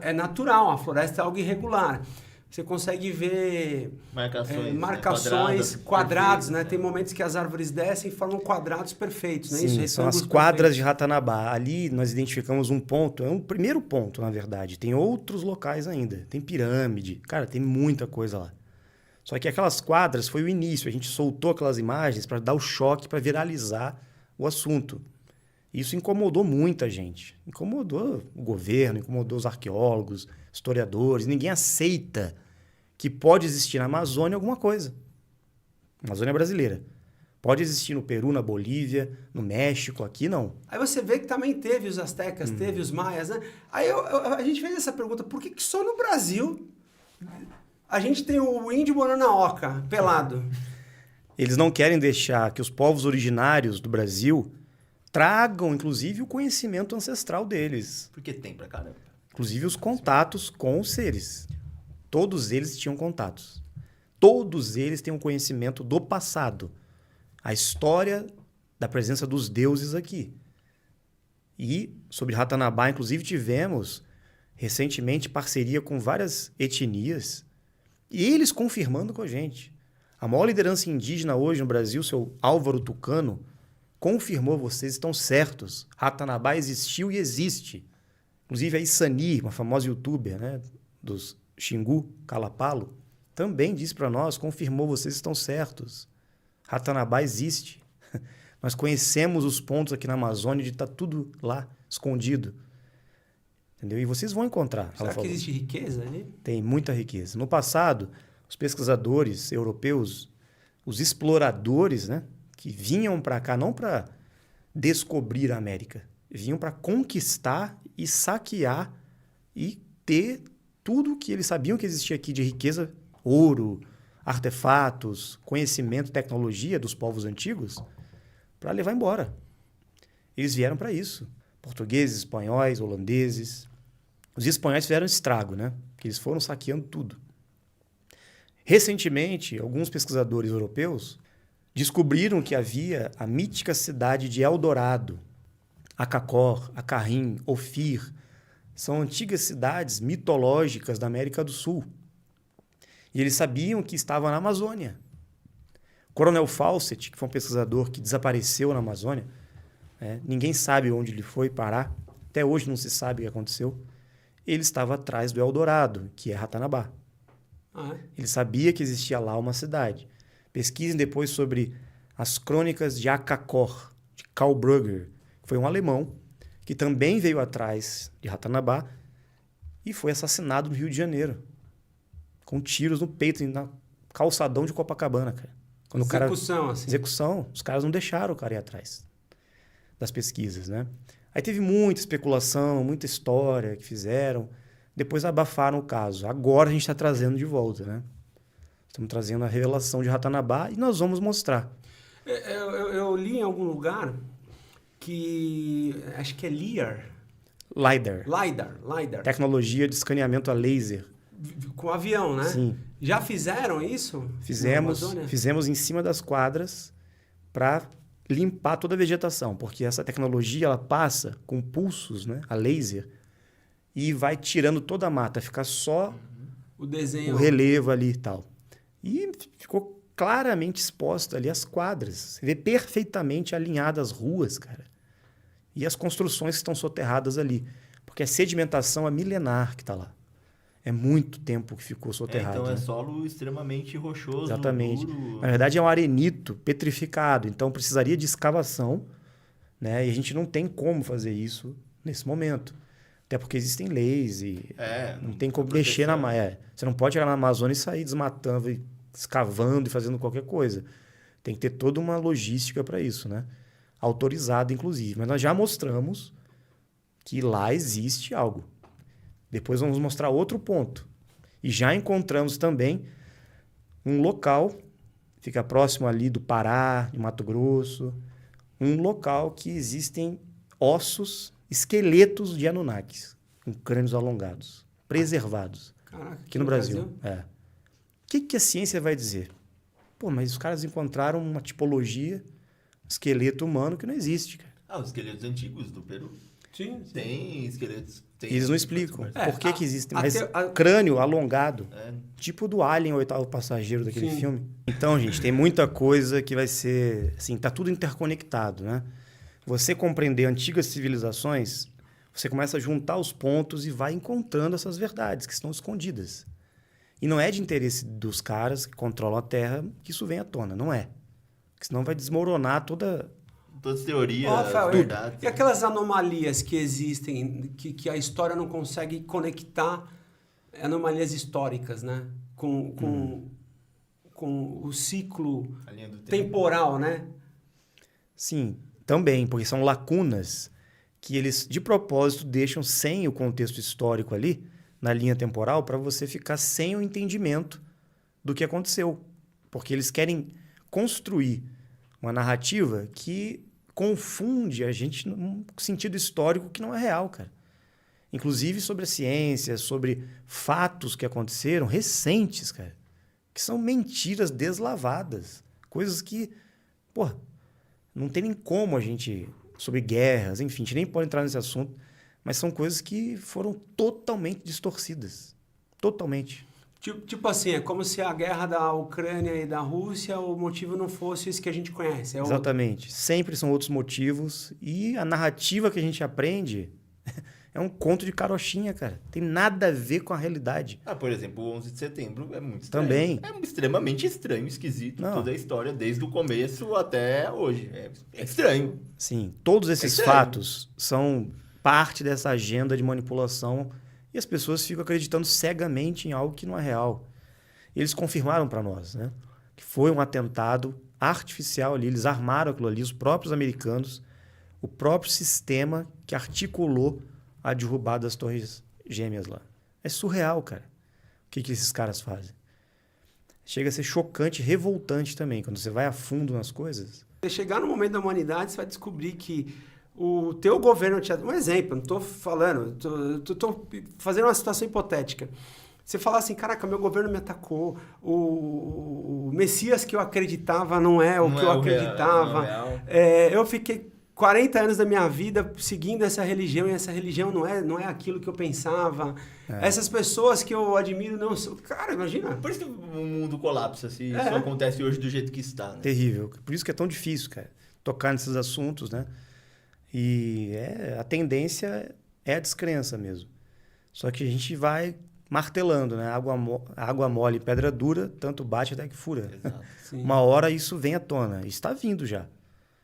Speaker 1: é natural, a floresta é algo irregular. Você consegue ver marcações, quadrados, né? Tem momentos que as árvores descem e formam quadrados perfeitos, né?
Speaker 3: Sim, são as quadras de Ratanabá. Ali nós identificamos um ponto, é um primeiro ponto, na verdade. Tem outros locais ainda. Tem pirâmide, cara, tem muita coisa lá. Só que aquelas quadras foi o início. A gente soltou aquelas imagens para dar o choque, para viralizar o assunto. Isso incomodou muita gente. Incomodou o governo, incomodou os arqueólogos, historiadores. Ninguém aceita que pode existir na Amazônia alguma coisa. Amazônia brasileira. Pode existir no Peru, na Bolívia, no México, aqui não.
Speaker 1: Aí você vê que também teve os astecas, teve os maias, né? Aí a gente fez essa pergunta, por que só no Brasil a gente tem o índio morando na oca, pelado?
Speaker 3: Eles não querem deixar que os povos originários do Brasil tragam, inclusive, o conhecimento ancestral deles.
Speaker 2: Porque tem pra caramba.
Speaker 3: Inclusive os contatos com os seres. Todos eles tinham contatos. Todos eles têm um conhecimento do passado. A história da presença dos deuses aqui. E sobre Ratanabá, inclusive, tivemos recentemente parceria com várias etnias e eles confirmando com a gente. A maior liderança indígena hoje no Brasil, seu Álvaro Tucano, confirmou, vocês estão certos. Ratanabá existiu e existe. Inclusive a Isani, uma famosa youtuber, né, dos Xingu, Calapalo, também disse para nós, confirmou, vocês estão certos. Ratanabá existe. Nós conhecemos os pontos aqui na Amazônia de estar tudo lá escondido. Entendeu? E vocês vão encontrar.
Speaker 1: Será que existe riqueza ali?
Speaker 3: Tem muita riqueza. No passado, os pesquisadores europeus, os exploradores, né, que vinham para cá não para descobrir a América, vinham para conquistar e saquear e ter tudo que eles sabiam que existia aqui de riqueza, ouro, artefatos, conhecimento, tecnologia dos povos antigos, para levar embora. Eles vieram para isso. Portugueses, espanhóis, holandeses. Os espanhóis fizeram estrago, né? Porque eles foram saqueando tudo. Recentemente, alguns pesquisadores europeus descobriram que havia a mítica cidade de Eldorado, Acacor, Acarrim, Ofir. São antigas cidades mitológicas da América do Sul. E eles sabiam que estava na Amazônia. Coronel Fawcett, que foi um pesquisador que desapareceu na Amazônia, ninguém sabe onde ele foi parar, até hoje não se sabe o que aconteceu, ele estava atrás do Eldorado, que é Ratanabá. Ele sabia que existia lá uma cidade. Pesquisem depois sobre as crônicas de Acacor, de Karl Brugger, que foi um alemão que também veio atrás de Ratanabá e foi assassinado no Rio de Janeiro, com tiros no peito, na calçadão de Copacabana, cara. Quando
Speaker 1: Execução, assim.
Speaker 3: Execução. Os caras não deixaram o cara ir atrás das pesquisas, né? Aí teve muita especulação, muita história que fizeram. Depois abafaram o caso. Agora a gente está trazendo de volta, né? Estamos trazendo a revelação de Ratanabá e nós vamos mostrar.
Speaker 1: Eu li em algum lugar que... Acho que é
Speaker 3: LiDAR. Tecnologia de escaneamento a laser.
Speaker 1: Com avião, né?
Speaker 3: Sim.
Speaker 1: Já fizeram isso?
Speaker 3: Fizemos em cima das quadras para limpar toda a vegetação, porque essa tecnologia ela passa com pulsos, né, a laser, e vai tirando toda a mata, fica só
Speaker 1: o desenho,
Speaker 3: o relevo ali e tal. E ficou claramente exposto ali as quadras. Você vê perfeitamente alinhadas as ruas, cara. E as construções que estão soterradas ali. Porque a sedimentação é milenar que está lá. É muito tempo que ficou soterrado.
Speaker 2: Então
Speaker 3: né?
Speaker 2: é solo extremamente rochoso.
Speaker 3: Exatamente.
Speaker 2: Duro.
Speaker 3: Na verdade é um arenito petrificado, então precisaria de escavação, né? E a gente não tem como fazer isso nesse momento. Até porque existem leis e não tem como mexer na Amazônia. Você não pode chegar na Amazônia e sair desmatando, e escavando e fazendo qualquer coisa. Tem que ter toda uma logística para isso, né? Autorizada, inclusive. Mas nós já mostramos que lá existe algo. Depois vamos mostrar outro ponto. E já encontramos também um local, fica próximo ali do Pará, de Mato Grosso, um local que existem ossos, esqueletos de Anunnakis, com crânios alongados, preservados.
Speaker 1: Caraca,
Speaker 3: aqui no Brasil. O que a ciência vai dizer? Pô, mas os caras encontraram uma tipologia, esqueleto humano que não existe, cara.
Speaker 2: Os esqueletos antigos do Peru.
Speaker 1: Sim.
Speaker 2: Tem esqueletos.
Speaker 3: Eles não explicam por que existe. Mas crânio alongado, tipo do Alien, o oitavo passageiro daquele filme. Então, gente, tem muita coisa que vai ser... Assim, tá tudo interconectado, né? Você compreender antigas civilizações, você começa a juntar os pontos e vai encontrando essas verdades que estão escondidas. E não é de interesse dos caras que controlam a Terra que isso venha à tona, não é. Porque senão vai desmoronar todas
Speaker 2: as teorias,
Speaker 1: verdades. E aquelas anomalias que existem, que a história não consegue conectar, anomalias históricas, né? Com o ciclo temporal, né?
Speaker 3: Sim, também, porque são lacunas que eles, de propósito, deixam sem o contexto histórico ali, na linha temporal, para você ficar sem o entendimento do que aconteceu. Porque eles querem construir uma narrativa que confunde a gente num sentido histórico que não é real, cara. Inclusive sobre a ciência, sobre fatos que aconteceram recentes, cara, que são mentiras deslavadas. Coisas que, não tem nem como a gente... Sobre guerras, enfim, a gente nem pode entrar nesse assunto, mas são coisas que foram totalmente distorcidas. Totalmente.
Speaker 1: Tipo assim, é como se a guerra da Ucrânia e da Rússia, o motivo não fosse isso que a gente conhece.
Speaker 3: Exatamente. Sempre são outros motivos. E a narrativa que a gente aprende é um conto de carochinha, cara. Tem nada a ver com a realidade.
Speaker 2: Por exemplo, o 11 de setembro é muito estranho.
Speaker 3: Também.
Speaker 2: É extremamente estranho, esquisito. Toda a história, desde o começo até hoje. É estranho.
Speaker 3: Sim. Todos esses fatos são parte dessa agenda de manipulação e as pessoas ficam acreditando cegamente em algo que não é real. Eles confirmaram para nós, né, que foi um atentado artificial ali, eles armaram aquilo ali, os próprios americanos, o próprio sistema que articulou a derrubada das torres gêmeas lá. É surreal, cara. O que esses caras fazem? Chega a ser chocante, revoltante também, quando você vai a fundo nas coisas.
Speaker 1: Você chegar no momento da humanidade, você vai descobrir que o teu governo... Um exemplo, não estou falando, estou fazendo uma situação hipotética. Você falar assim, caraca, meu governo me atacou, o Messias que eu acreditava não é o que eu acreditava. Eu fiquei 40 anos da minha vida seguindo essa religião e essa religião não é aquilo que eu pensava. Essas pessoas que eu admiro não são... Cara, imagina.
Speaker 2: Por isso que o mundo colapsa, se isso acontece hoje do jeito que está. Né?
Speaker 3: Terrível. Por isso que é tão difícil, cara, tocar nesses assuntos, né? E a tendência é a descrença mesmo. Só que a gente vai martelando, né? Água mole e pedra dura, tanto bate até que fura. Uma hora isso vem à tona. Está vindo já.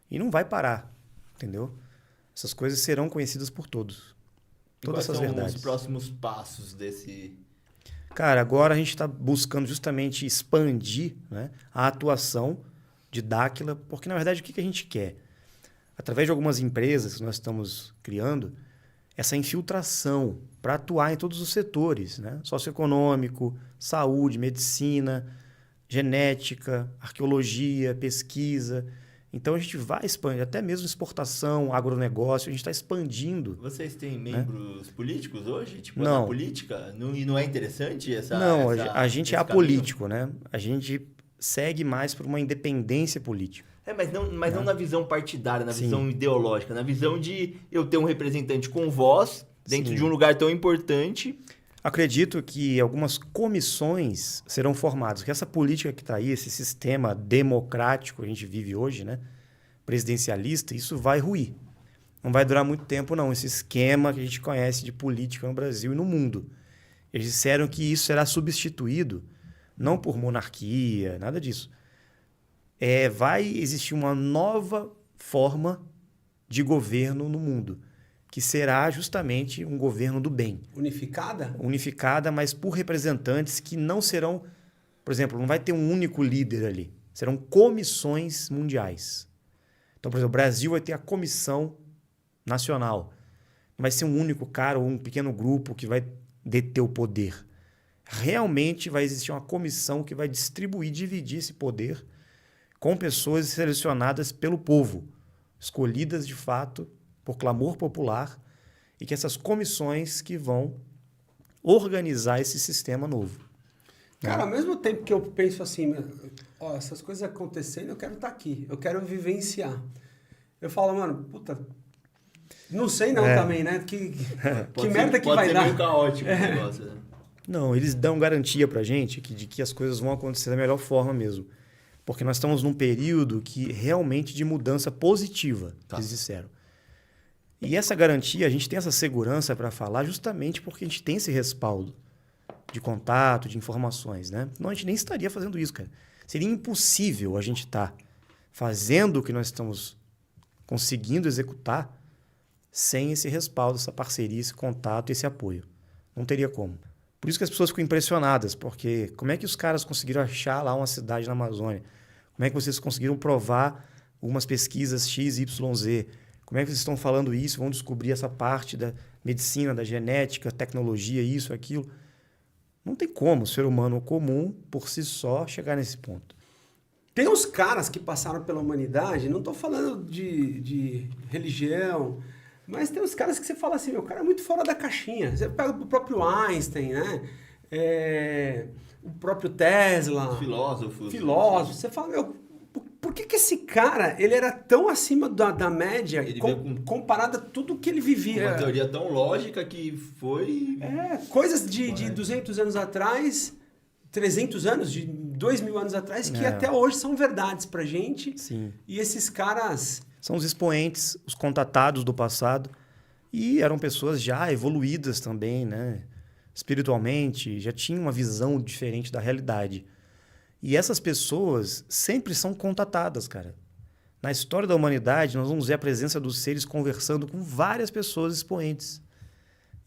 Speaker 3: E não vai parar. Entendeu? Essas coisas serão conhecidas por todos. Todas essas verdades.
Speaker 2: Quais são os próximos passos desse...
Speaker 3: Cara, agora a gente está buscando justamente expandir, né, a atuação de Dáquila, porque, na verdade, o que a gente quer? Através de algumas empresas que nós estamos criando, essa infiltração para atuar em todos os setores, né? Socioeconômico, saúde, medicina, genética, arqueologia, pesquisa... Então, a gente vai expandir, até mesmo exportação, agronegócio, a gente está expandindo.
Speaker 2: Vocês têm membros políticos hoje? Tipo,
Speaker 3: não.
Speaker 2: Na política? E não é interessante essa...
Speaker 3: Não, a gente é apolítico, né? A gente segue mais por uma independência política.
Speaker 2: Mas não na visão partidária, na visão ideológica, na visão de eu ter um representante com voz dentro de um lugar tão importante...
Speaker 3: Acredito que algumas comissões serão formadas, porque essa política que está aí, esse sistema democrático que a gente vive hoje, né, presidencialista, isso vai ruir. Não vai durar muito tempo, não, esse esquema que a gente conhece de política no Brasil e no mundo. Eles disseram que isso será substituído, não por monarquia, nada disso. Vai existir uma nova forma de governo no mundo, que será justamente um governo do bem.
Speaker 1: Unificada?
Speaker 3: Unificada, mas por representantes que não serão... Por exemplo, não vai ter um único líder ali. Serão comissões mundiais. Então, por exemplo, o Brasil vai ter a comissão nacional. Não vai ser um único cara ou um pequeno grupo que vai deter o poder. Realmente vai existir uma comissão que vai distribuir, dividir esse poder com pessoas selecionadas pelo povo, escolhidas de fato por clamor popular, e que essas comissões que vão organizar esse sistema novo.
Speaker 1: Cara, ao mesmo tempo que eu penso assim, essas coisas acontecendo, eu quero estar aqui, eu quero vivenciar. Eu falo, mano, puta, não sei não também, né? Que merda que vai dar. Pode ser
Speaker 2: meio caótico o negócio, né?
Speaker 3: Não, eles dão garantia pra gente de que as coisas vão acontecer da melhor forma mesmo. Porque nós estamos num período que realmente de mudança positiva, eles disseram. E essa garantia, a gente tem essa segurança para falar justamente porque a gente tem esse respaldo de contato, de informações, né? Senão a gente nem estaria fazendo isso, cara. Seria impossível a gente estar fazendo o que nós estamos conseguindo executar sem esse respaldo, essa parceria, esse contato e esse apoio. Não teria como. Por isso que as pessoas ficam impressionadas, porque como é que os caras conseguiram achar lá uma cidade na Amazônia? Como é que vocês conseguiram provar algumas pesquisas X, Y, Z? Como é que vocês estão falando isso? Vão descobrir essa parte da medicina, da genética, tecnologia, isso, aquilo. Não tem como o ser humano comum, por si só, chegar nesse ponto.
Speaker 1: Tem uns caras que passaram pela humanidade, não estou falando de religião, mas tem uns caras que você fala assim, meu, o cara é muito fora da caixinha. Você pega o próprio Einstein, né? O próprio Tesla.
Speaker 2: Filósofos.
Speaker 1: Você fala, meu, por que esse cara, ele era tão acima da média comparado a tudo que ele vivia?
Speaker 2: Uma teoria tão lógica que foi...
Speaker 1: Coisas de 200 anos atrás, 300 anos, de 2.000 anos atrás, que até hoje são verdades pra gente.
Speaker 3: Sim.
Speaker 1: E esses caras...
Speaker 3: São os expoentes, os contatados do passado. E eram pessoas já evoluídas também, né? Espiritualmente, já tinham uma visão diferente da realidade. E essas pessoas sempre são contatadas, cara. Na história da humanidade, nós vamos ver a presença dos seres conversando com várias pessoas expoentes.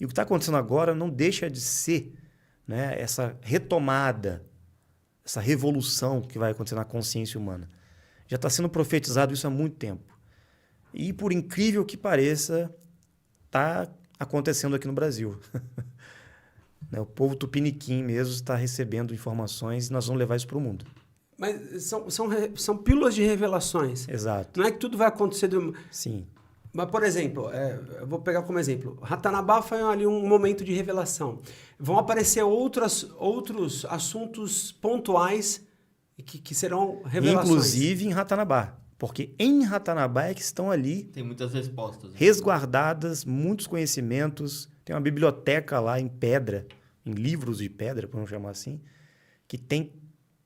Speaker 3: E o que está acontecendo agora não deixa de ser, né, essa retomada, essa revolução que vai acontecer na consciência humana. Já está sendo profetizado isso há muito tempo. E, por incrível que pareça, está acontecendo aqui no Brasil. O povo tupiniquim mesmo está recebendo informações e nós vamos levar isso para o mundo.
Speaker 1: Mas são pílulas de revelações.
Speaker 3: Exato.
Speaker 1: Não é que tudo vai acontecer...
Speaker 3: Sim.
Speaker 1: Mas, por exemplo, eu vou pegar como exemplo, Ratanabá foi ali um momento de revelação. Vão aparecer outros assuntos pontuais que serão revelações.
Speaker 3: Inclusive em Ratanabá. Porque em Ratanabá é que estão ali...
Speaker 2: Tem muitas respostas.
Speaker 3: Resguardadas, muitos conhecimentos. Tem uma biblioteca lá em pedra, em livros de pedra, podemos chamar assim, que tem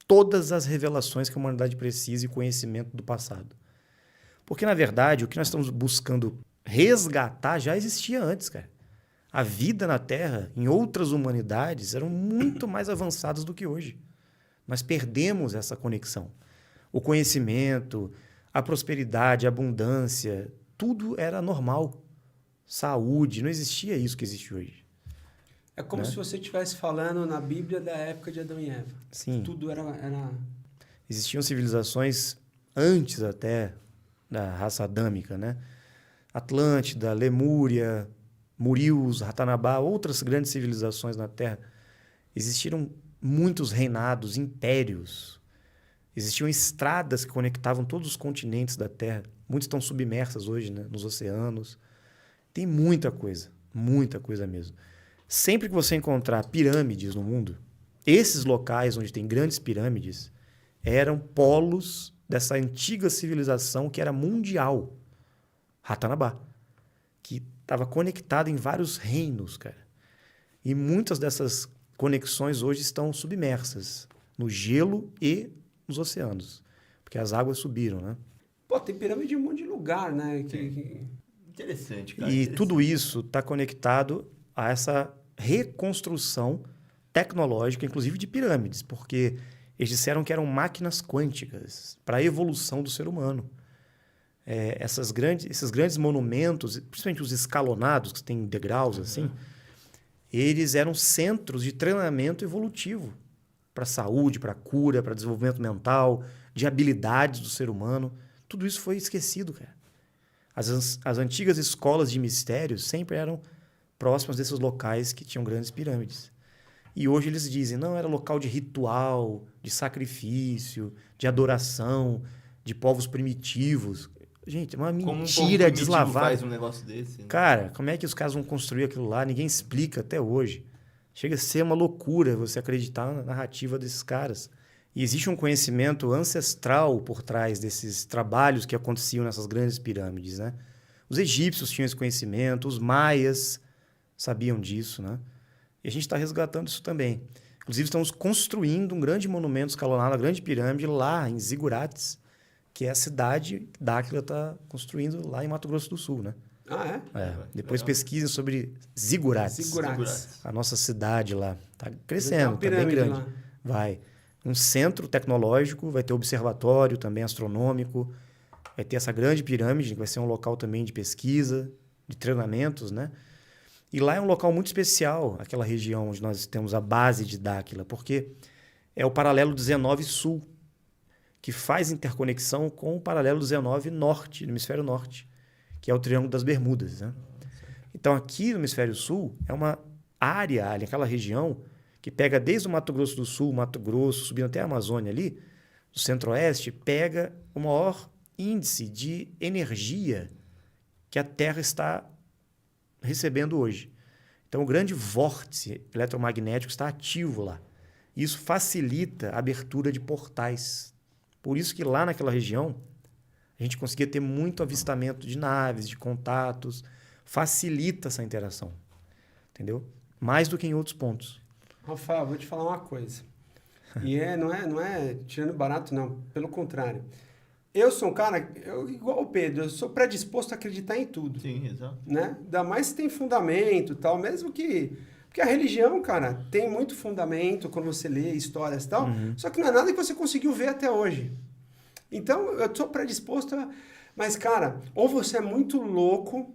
Speaker 3: todas as revelações que a humanidade precisa e conhecimento do passado. Porque, na verdade, o que nós estamos buscando resgatar já existia antes, cara. A vida na Terra, em outras humanidades, eram muito mais avançadas do que hoje. Nós perdemos essa conexão. O conhecimento, a prosperidade, a abundância, tudo era normal. Saúde, não existia isso que existe hoje.
Speaker 1: É como se você estivesse falando na Bíblia da época de Adão e Eva.
Speaker 3: Sim.
Speaker 1: Tudo era...
Speaker 3: Existiam civilizações antes até da raça adâmica, né? Atlântida, Lemúria, Murius, Ratanabá, outras grandes civilizações na Terra. Existiram muitos reinados, impérios. Existiam estradas que conectavam todos os continentes da Terra. Muitas estão submersas hoje, né? Nos oceanos. Tem muita coisa mesmo. Sempre que você encontrar pirâmides no mundo, esses locais onde tem grandes pirâmides eram polos dessa antiga civilização que era mundial, Ratanabá, que estava conectada em vários reinos, cara. E muitas dessas conexões hoje estão submersas no gelo e nos oceanos, porque as águas subiram, né?
Speaker 1: Pô, tem pirâmide em um monte de lugar, né?
Speaker 2: Interessante, cara.
Speaker 3: E tudo isso está conectado a essa reconstrução tecnológica, inclusive de pirâmides, porque eles disseram que eram máquinas quânticas para a evolução do ser humano. Esses grandes monumentos, principalmente os escalonados, que têm degraus assim, eles eram centros de treinamento evolutivo para a saúde, para a cura, para desenvolvimento mental, de habilidades do ser humano. Tudo isso foi esquecido, cara. As antigas escolas de mistérios sempre eram próximas desses locais que tinham grandes pirâmides. E hoje eles dizem, não, era local de ritual, de sacrifício, de adoração, de povos primitivos. Gente, é uma mentira deslavada.
Speaker 2: Como faz um negócio desse? Né?
Speaker 3: Cara, como é que os caras vão construir aquilo lá? Ninguém explica até hoje. Chega a ser uma loucura você acreditar na narrativa desses caras. E existe um conhecimento ancestral por trás desses trabalhos que aconteciam nessas grandes pirâmides, né? Os egípcios tinham esse conhecimento, os maias sabiam disso, né? E a gente está resgatando isso também. Inclusive, estamos construindo um grande monumento escalonado, a grande pirâmide, lá em Zigurates, que é a cidade que Dáquila está construindo lá em Mato Grosso do Sul, né?
Speaker 1: Ah, é?
Speaker 3: Depois pesquisem sobre Zigurates.
Speaker 1: Zigurates.
Speaker 3: A nossa cidade lá. Está crescendo, está bem grande.
Speaker 1: Lá.
Speaker 3: Vai. Um centro tecnológico, vai ter observatório também astronômico, vai ter essa grande pirâmide, que vai ser um local também de pesquisa, de treinamentos, né? E lá é um local muito especial, aquela região onde nós temos a base de Dáquila, porque é o paralelo 19 Sul, que faz interconexão com o paralelo 19 Norte, no hemisfério norte, que é o Triângulo das Bermudas, né? Então, aqui no hemisfério sul, é uma área, aquela região, que pega desde o Mato Grosso do Sul, Mato Grosso, subindo até a Amazônia ali, do centro-oeste, pega o maior índice de energia que a Terra está recebendo hoje. Então, o grande vórtice eletromagnético está ativo lá. Isso facilita a abertura de portais. Por isso que lá naquela região, a gente conseguia ter muito avistamento de naves, de contatos. Facilita essa interação. Entendeu? Mais do que em outros pontos.
Speaker 1: Rafael, vou te falar uma coisa. E não é tirando barato, não. Pelo contrário. Eu sou um cara, igual o Pedro, eu sou predisposto a acreditar em tudo.
Speaker 2: Sim, exato.
Speaker 1: Né? Ainda mais se tem fundamento e tal, mesmo que... Porque a religião, cara, tem muito fundamento quando você lê histórias e tal, só que não é nada que você conseguiu ver até hoje. Então, eu tô predisposto a... Mas, cara, ou você é muito louco,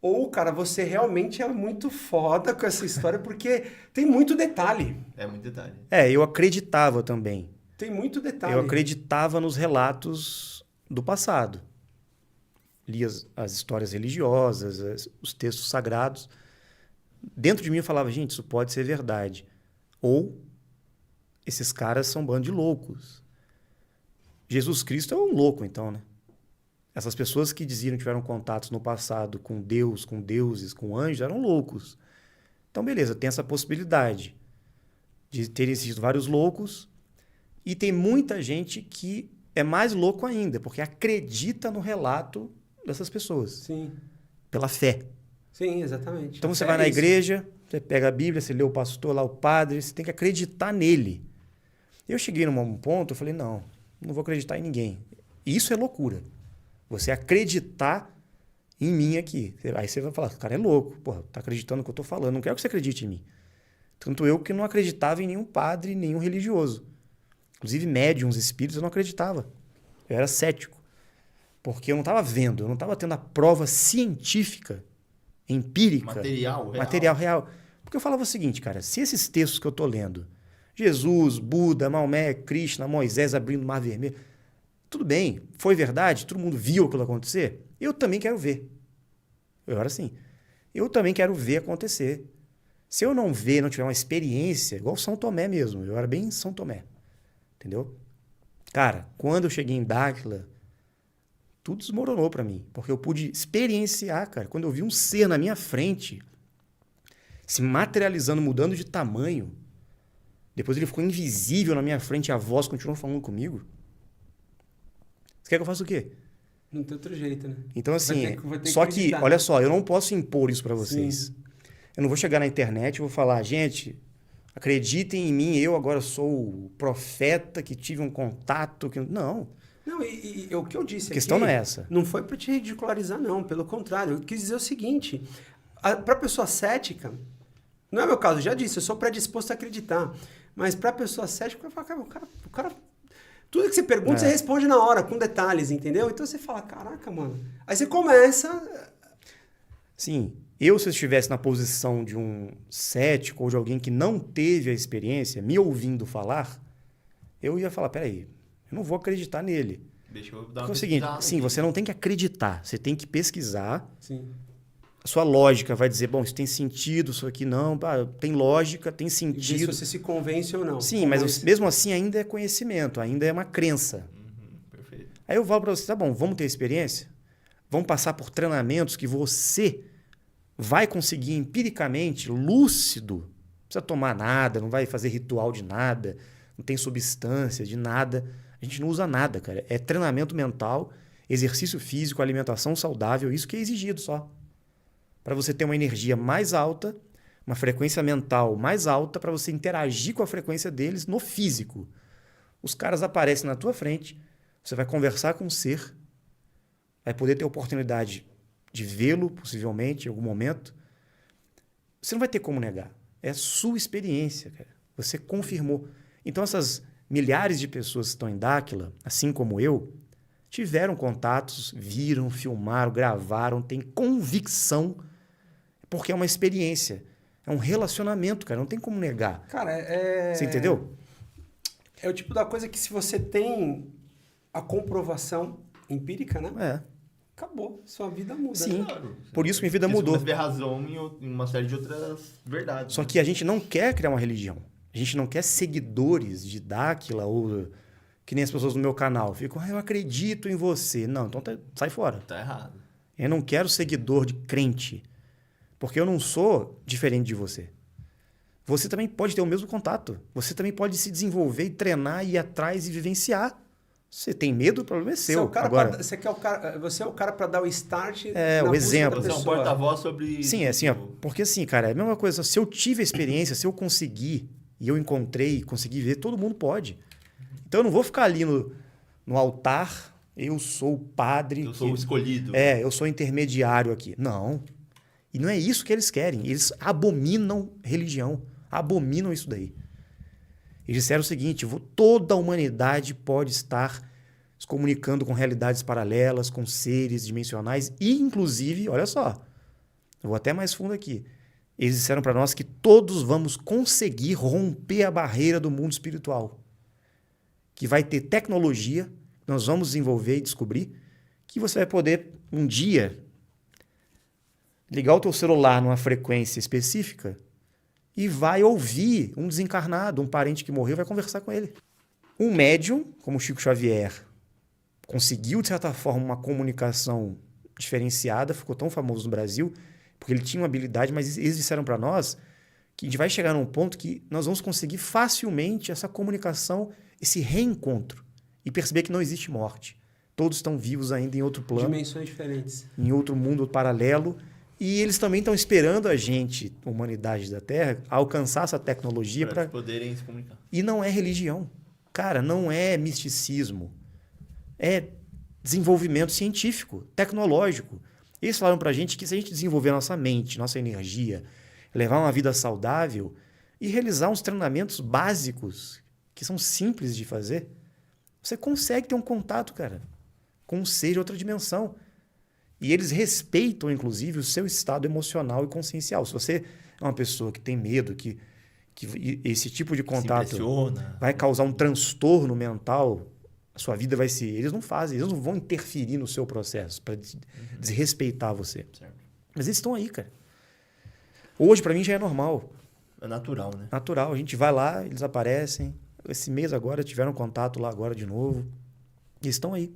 Speaker 1: ou, cara, você realmente é muito foda com essa história, porque tem muito detalhe.
Speaker 2: É muito detalhe.
Speaker 3: Eu acreditava também.
Speaker 1: Tem muito detalhe.
Speaker 3: Eu acreditava nos relatos do passado. Lia as histórias religiosas, os textos sagrados. Dentro de mim eu falava, gente, isso pode ser verdade. Ou esses caras são um bando de loucos. Jesus Cristo é um louco, então, né? Essas pessoas que diziam que tiveram contatos no passado com Deus, com deuses, com anjos, eram loucos. Então, beleza, tem essa possibilidade de terem existido vários loucos. E tem muita gente que é mais louco ainda, porque acredita no relato dessas pessoas.
Speaker 1: Sim.
Speaker 3: Pela fé.
Speaker 1: Sim, exatamente.
Speaker 3: Então você vai na igreja, você pega a Bíblia, você lê o pastor lá, o padre, você tem que acreditar nele. Eu cheguei num ponto, eu falei, não vou acreditar em ninguém. Isso é loucura. Você acreditar em mim aqui. Aí você vai falar, o cara é louco, porra, tá acreditando no que eu tô falando, não quero que você acredite em mim. Tanto eu que não acreditava em nenhum padre, nenhum religioso. Inclusive médiuns, espíritos, eu não acreditava. Eu era cético. Porque eu não estava vendo, eu não estava tendo a prova científica, empírica. Material real. Porque eu falava o seguinte, cara, se esses textos que eu tô lendo, Jesus, Buda, Maomé, Krishna, Moisés abrindo o Mar Vermelho, tudo bem, foi verdade, todo mundo viu aquilo acontecer, eu também quero ver. Eu era assim. Eu também quero ver acontecer. Se eu não ver, não tiver uma experiência, igual São Tomé mesmo, eu era bem São Tomé. Entendeu? Cara, quando eu cheguei em Dáquila, tudo desmoronou pra mim. Porque eu pude experienciar, cara. Quando eu vi um ser na minha frente, se materializando, mudando de tamanho, depois ele ficou invisível na minha frente e a voz continuou falando comigo. Você quer que eu faça o quê?
Speaker 1: Não tem outro jeito, né?
Speaker 3: Então, assim,
Speaker 1: vai ter
Speaker 3: só
Speaker 1: acreditar.
Speaker 3: que, olha só, eu não posso impor isso pra vocês.
Speaker 1: Sim.
Speaker 3: Eu não vou chegar na internet e vou falar, gente, acreditem em mim, eu agora sou o profeta que tive um contato. Não.
Speaker 1: Não, e o que eu disse
Speaker 3: A questão
Speaker 1: aqui
Speaker 3: não é essa.
Speaker 1: não foi para te ridicularizar, não. Pelo contrário, eu quis dizer o seguinte. Para pessoa cética, não é meu caso, já disse, eu sou predisposto a acreditar. Mas para pessoa cética, eu falo, cara, o cara... Tudo que você pergunta, você responde na hora, com detalhes, entendeu? Então você fala, caraca, mano. Aí você começa...
Speaker 3: Sim, se eu estivesse na posição de um cético ou de alguém que não teve a experiência, me ouvindo falar, eu ia falar, peraí, eu não vou acreditar nele.
Speaker 2: Deixa eu dar uma
Speaker 3: Porque é o seguinte, sim,
Speaker 2: aqui.
Speaker 3: você não tem que acreditar, você tem que pesquisar.
Speaker 1: Sim.
Speaker 3: A sua lógica vai dizer, bom, isso tem sentido, isso aqui não, tem lógica, tem
Speaker 1: E ver se
Speaker 3: sentido.
Speaker 1: você se convence ou não.
Speaker 3: Sim, mas mesmo assim ainda é conhecimento, ainda é uma crença.
Speaker 2: Perfeito.
Speaker 3: Aí eu falo para você, tá bom, vamos ter experiência? Vamos passar por treinamentos que você vai conseguir empiricamente, lúcido, não precisa tomar nada, não vai fazer ritual de nada, não tem substância de nada. A gente não usa nada, cara. É treinamento mental, exercício físico, alimentação saudável, isso que é exigido só. Para você ter uma energia mais alta, uma frequência mental mais alta, para você interagir com a frequência deles no físico. Os caras aparecem na tua frente, você vai conversar com o ser, vai poder ter a oportunidade de vê-lo, possivelmente, em algum momento. Você não vai ter como negar. É a sua experiência, cara. Você confirmou. Então, essas milhares de pessoas que estão em Dáquila, assim como eu, tiveram contatos, viram, filmaram, gravaram, têm convicção, porque é uma experiência. É um relacionamento, cara. Não tem como negar.
Speaker 1: Cara,
Speaker 3: Você entendeu?
Speaker 1: É o tipo da coisa que se você tem a comprovação empírica, né? Acabou. Sua vida muda.
Speaker 3: Sim.
Speaker 1: Né?
Speaker 2: Claro.
Speaker 3: Por isso minha vida
Speaker 2: Você
Speaker 3: mudou.
Speaker 2: começa a ver razão em uma série de outras verdades.
Speaker 3: Só que a gente não quer criar uma religião. A gente não quer seguidores de Dáquila ou que nem as pessoas no meu canal. Ficam, eu acredito em você. Não, então sai fora.
Speaker 2: Tá errado.
Speaker 3: Eu não quero seguidor de crente. Porque eu não sou diferente de você. Você também pode ter o mesmo contato. Você também pode se desenvolver e treinar, ir atrás e vivenciar. Você tem medo, o problema é seu. Agora,
Speaker 1: você é o cara para dar o start.
Speaker 3: o exemplo.
Speaker 2: Você é um porta-voz sobre...
Speaker 3: Sim, é assim, ó, porque assim, cara, é a mesma coisa. Se eu tive a experiência, se eu conseguir, e eu encontrei, consegui ver, todo mundo pode. Então eu não vou ficar ali no altar, eu sou o padre.
Speaker 2: Eu sou o escolhido.
Speaker 3: Eu sou intermediário aqui. Não. E não é isso que eles querem. Eles abominam religião. Abominam isso daí. Eles disseram o seguinte, toda a humanidade pode estar se comunicando com realidades paralelas, com seres dimensionais e, inclusive, olha só, eu vou até mais fundo aqui. Eles disseram para nós que todos vamos conseguir romper a barreira do mundo espiritual. Que vai ter tecnologia, nós vamos desenvolver e descobrir, que você vai poder, um dia, ligar o teu celular numa frequência específica e vai ouvir um desencarnado, um parente que morreu, vai conversar com ele. Um médium, como Chico Xavier, conseguiu, de certa forma, uma comunicação diferenciada, ficou tão famoso no Brasil, porque ele tinha uma habilidade, mas eles disseram para nós que a gente vai chegar num ponto que nós vamos conseguir facilmente essa comunicação, esse reencontro, e perceber que não existe morte. Todos estão vivos ainda em outro plano.
Speaker 1: Dimensões diferentes.
Speaker 3: Em outro mundo paralelo. E eles também estão esperando a gente, a humanidade da Terra, alcançar essa tecnologia para
Speaker 2: poderem se comunicar.
Speaker 3: E não é religião. Cara, não é misticismo. É desenvolvimento científico, tecnológico. Eles falaram para a gente que se a gente desenvolver a nossa mente, nossa energia, levar uma vida saudável e realizar uns treinamentos básicos, que são simples de fazer, você consegue ter um contato, cara, com um ser de outra dimensão. E eles respeitam, inclusive, o seu estado emocional e consciencial. Se você é uma pessoa que tem medo, que esse tipo de contato vai causar um transtorno mental, a sua vida vai se... Eles não fazem, eles não vão interferir no seu processo para desrespeitar você.
Speaker 2: Certo.
Speaker 3: Mas eles estão aí, cara. Hoje, para mim, já é normal.
Speaker 2: É natural, né?
Speaker 3: Natural. A gente vai lá, eles aparecem. Esse mês agora tiveram contato lá agora de novo. E estão aí.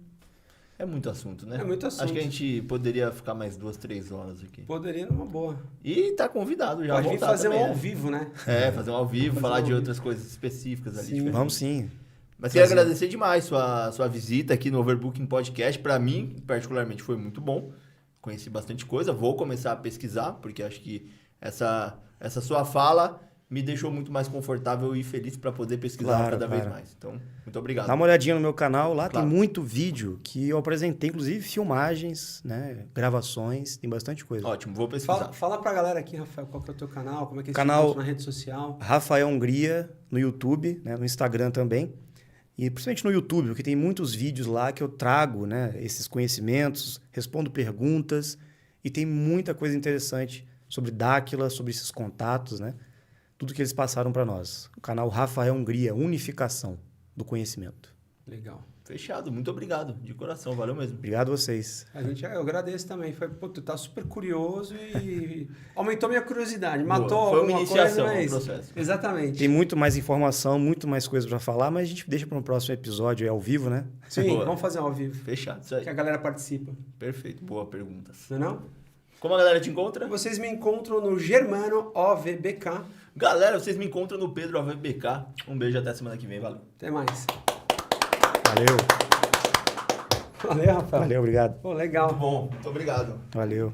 Speaker 2: É muito assunto, né?
Speaker 1: É muito assunto.
Speaker 2: Acho que a gente poderia ficar mais 2, 3 horas aqui.
Speaker 1: Poderia numa boa.
Speaker 2: E tá convidado já.
Speaker 1: Pode vir fazer
Speaker 2: também,
Speaker 1: um ao vivo, né?
Speaker 2: Fazer um ao vivo, falar de outras coisas específicas ali.
Speaker 1: Sim.
Speaker 3: Vamos sim.
Speaker 2: Mas queria agradecer demais sua visita aqui no Overbooking Podcast. Para mim, particularmente, foi muito bom. Conheci bastante coisa. Vou começar a pesquisar, porque acho que essa sua fala me deixou muito mais confortável e feliz para poder pesquisar cada vez mais. Então, muito obrigado.
Speaker 3: Dá uma olhadinha no meu canal, lá
Speaker 2: Claro.
Speaker 3: tem muito vídeo que eu apresentei, inclusive filmagens, né, gravações, tem bastante coisa.
Speaker 2: Ótimo, vou pesquisar.
Speaker 1: Fala pra galera aqui, Rafael, qual que é o teu canal, como é que eles
Speaker 3: Canal-
Speaker 1: te encontram na rede social.
Speaker 3: Rafael Hungria no YouTube, né, no Instagram também. E principalmente no YouTube, porque tem muitos vídeos lá que eu trago, né, esses conhecimentos, respondo perguntas e tem muita coisa interessante sobre Dáquila, sobre esses contatos, né? Tudo que eles passaram para nós. O canal Rafael Hungria, unificação do conhecimento.
Speaker 1: Legal.
Speaker 2: Fechado, muito obrigado, de coração, valeu mesmo.
Speaker 3: Obrigado a vocês.
Speaker 1: Eu agradeço também. Tu tá super curioso e aumentou minha curiosidade.
Speaker 2: Boa.
Speaker 1: Matou
Speaker 2: Foi uma
Speaker 1: alguma
Speaker 2: iniciação
Speaker 1: coisa,
Speaker 2: no
Speaker 1: mas...
Speaker 2: processo.
Speaker 1: Exatamente.
Speaker 3: Tem muito mais informação, muito mais coisa para falar, mas a gente deixa para um próximo episódio, é ao vivo, né?
Speaker 1: Sim,
Speaker 2: Boa.
Speaker 1: vamos fazer um ao vivo.
Speaker 2: Fechado, isso aí.
Speaker 1: Que a galera participa.
Speaker 2: Perfeito, boa perguntas.
Speaker 1: Não é não?
Speaker 2: Como a galera te encontra?
Speaker 1: Vocês me encontram no Germano OVBK.
Speaker 2: Galera, vocês me encontram no Pedro AVBK. Um beijo até semana que vem, valeu.
Speaker 1: Até mais.
Speaker 3: Valeu.
Speaker 1: Valeu, Rafael.
Speaker 3: Valeu, obrigado.
Speaker 1: Pô, legal.
Speaker 2: Muito bom, muito obrigado.
Speaker 3: Valeu.